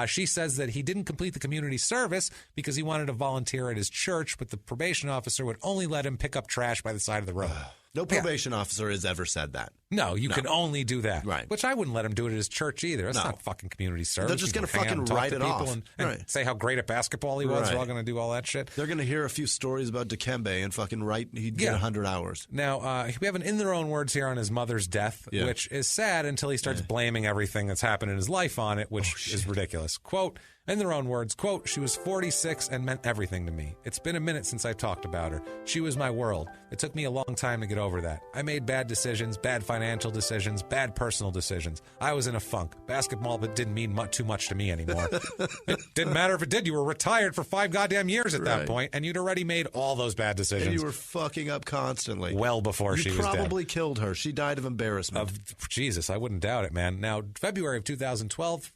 She says that he didn't complete the community service because he wanted to volunteer at his church, but the probation officer would only let him pick up trash by the side of the road. No probation officer has ever said that. No, you can only do that. Right. Which I wouldn't let him do it at his church either. That's not fucking community service. They're just going to fucking write it off. And say how great at basketball he was. They're all going to do all that shit. They're going to hear a few stories about Dikembe and fucking he'd get 100 hours. Now, we have an in their own words here on his mother's death, which is sad until he starts blaming everything that's happened in his life on it, which is ridiculous. Quote, in their own words, quote, she was 46 and meant everything to me. It's been a minute since I talked about her. She was my world. It took me a long time to get over that. I made bad decisions, bad financial decisions, bad personal decisions. I was in a funk. Basketball didn't mean too much to me anymore. It didn't matter if it did. You were retired for 5 goddamn years at that point, and you'd already made all those bad decisions. And you were fucking up constantly. Well before she was dead. You probably killed her. She died of embarrassment. Jesus, I wouldn't doubt it, man. Now, February of 2012,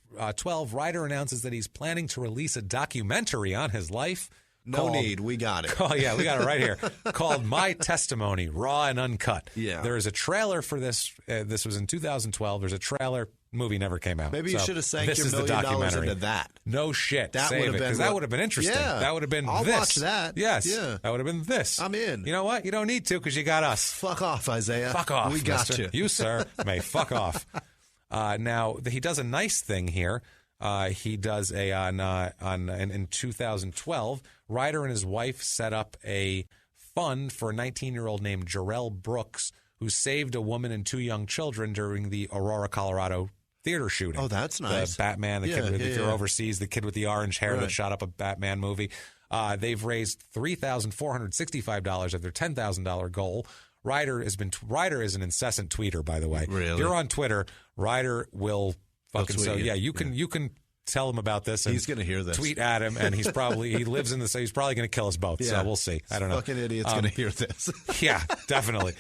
Ryder announces that he's planning to release a documentary on his life. No need. We got it. Oh, yeah, we got it right here. Called My Testimony, Raw and Uncut. Yeah. There is a trailer for this. This was in 2012. There's a trailer. Movie never came out. Maybe you should have sank your $1 million into that. No shit. That would have been because that would have been interesting. Yeah. That would have been I'll this. watch that. Yes. Yeah. That would have been this. I'm in. You know what? You don't need to because you got us. Fuck off, Isaiah. Fuck off. We got mister. you. You, sir, may fuck off. Now, he does a nice thing here. He does in 2012, Ryder and his wife set up a fund for a 19-year-old named Jarrell Brooks, who saved a woman and 2 young children during the Aurora, Colorado theater shooting. Oh, that's nice. The Batman, the kid, if you're overseas, the kid with the orange hair that shot up a Batman movie. They've raised $3,465 of their $10,000 goal. Ryder is an incessant tweeter, by the way. Really? If you're on Twitter, Ryder will fucking you can tell him about this. And he's going to hear this. Tweet at him, and he lives in this. He's probably going to kill us both. Yeah. So we'll see. I don't know. Fucking idiot's going to hear this. Yeah, definitely.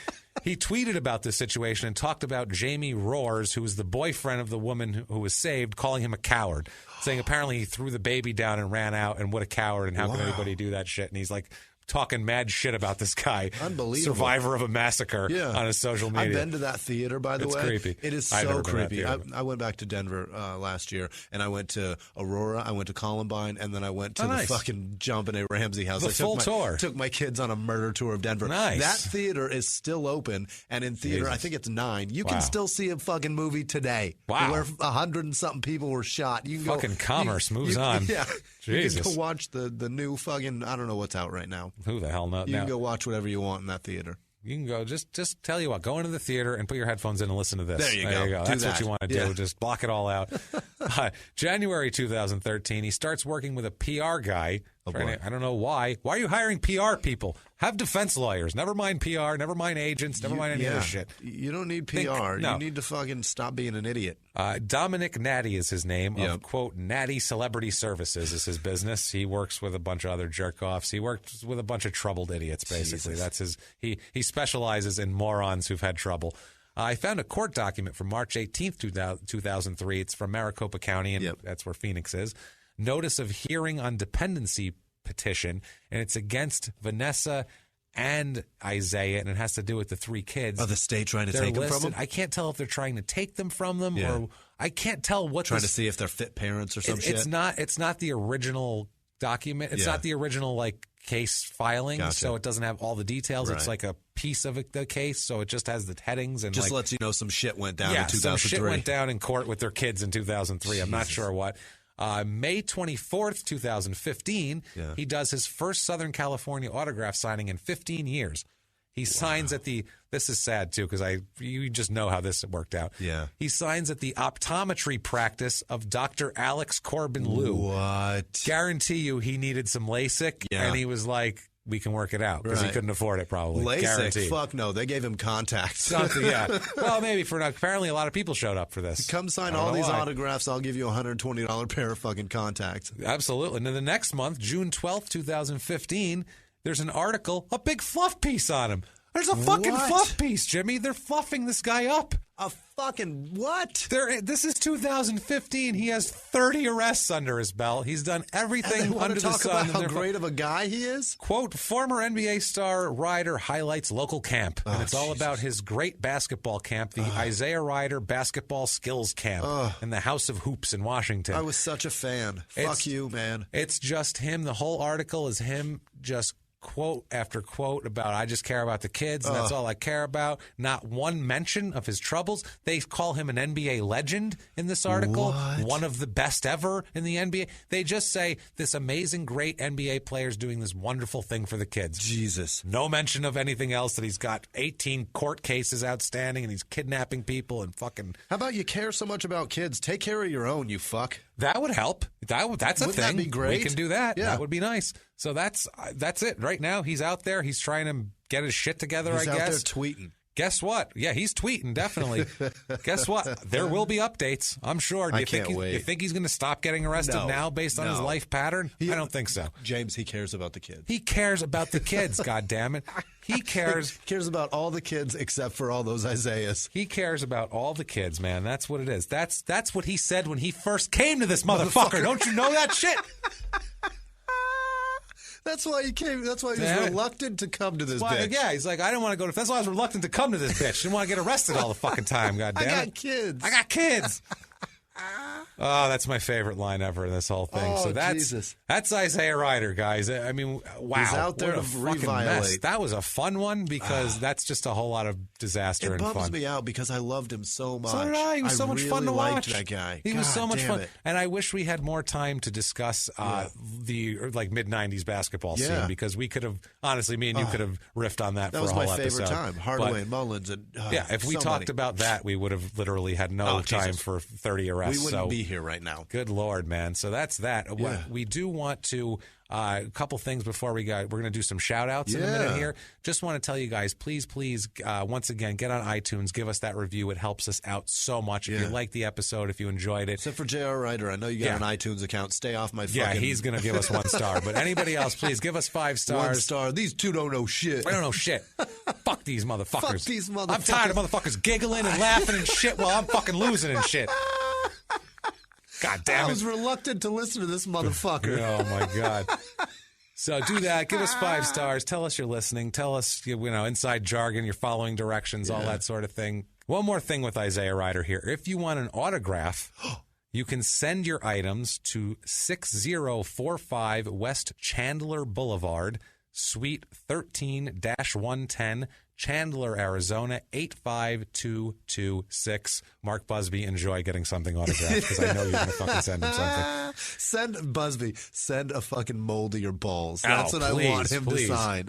He tweeted about this situation and talked about Jamie Roars, who was the boyfriend of the woman who was saved, calling him a coward, saying apparently he threw the baby down and ran out, and what a coward, and how can anybody do that shit? And he's like talking mad shit about this guy. Unbelievable. Survivor of a massacre on his social media. I've been to that theater, by the way. It's creepy. It is so creepy. I went back to Denver last year, and I went to Aurora, I went to Columbine, and then I went to the fucking JonBenet Ramsey house. The full tour. Took my kids on a murder tour of Denver. Nice. That theater is still open, and in theater, I think it's 9. You can still see a fucking movie today. Wow. Where 100 and something people were shot. You can fucking commerce moves on. Yeah. Jesus. You can go watch the new fucking, I don't know what's out right now. Who the hell knows? You can go watch whatever you want in that theater. You can go, just tell you what, go into the theater and put your headphones in and listen to this. There you go. That's what you want to do. Just block it all out. January 2013, he starts working with a PR guy. I don't know why. Why are you hiring PR people? Have defense lawyers. Never mind PR. Never mind agents. Never mind any other shit. You don't need PR. You need to fucking stop being an idiot. Dominic Natty is his name. Of, quote, Natty Celebrity Services is his business. He works with a bunch of other jerk-offs. He works with a bunch of troubled idiots, basically. Jesus. That's his. He specializes in morons who've had trouble. I found a court document from March 18th, 2003. It's from Maricopa County, and that's where Phoenix is. Notice of hearing on dependency petition, and it's against Vanessa and Isaiah, and it has to do with the 3 kids. Are the state trying to take them from them? I can't tell if they're trying to take them from them, or I can't tell what. Trying to see if they're fit parents or some shit. It's not the original document. It's not the original case filing, so it doesn't have all the details. Right. It's like a piece of the case, so it just has the headings and just lets you know some shit went down in 2003. Some shit went down in court with their kids in 2003. I'm not sure what. May 24th, 2015, he does his first Southern California autograph signing in 15 years. He signs at this is sad too, because you just know how this worked out. Yeah. He signs at the optometry practice of Dr. Alex Corbin Liu. What? Guarantee you he needed some LASIK, and he was like, we can work it out, because he couldn't afford it probably. LASIK? Guaranteed. Fuck no. They gave him contacts. Something, yeah. Well, maybe apparently a lot of people showed up for this. Come sign all these autographs. I'll give you a $120 pair of fucking contacts. Absolutely. And then the next month, June 12th, 2015, there's an article, a big fluff piece on him. There's a fucking fluff piece, Jimmy. They're fluffing this guy up. A fucking what? This is 2015. He has 30 arrests under his belt. He's done everything under the sun. Talk about how great of a guy he is? Quote, former NBA star Ryder highlights local camp. And it's all about his great basketball camp, the Isaiah Ryder Basketball Skills Camp in the House of Hoops in Washington. I was such a fan. Fuck you, man. It's just him. The whole article is him just quote after quote about I just care about the kids and that's all I care about. Not one mention of his troubles. They call him an NBA legend in this article. What? One of the best ever in the NBA. They just say this amazing, great NBA player's doing this wonderful thing for the kids. Jesus. No mention of anything else, that he's got 18 court cases outstanding and he's kidnapping people and fucking... How about you care so much about kids? Take care of your own, you fuck. That would help. That's a Wouldn't thing. That be great? We can do that. Yeah. That would be nice. So that's it. Right now, he's out there. He's trying to get his shit together, He's I guess. He's out there tweeting. Guess what? Yeah, he's tweeting, definitely. Guess what? There will be updates, I'm sure. I can't wait. You think he's going to stop getting arrested now based on his life pattern? I don't think so. James, he cares about the kids. He cares about the kids, goddammit. He cares. He cares about all the kids except for all those Isaiahs. He cares about all the kids, man. That's what it is. That's what he said when he first came to this motherfucker. Don't you know that shit? That's why he came. That's why he was reluctant to come to this bitch. Yeah, he's like, I didn't want to go. That's why I was reluctant to come to this bitch. Didn't want to get arrested all the fucking time. God damn it. I got kids. I got kids. Oh, that's my favorite line ever in this whole thing. Oh, so Jesus. That's Isaiah Ryder, guys. I mean, wow. He's out there to reviolate. That was a fun one because that's just a whole lot of disaster and fun. It bums me out because I loved him so much. So did I. He was so much fun to watch. That guy. He was so much fun. And I wish we had more time to discuss the mid-'90s basketball scene because we could have, honestly, me and you could have riffed on that for a whole episode. That was my favorite time. Hardaway and Mullins. And, if we talked about that, we would have literally had no time for 30 arrests. We wouldn't be here right now. Good Lord, man. So that's that. Yeah. We do want to, a couple things before we're going to do some shout outs in a minute here. Just want to tell you guys, please, once again, get on iTunes, give us that review. It helps us out so much. If you liked the episode, if you enjoyed it. Except for J.R. Ryder. I know you got an iTunes account. Stay off my fucking... Yeah, he's going to give us 1 star. But anybody else, please give us 5 stars. 1 star. These two don't know shit. I don't know shit. Fuck these motherfuckers. Fuck these motherfuckers. I'm tired of motherfuckers giggling and laughing and shit while I'm fucking losing and shit. God damn it. I was reluctant to listen to this motherfucker. Oh, my God. So do that. Give us 5 stars. Tell us you're listening. Tell us, inside jargon, you're following directions, all that sort of thing. One more thing with Isaiah Ryder here. If you want an autograph, you can send your items to 6045 West Chandler Boulevard, Suite 13-110, Chandler, Arizona, 85226. Mark Busby, enjoy getting something autographed because I know you're going to fucking send him something. Send a fucking mold of your balls. That's what I want him to sign.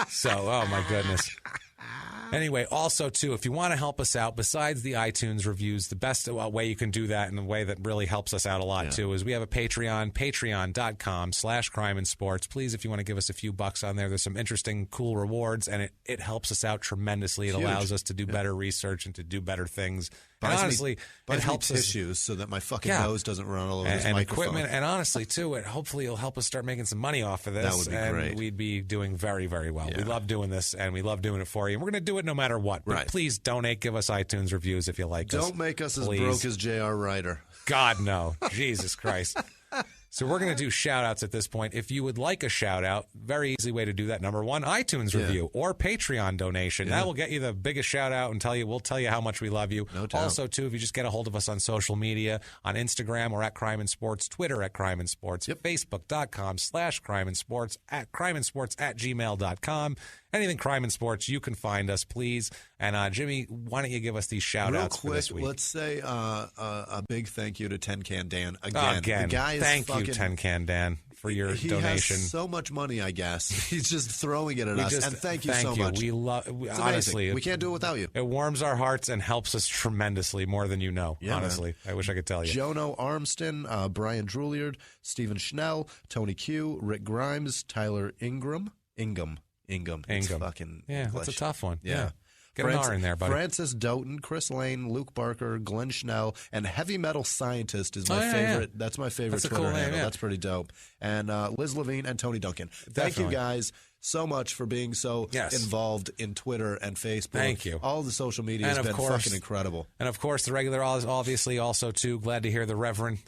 So, oh my goodness. Anyway, also, too, if you want to help us out, besides the iTunes reviews, the best way you can do that and the way that really helps us out a lot, too, is we have a Patreon, patreon.com/crime and sports. Please, if you want to give us a few bucks on there, there's some interesting, cool rewards, and it helps us out tremendously. It allows us to do better research and to do better things. And honestly, it helps us tissues so that my fucking nose doesn't run all over this and microphone. Equipment, and honestly, too, hopefully it'll help us start making some money off of this. That would be great. And we'd be doing very, very well. We love doing this, and we love doing it for you. And we're going to do it no matter what. But please donate. Give us iTunes reviews if you like us. Don't make us as broke as J.R. Ryder. God, no. Jesus Christ. So we're going to do shout-outs at this point. If you would like a shout-out, very easy way to do that. Number 1, iTunes review or Patreon donation. That will get you the biggest shout-out and we'll tell you how much we love you. No doubt. Also, too, if you just get a hold of us on social media, on Instagram, we're at Crime and Sports, Twitter at Crime and Sports, Facebook.com/Crime and Sports, at crimeandsports@gmail.com. Anything Crime and Sports, you can find us, please. And Jimmy, why don't you give us these shout-outs for this week? Let's say a big thank you to Tin Can Dan again. The guy is thank you, Tin Can Dan, for your donation. He has so much money, I guess. He's just throwing it at us. And thank you so much. We honestly, we can't do it without you. It warms our hearts and helps us tremendously, more than you know. Yeah, honestly, man. I wish I could tell you. Jono Armston, Brian Druliard, Stephen Schnell, Tony Q, Rick Grimes, Tyler Ingham. It's fucking English. That's a tough one. Yeah. Get an R in there, buddy. Francis Doughton, Chris Lane, Luke Barker, Glenn Schnell, and Heavy Metal Scientist is my favorite. That's my favorite Twitter handle. That's pretty dope. And Liz Levine and Tony Duncan. Thank you guys so much for being so involved in Twitter and Facebook. Thank you. All the social media has been fucking incredible. And of course, the regular, obviously, also too glad to hear the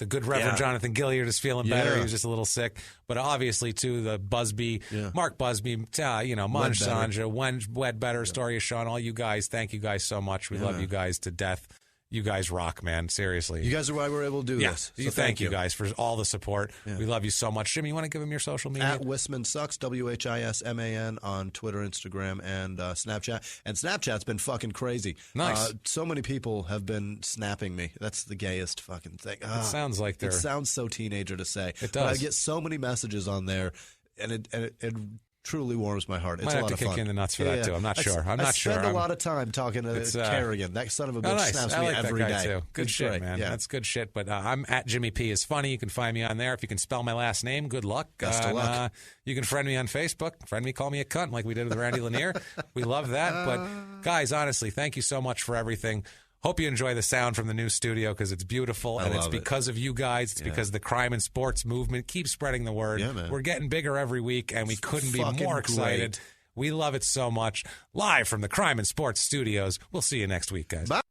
good Reverend Jonathan Gilliard is feeling better. He was just a little sick, but obviously too the Busby, Mark Busby, Monj Sanja, Wedbetter, Storia Sean, all you guys. Thank you guys so much. We love you guys to death. You guys rock, man. Seriously. You guys are why we're able to do this. So thank you guys for all the support. Yeah. We love you so much. Jimmie, you want to give them your social media? At Whisman Sucks, WHISMAN on Twitter, Instagram, and Snapchat. And Snapchat's been fucking crazy. Nice. So many people have been snapping me. That's the gayest fucking thing. It sounds like they're... It sounds so teenager to say. It does. But I get so many messages on there, and it truly warms my heart. It's Might a lot have of to kick fun. you in the nuts for that too. I'm not sure. I spend a lot of time talking to Kerrigan. That son of a bitch snaps me every day. Too. Good shit, great. Man. Yeah. That's good shit. But I'm at Jimmie P is funny. You can find me on there. If you can spell my last name, good luck. Best of luck. You can friend me on Facebook. Friend me, call me a cunt like we did with Randy Lanier. We love that. But guys, honestly, thank you so much for everything. Hope you enjoy the sound from the new studio because it's beautiful, and it's because of you guys. It's because the crime and sports movement keeps spreading the word. Yeah, man. We're getting bigger every week, and we couldn't be more excited. Great. We love it so much. Live from the Crime and Sports Studios. We'll see you next week, guys. Bye.